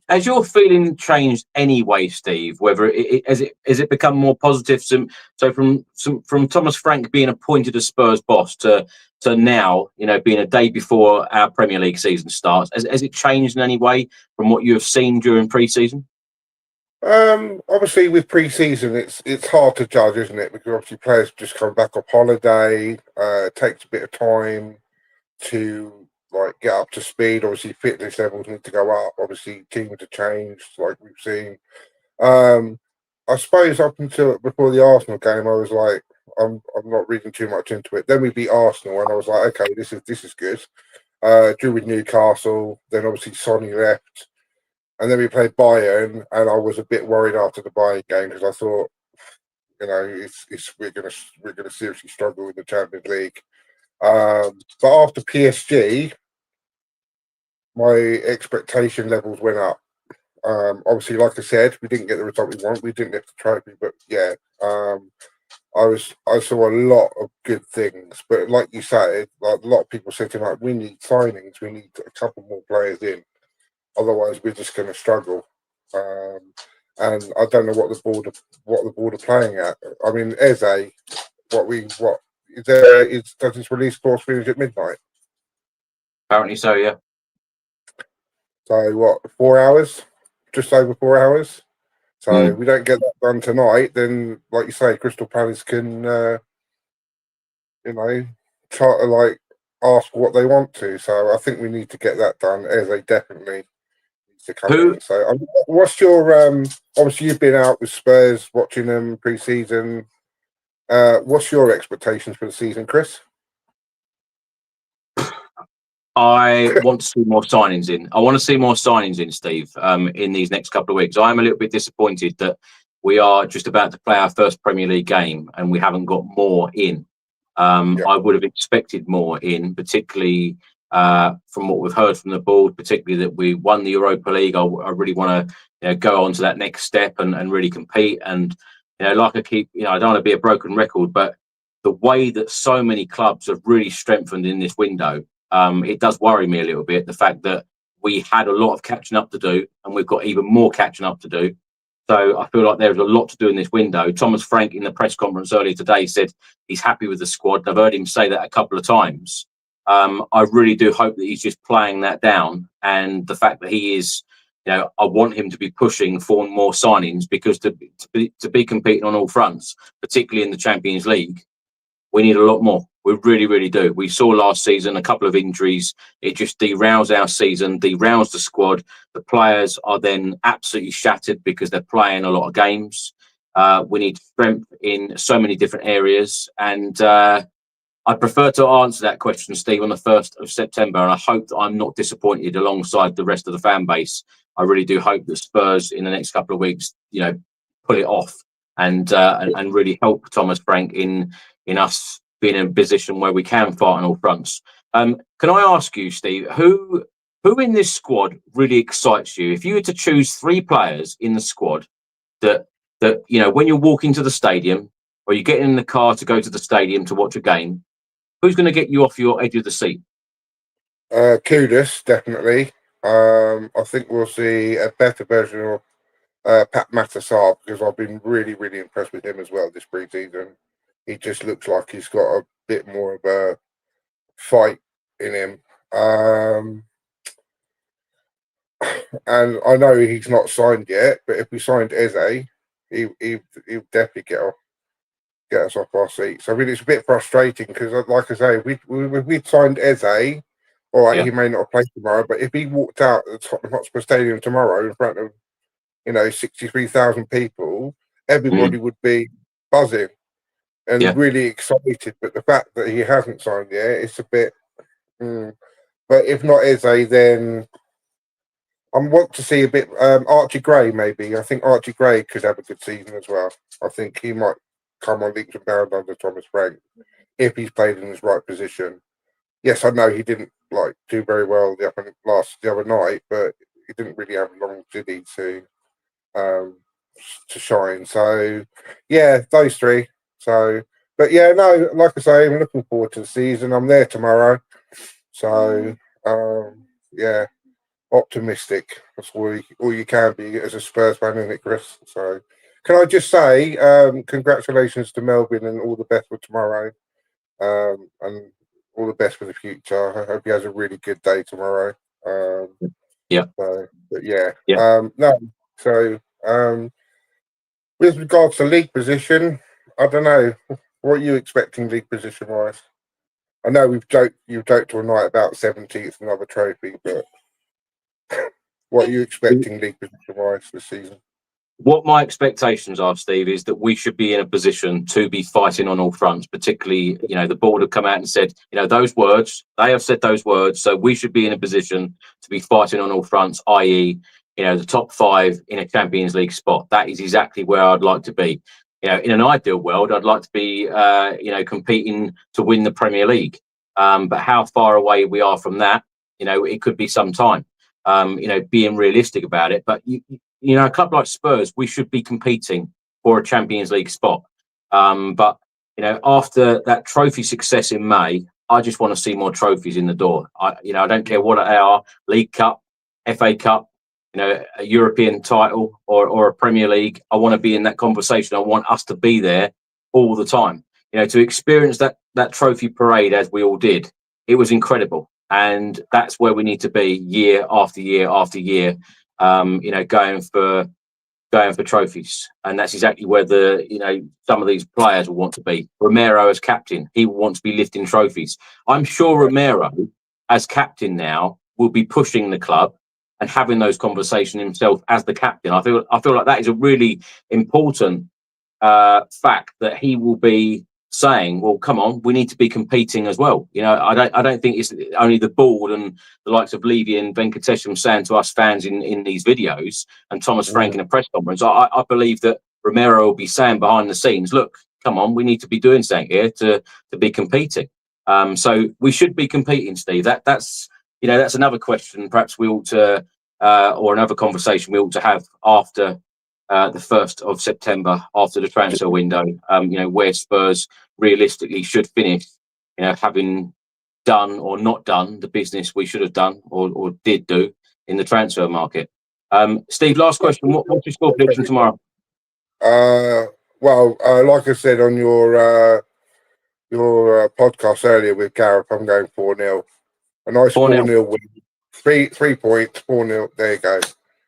Has your feeling changed anyway, Steve? Whether has it become more positive? So from Thomas Frank being appointed as Spurs boss to now, being a day before our Premier League season starts, has it changed in any way from what you have seen during pre-season?
Obviously with pre-season, it's hard to judge, isn't it? Because obviously players just come back off holiday. It takes a bit of time to get up to speed. Obviously fitness levels need to go up. Obviously teams have changed, like we've seen. I suppose up until before the Arsenal game, I was like, I'm not reading too much into it. Then we beat Arsenal, and I was like, okay, this is good. Drew with Newcastle. Then obviously Sonny left, and then we played Bayern, and I was a bit worried after the Bayern game because I thought, we're gonna seriously struggle in the Champions League. But after PSG, my expectation levels went up. Obviously, like I said, we didn't get the result we want. We didn't lift the trophy, but yeah, I saw a lot of good things. But like you said, a lot of people said to me, we need signings. We need a couple more players in. Otherwise, we're just going to struggle. And I don't know what the board are playing at. I mean, Eze, does this release course finish at midnight?
Apparently so, yeah.
So what? 4 hours? Just over 4 hours. So if we don't get that done tonight, then like you say, Crystal Palace can, try to ask what they want to. So I think we need to get that done. Eze definitely needs to come in. So what's your obviously you've been out with Spurs watching them pre-season. What's your expectations for the season, Chris?
I want to see more signings in. I want to see more signings in, Steve, in these next couple of weeks. I'm a little bit disappointed that we are just about to play our first Premier League game and we haven't got more in. I would have expected more in, particularly from what we've heard from the board, particularly that we won the Europa League. I really want to go on to that next step and really compete. And, like I keep, I don't want to be a broken record, but the way that so many clubs have really strengthened in this window, it does worry me a little bit, the fact that we had a lot of catching up to do and we've got even more catching up to do. So I feel like there's a lot to do in this window. Thomas Frank in the press conference earlier today said he's happy with the squad. I've heard him say that a couple of times. I really do hope that he's just playing that down, and the fact that he is, I want him to be pushing for more signings, because to be competing on all fronts, particularly in the Champions League, we need a lot more. We really, really do. We saw last season a couple of injuries. It just derails our season, derails the squad. The players are then absolutely shattered because they're playing a lot of games. We need strength in so many different areas. And I prefer to answer that question, Steve, on the 1st of September. And I hope that I'm not disappointed alongside the rest of the fan base. I really do hope that Spurs in the next couple of weeks, pull it off and really help Thomas Frank in us being in a position where we can fight on all fronts. Can I ask you, Steve, who in this squad really excites you? If you were to choose 3 players in the squad that when you're walking to the stadium or you're getting in the car to go to the stadium to watch a game, who's going to get you off your edge of the seat?
Kudus, definitely. I think we'll see a better version of Pat Matasar, because I've been really, really impressed with him as well this pre-season. He just looks like he's got a bit more of a fight in him. And I know he's not signed yet, but if we signed Eze, he'll definitely get us off our seats. I mean, it's a bit frustrating because, like I say, we signed Eze. All right, he may not play tomorrow, but if he walked out at the Tottenham Hotspur Stadium tomorrow in front of 63,000 people, everybody would be buzzing and really excited. But the fact that he hasn't signed yet, it's a bit. But if not Eze, then I want to see a bit Archie Gray. Maybe I think Archie Gray could have a good season as well. I think he might come on leaps and bounds under Thomas Frank if he's played in his right position. Yes, I know he didn't do very well the other night, but he didn't really have long, did he, to shine. So yeah, those 3. So, but yeah, no, like I say, I'm looking forward to the season. I'm there tomorrow. So yeah, optimistic. That's all you can be as a Spurs fan, isn't it, Chris? So, can I just say congratulations to Melvin and all the best for tomorrow, and all the best for the future. I hope he has a really good day tomorrow.
Yeah.
So, but yeah.
Yeah.
No. So, with regards to league position, I don't know. What are you expecting league position wise? I know you've joked all night about 17th, another trophy, but what are you expecting league position wise this season?
What my expectations are, Steve, is that we should be in a position to be fighting on all fronts, particularly, the board have come out and said, those words, they have said those words. So we should be in a position to be fighting on all fronts, i.e., the top 5 in a Champions League spot. That is exactly where I'd like to be. In an ideal world, I'd like to be, competing to win the Premier League. But how far away we are from that, it could be some time, being realistic about it. But a club like Spurs, we should be competing for a Champions League spot. But after that trophy success in May, I just want to see more trophies in the door. I don't care what they are: League Cup, FA Cup, a European title, or a Premier League. I want to be in that conversation. I want us to be there all the time. To experience that trophy parade as we all did, it was incredible, and that's where we need to be year after year after year. Going for trophies, and that's exactly where some of these players will want to be. Romero as captain, he will want to be lifting trophies. I'm sure Romero as captain now will be pushing the club and having those conversations himself as the captain. I feel like that is a really important fact, that he will be saying, well, come on, we need to be competing as well. I don't think it's only the board and the likes of Levy and Venkatesham saying to us fans in these videos, and Thomas Frank in a press conference. I believe that Romero will be saying behind the scenes, look, come on, we need to be doing something here to be competing. So we should be competing, Steve. That's another question perhaps we ought to or another conversation we ought to have after the 1st of September, after the transfer window, where Spurs realistically should finish, having done or not done the business we should have done or did do in the transfer market. Steve, last question. What's your score prediction tomorrow?
Well, like I said on your podcast earlier with Gareth, I'm going 4-0. A nice 4-0 win. 3 points, 4-0. There you go.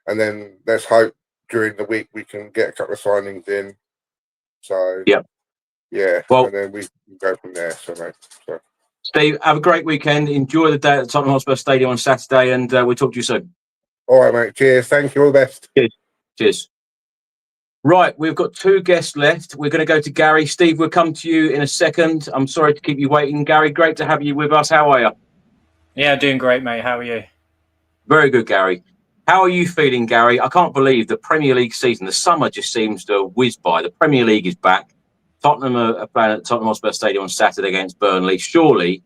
And then let's hope during the week we can get a couple of signings in. So yeah. Well, and then we can go from there. So
Steve, have a great weekend. Enjoy the day at the Tottenham Hotspur Stadium on Saturday, and we'll talk to you soon.
All right, mate. Cheers. Thank you. All the best.
Cheers. Right, we've got 2 guests left. We're going to go to Gary. Steve, we'll come to you in a second. I'm sorry to keep you waiting. Gary, great to have you with us. How are you?
Yeah, doing great, mate. How are you?
Very good, Gary. How are you feeling, Gary? I can't believe the Premier League season, the summer just seems to whiz by. The Premier League is back. Tottenham are playing at Tottenham Hotspur Stadium on Saturday against Burnley. Surely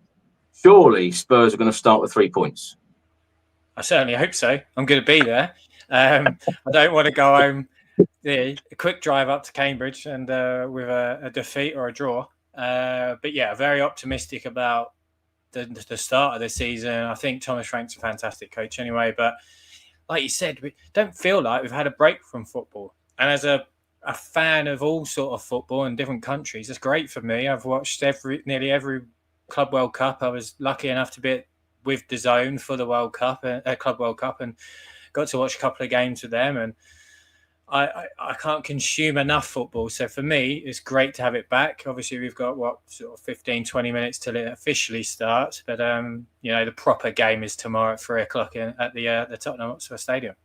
Spurs are going to start with 3 points.
I certainly hope so. I'm going to be there. I don't want to go home, a quick drive up to Cambridge and with a defeat or a draw. But yeah, very optimistic about the start of the season. I think Thomas Frank's a fantastic coach anyway, but like you said, we don't feel like we've had a break from football. And as a fan of all sort of football in different countries, it's great for me. I've watched nearly every Club World Cup. I was lucky enough to be with DAZN for the World Cup, Club World Cup, and got to watch a couple of games with them. And I can't consume enough football. So for me, it's great to have it back. Obviously, we've got, 15, 20 minutes till it officially starts. But, the proper game is tomorrow at 3 o'clock at the Tottenham Hotspur Stadium.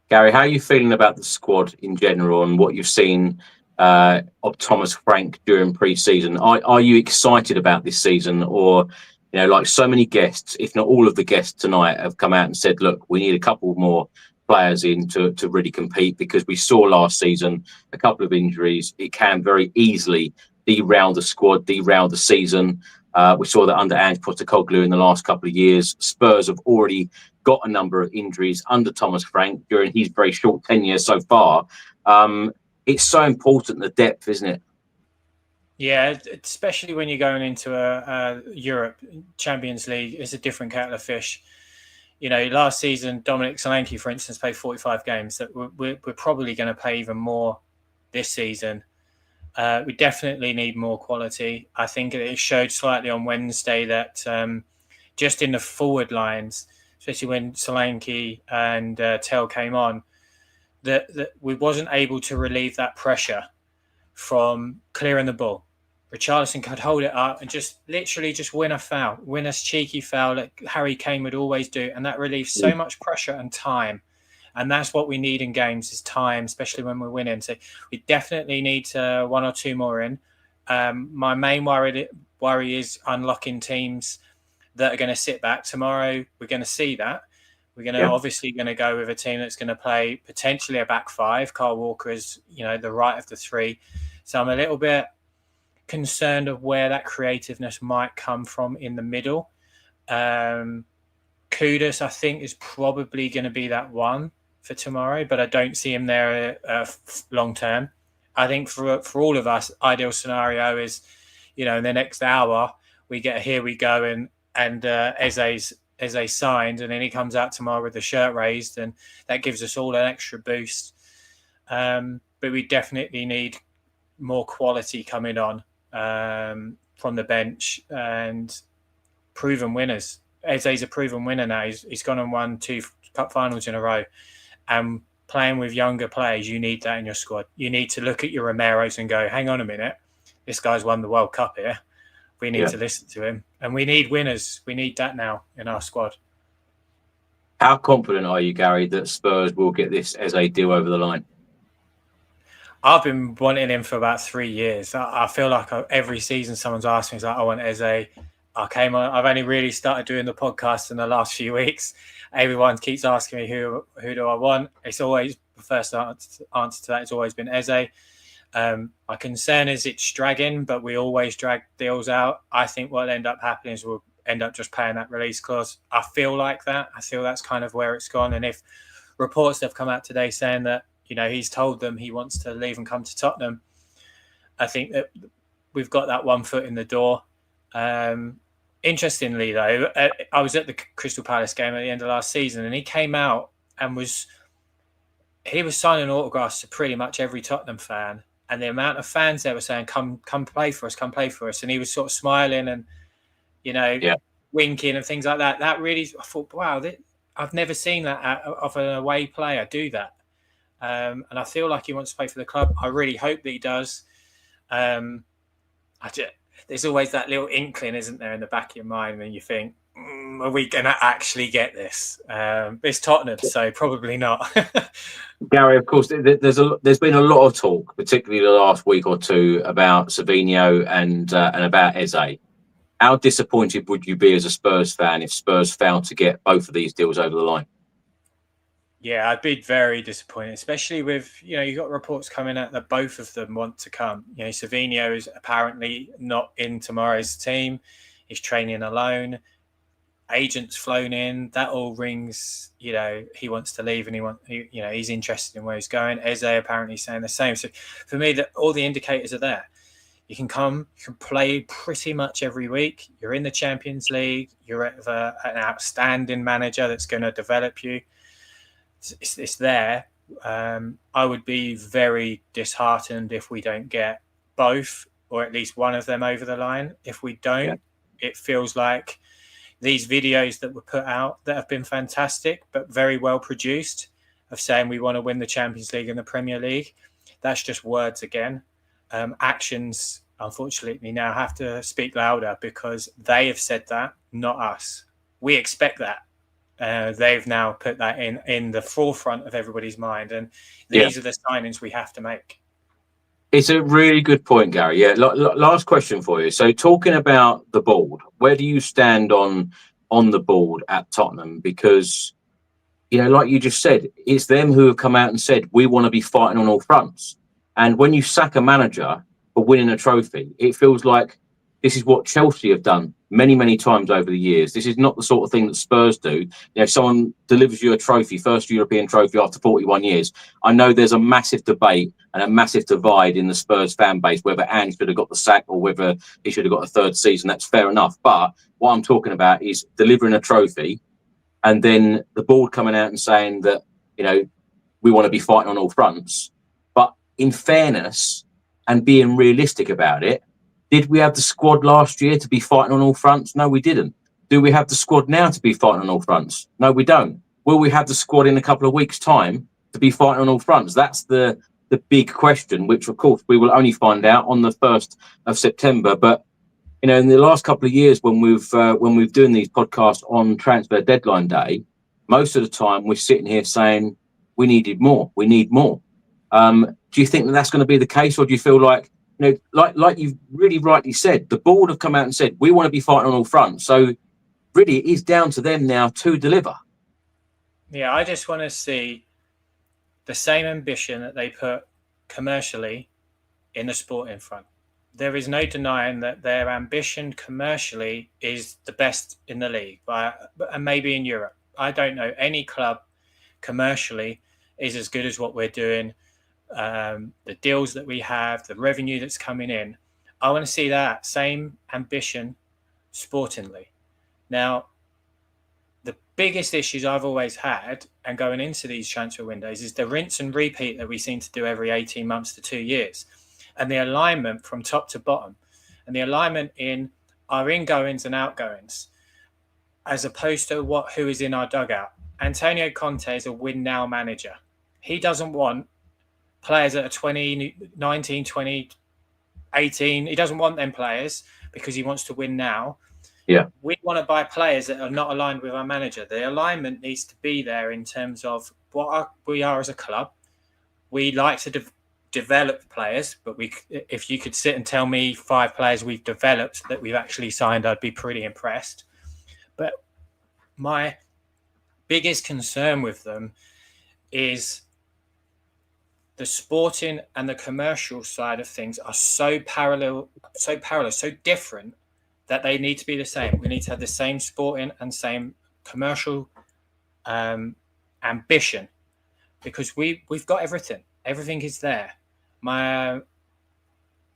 Gary, how are you feeling about the squad in general and what you've seen of Thomas Frank during pre-season? Are you excited about this season? Or, like so many guests, if not all of the guests tonight, have come out and said, look, we need a couple more players in to really compete, because we saw last season a couple of injuries. It can very easily derail the squad, derail the season. We saw that under Ange Postecoglou in the last couple of years. Spurs have already got a number of injuries under Thomas Frank during his very short tenure so far. It's so important, the depth, isn't it?
Yeah, especially when you're going into a Europe Champions League. It's a different kettle of fish. last season, Dominic Solanke, for instance, played 45 games. That we're probably going to play even more this season. We definitely need more quality. I think it showed slightly on Wednesday that just in the forward lines, especially when Solanke and Tell came on, that we wasn't able to relieve that pressure from clearing the ball. Richarlison could hold it up and just literally just win a cheeky foul that Harry Kane would always do. And that relieves so much pressure and time. And that's what we need in games is time, especially when we're winning. So we definitely need one or two more in. My main worry is unlocking teams that are going to sit back. Tomorrow, we're going to see that. We're going to obviously going to go with a team that's going to play potentially a back five. Kyle Walker is, the right of the three. So I'm a little bit concerned of where that creativeness might come from in the middle. Kudus, I think, is probably going to be that one for tomorrow, but I don't see him there long term. I think for all of us, ideal scenario is, in the next hour we get a here we go and Eze's signed, and then he comes out tomorrow with the shirt raised, and that gives us all an extra boost. But we definitely need more quality coming on from the bench and proven winners. Eze's a proven winner now. He's gone and won 2 cup finals in a row. And playing with younger players, you need that in your squad. You need to look at your Romeros and go, hang on a minute, this guy's won the World Cup here. We need to listen to him. And we need winners. We need that now in our squad.
How confident are you, Gary, that Spurs will get this Eze deal over the line?
I've been wanting him for about 3 years. I feel like every season someone's asked me, it's like, I want Eze. I've only really started doing the podcast in the last few weeks. Everyone keeps asking me who do I want. It's always the first answer to that has always been Eze. My concern is it's dragging, but we always drag deals out. I think what'll end up happening is we'll end up just paying that release clause. I feel like that. I feel that's kind of where it's gone. And if reports have come out today saying that, he's told them he wants to leave and come to Tottenham, I think that we've got that one foot in the door. Interestingly, though, I was at the Crystal Palace game at the end of last season, and he came out and was signing autographs to pretty much every Tottenham fan. And the amount of fans there were saying, come play for us, come play for us. And he was sort of smiling and, winking and things like that. That really, I thought, wow, I've never seen that of an away player do that. And I feel like he wants to play for the club. I really hope that he does. There's always that little inkling, isn't there, in the back of your mind when you think, are we going to actually get this? It's Tottenham, so probably not.
Gary, of course, there's been a lot of talk, particularly the last week or two, about Savinho and about Eze. How disappointed would you be as a Spurs fan if Spurs failed to get both of these deals over the line?
Yeah, I'd be very disappointed, especially with, you've got reports coming out that both of them want to come. Savinho is apparently not in tomorrow's team. He's training alone. Agents flown in. That all rings, he wants to leave and he's interested in where he's going. Eze apparently saying the same. So for me, all the indicators are there. You can come, you can play pretty much every week. You're in the Champions League. You're an outstanding manager that's going to develop you. It's there. I would be very disheartened if we don't get both or at least one of them over the line. If we don't, it feels like these videos that were put out that have been fantastic but very well produced of saying we want to win the Champions League and the Premier League, that's just words again. Actions, unfortunately, now have to speak louder because they have said that, not us. We expect that. They've now put that in the forefront of everybody's mind, and these are the signings we have to make.
It's a really good point, Gary. Yeah, last question for you. So talking about the board, where do you stand on the board at Tottenham? Because, like you just said, it's them who have come out and said, we want to be fighting on all fronts. And when you sack a manager for winning a trophy, it feels like this is what Chelsea have done many, many times over the years. This is not the sort of thing that Spurs do. Someone delivers you a trophy, first European trophy after 41 years. I know there's a massive debate and a massive divide in the Spurs fan base, whether Ange should have got the sack or whether he should have got a third season. That's fair enough. But what I'm talking about is delivering a trophy and then the board coming out and saying that, you know, we want to be fighting on all fronts. But in fairness and being realistic about it, did we have the squad last year to be fighting on all fronts? No, we didn't. Do we have the squad now to be fighting on all fronts? No, we don't. Will we have the squad in a couple of weeks' time to be fighting on all fronts? That's the big question, which of course we will only find out on the 1st of September. But you know, in the last couple of years, when we've doing these podcasts on transfer deadline day, most of the time we're sitting here saying we needed more. We need more. Do you think that that's going to be the case, or do you feel like, you know, like you've really rightly said, the board have come out and said we want to be fighting on all fronts. So really, it is down to them now to deliver.
Yeah, I just want to see the same ambition that they put commercially in the sporting front. There is no denying that their ambition commercially is the best in the league, and maybe in Europe. I don't know any club commercially is as good as what we're doing. The deals that we have, the revenue that's coming in. I want to see that same ambition sportingly. Now, the biggest issues I've always had, and going into these transfer windows, is the rinse and repeat that we seem to do every 18 months to 2 years. And the alignment from top to bottom, and the alignment in our ingoings and outgoings, as opposed to who is in our dugout. Antonio Conte is a win now manager. He doesn't want players that are 20, 19, 20, 18. He doesn't want them players because he wants to win now.
Yeah.
We want to buy players that are not aligned with our manager. The alignment needs to be there in terms of what we are as a club. We like to develop players, but if you could sit and tell me 5 players we've developed that we've actually signed, I'd be pretty impressed. But my biggest concern with them is the sporting and the commercial side of things are so parallel, so different that they need to be the same. We need to have the same sporting and same commercial ambition, because we've got everything. Everything is there. As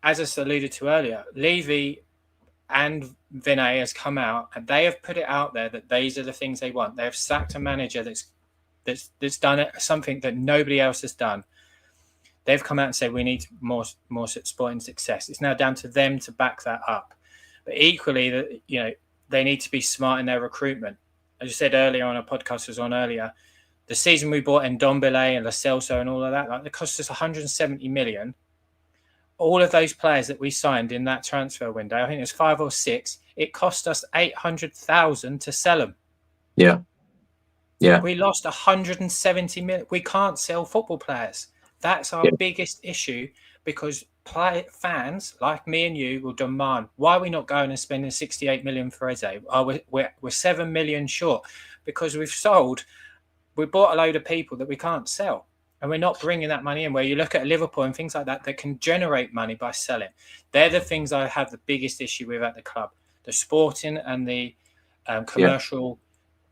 I alluded to earlier, Levy and Vinay has come out and they have put it out there that these are the things they want. They have sacked a manager that's done something that nobody else has done. They've come out and said we need more sporting success. It's now down to them to back that up. But equally, you know, they need to be smart in their recruitment. As you said earlier on a podcast I was on earlier, the season we bought in Ndombele and Lo Celso and all of that, like, it cost us 170 million. All of those players that we signed in that transfer window, I think it was 5 or 6, it cost us 800,000 to sell them.
Yeah. Yeah.
We lost 170 million. We can't sell football players. That's our biggest issue, because fans like me and you will demand, why are we not going and spending 68 million for Eze? We're 7 million short because we bought a load of people that we can't sell. And we're not bringing that money in, where you look at Liverpool and things like that can generate money by selling. They're the things I have the biggest issue with at the club. The sporting and the commercial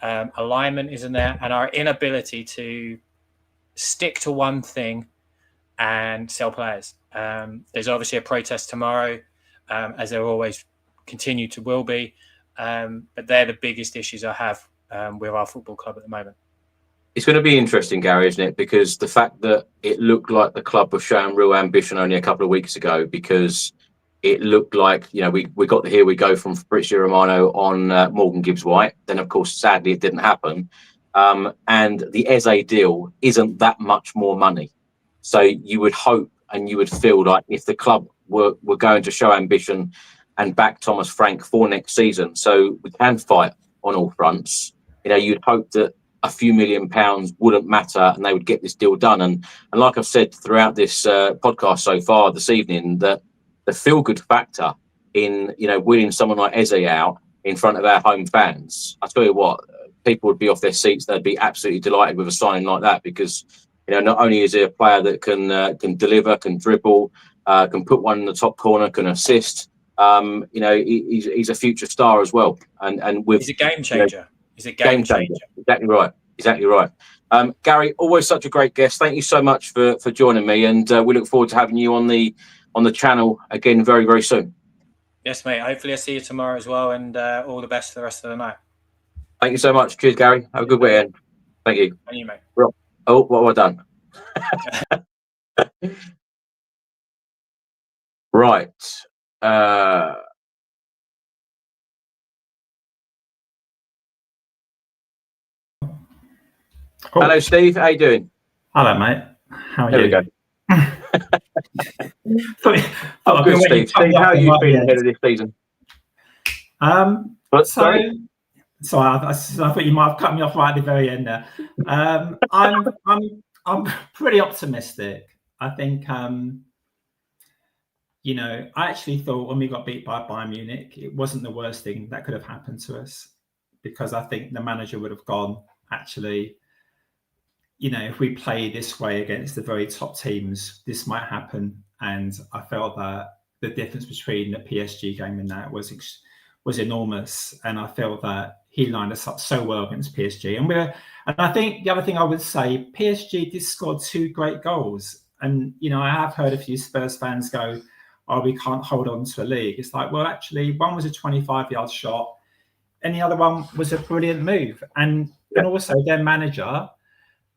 alignment isn't there, and our inability to stick to one thing and sell players. There's obviously a protest tomorrow, as there always will be. But they're the biggest issues I have with our football club at the moment.
It's going to be interesting, Gary, isn't it? Because the fact that it looked like the club was showing real ambition only a couple of weeks ago, because it looked like, you know, we got the here we go from Fabrizio Romano on Morgan Gibbs-White. Then, of course, sadly, it didn't happen. And the Eze deal isn't that much more money. So you would hope and you would feel like if the club were going to show ambition and back Thomas Frank for next season, so we can fight on all fronts, you know, you'd hope that a few £1 million wouldn't matter and they would get this deal done. And like I've said throughout this podcast so far this evening, that the feel-good factor in, you know, winning someone like Eze out in front of our home fans, I tell you what, people would be off their seats. They'd be absolutely delighted with a signing like that, because, you know, not only is he a player that can deliver, can dribble, can put one in the top corner, can assist, you know, he's a future star as well. And with,
he's a game changer.
You know,
he's a game changer.
Exactly right. Gary, always such a great guest. Thank you so much for joining me, and we look forward to having you on the channel again very, very soon.
Yes, mate. Hopefully I'll see you tomorrow as well, and all the best for the rest of the night.
Thank you so much. Cheers, Gary. Have a good weekend. Thank you.
And you, mate.
Oh, what have I done? Right. Hello, Steve. How you doing?
Hello, mate. How are
there
you?
There we go. I'm good, Steve. Steve, how are you feeling ahead of this season?
Sorry, I thought you might have cut me off right at the very end there. I'm pretty optimistic. I think you know, I actually thought when we got beat by Bayern Munich, it wasn't the worst thing that could have happened to us, because I think the manager would have gone, actually, you know, if we play this way against the very top teams, this might happen. And I felt that the difference between the PSG game and that was enormous. And I felt that he lined us up so well against PSG. And I think the other thing I would say, PSG did score 2 great goals. And, you know, I have heard a few Spurs fans go, oh, we can't hold on to a league. It's like, well, actually, one was a 25-yard shot and the other one was a brilliant move. And also their manager,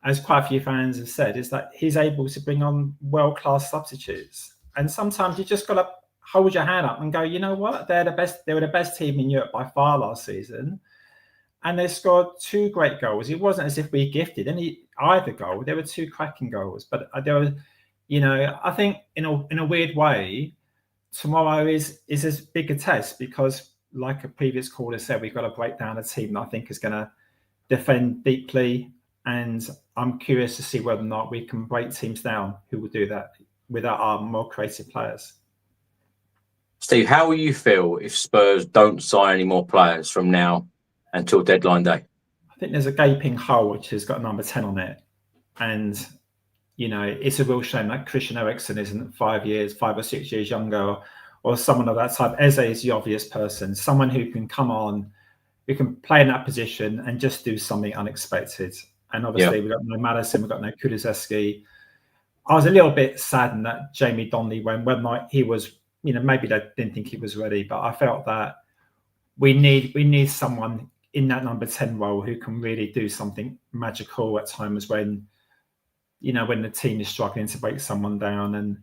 as quite a few fans have said, is that he's able to bring on world-class substitutes. And sometimes you just got to hold your hand up and go, you know what? They were the best team in Europe by far last season. And they scored 2 great goals. It wasn't as if we gifted either goal. There were 2 cracking goals. But there were, you know, I think in a weird way, tomorrow is as big a test, because like a previous caller said, we've got to break down a team that I think is going to defend deeply. And I'm curious to see whether or not we can break teams down who will do that without our more creative players.
Steve, how will you feel if Spurs don't sign any more players from now until deadline day?
I think there's a gaping hole which has got number 10 on it. And, you know, it's a real shame that Christian Eriksen isn't 5 or 6 years younger, or someone of that type. Eze is the obvious person, someone who can come on, who can play in that position and just do something unexpected. And obviously, we've got no Madison, we've got no Kulusevski. I was a little bit saddened that Jamie Donnelly went, whether or not he was, you know, maybe they didn't think he was ready, but I felt that we need someone in that number 10 role who can really do something magical at times when, you know, when the team is struggling to break someone down. And,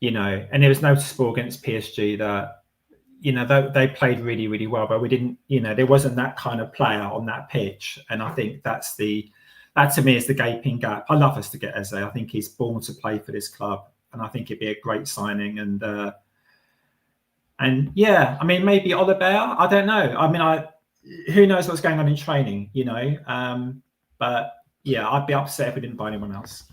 you know, and it was noticeable against PSG that, you know, they played really, really well, but we didn't, you know, there wasn't that kind of player on that pitch. And I think that to me is the gaping gap. I love us to get Eze. I think he's born to play for this club, and I think it'd be a great signing. And yeah, I mean, maybe Oliver, I don't know. I mean, who knows what's going on in training, you know? But yeah, I'd be upset if we didn't buy anyone else.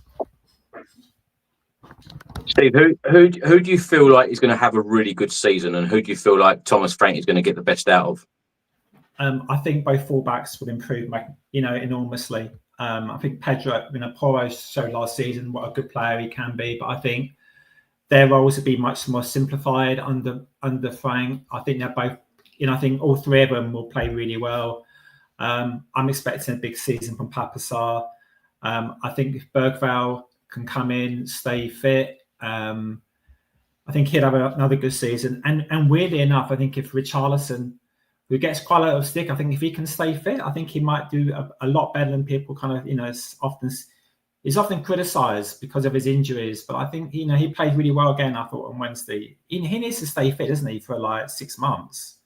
Steve, who do you feel like is going to have a really good season, and who do you feel like Thomas Frank is going to get the best out of?
I think both fullbacks will improve, you know, enormously. I think Pedro, you know, Porro showed last season what a good player he can be, but I think their roles will be much more simplified under Frank. I think they're both, you know, I think all 3 of them will play really well. I'm expecting a big season from Pape Sarr. I think if Bergvall can come in, stay fit, I think he'll have another good season. And weirdly enough, I think if Richarlison, who gets quite a lot of stick, I think if he can stay fit, I think he might do a lot better than people kind of, you know, he's often criticised because of his injuries. But I think, you know, he played really well again, I thought, on Wednesday. He needs to stay fit, doesn't he, for like 6 months.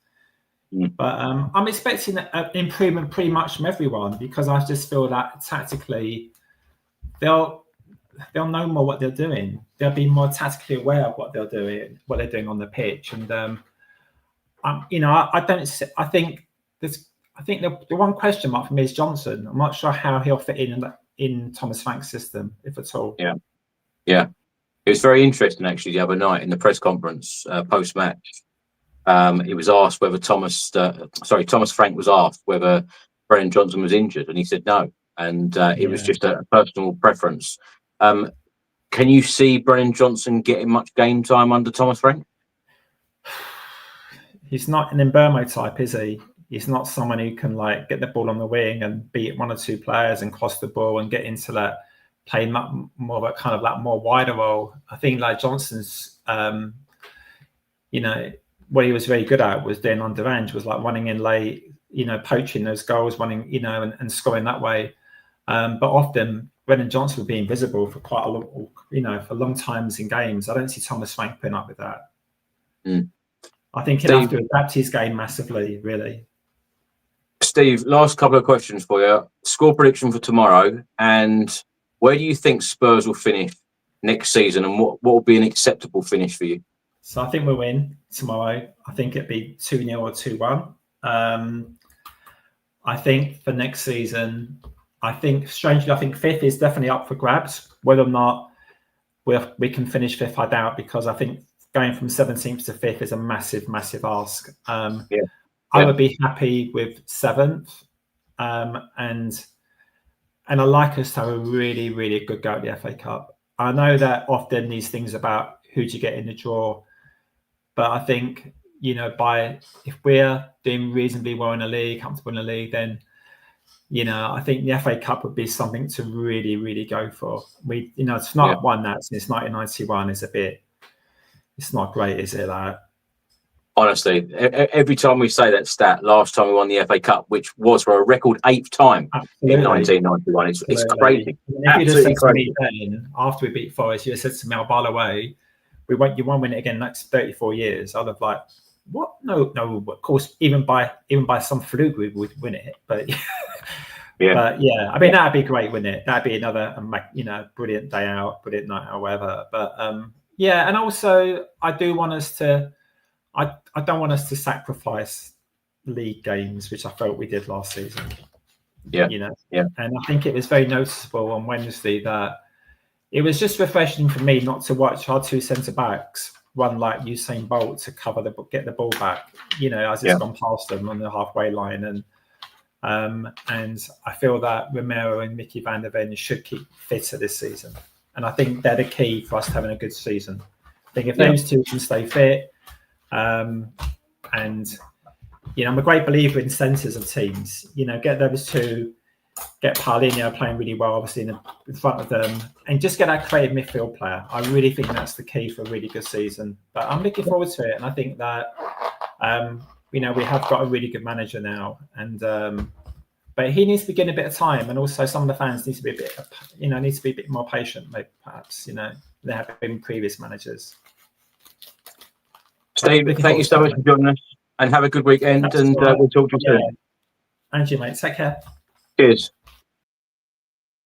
But I'm expecting an improvement pretty much from everyone, because I just feel that tactically they'll know more what they're doing. They'll be more tactically aware of what they're doing on the pitch. And you know, I think the one question mark for me is Johnson. I'm not sure how he'll fit in Thomas Frank's system, if at all.
Yeah. It was very interesting actually the other night in the press conference post match. He was asked whether Thomas Frank was asked whether Brennan Johnson was injured, and he said no. And it was just a personal preference. Can you see Brennan Johnson getting much game time under Thomas Frank?
He's not an Mbeumo type, is he? He's not someone who can like get the ball on the wing and beat 1 or 2 players and cross the ball and get into that, play more of a kind of that more wider role. I think like Johnson's, you know, what he was very good at was doing on Durand was like running in late, poaching those goals, running, and scoring that way. But often Brennan Johnson would be invisible for quite a long, for long times in games. I don't see Thomas Frank putting up with that. I think he'll have to adapt his game massively, really.
Steve, last couple of questions for you. Score prediction for tomorrow, and where do you think Spurs will finish next season, and what will be an acceptable finish for you?
So I think we'll win tomorrow. I think it'd be 2-0 or 2-1. I think for next season, strangely, I think fifth is definitely up for grabs. Whether or not we can finish fifth, I doubt, because I think going from 17th to fifth is a massive, massive ask. I would be happy with 7th. And I like us to have a really, really good go at the FA Cup. I know that often these things about who do you get in the draw, but I think, if we're doing reasonably well in the league, comfortable in the league, then, I think the FA Cup would be something to really, really go for. It's not won that since 1991. It's not great, is it?
Honestly, every time we say that stat, last time we won the FA Cup, which was for a record 8th time in 1991, it's crazy.
If you'd have said to me then, after we beat Forest, you had said to me, by the way, you won't win it again next 34 years. I'd have like, what? No. Of course, even by some fluke, we would win it. But but yeah, I mean, that'd be great, wouldn't it? That'd be another, brilliant day out, brilliant night out, whatever. But and also I do want us to. I don't want us to sacrifice league games, which I felt we did last season. And I think it was very noticeable on Wednesday that it was just refreshing for me not to watch our two centre backs run like Usain Bolt to get the ball back. As it's gone past them on the halfway line, and I feel that Romero and Mickey van der Ven should keep fitter this season, and I think they're the key for us having a good season. I think if those two can stay fit. I'm a great believer in centres of teams. Get those two, get Paulinho playing really well, obviously in front of them, and just get that creative midfield player. I really think that's the key for a really good season. But I'm looking forward to it, and I think that we have got a really good manager now, and but he needs to be getting a bit of time, and also some of the fans need to be a bit more patient, maybe, perhaps. There have been previous managers.
Steve, thank you so much for joining us, and have a good weekend. And we'll talk to you soon.
And you, mate. Take care.
Cheers.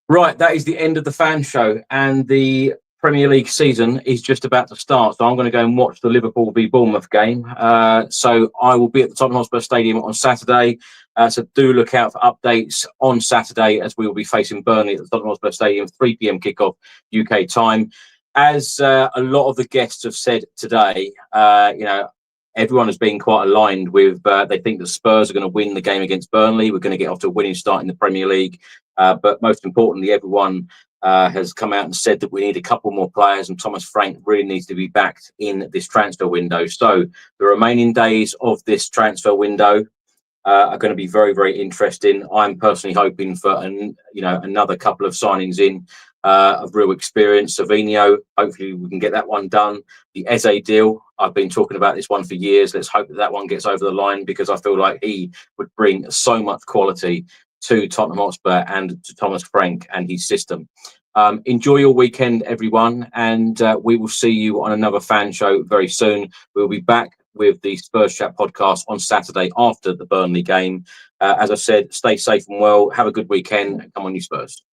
Right, that is the end of the fan show, and the Premier League season is just about to start. So I'm going to go and watch the Liverpool v Bournemouth game. So I will be at the Tottenham Hotspur Stadium on Saturday. So do look out for updates on Saturday, as we will be facing Burnley at the Tottenham Hotspur Stadium, 3 p.m. kickoff UK time. As a lot of the guests have said today, everyone has been quite aligned with, they think that Spurs are going to win the game against Burnley. We're going to get off to a winning start in the Premier League. But most importantly, everyone has come out and said that we need a couple more players, and Thomas Frank really needs to be backed in this transfer window. So the remaining days of this transfer window are going to be very, very interesting. I'm personally hoping for another couple of signings in of real experience. Savinho, hopefully we can get that one done. The Eze deal, I've been talking about this one for years. Let's hope that one gets over the line, because I feel like he would bring so much quality to Tottenham Hotspur and to Thomas Frank and his system. Enjoy your weekend, everyone, and we will see you on another fan show very soon. We'll be back with the Spurs Chat podcast on Saturday after the Burnley game. As I said, stay safe and well. Have a good weekend. Come on, you Spurs.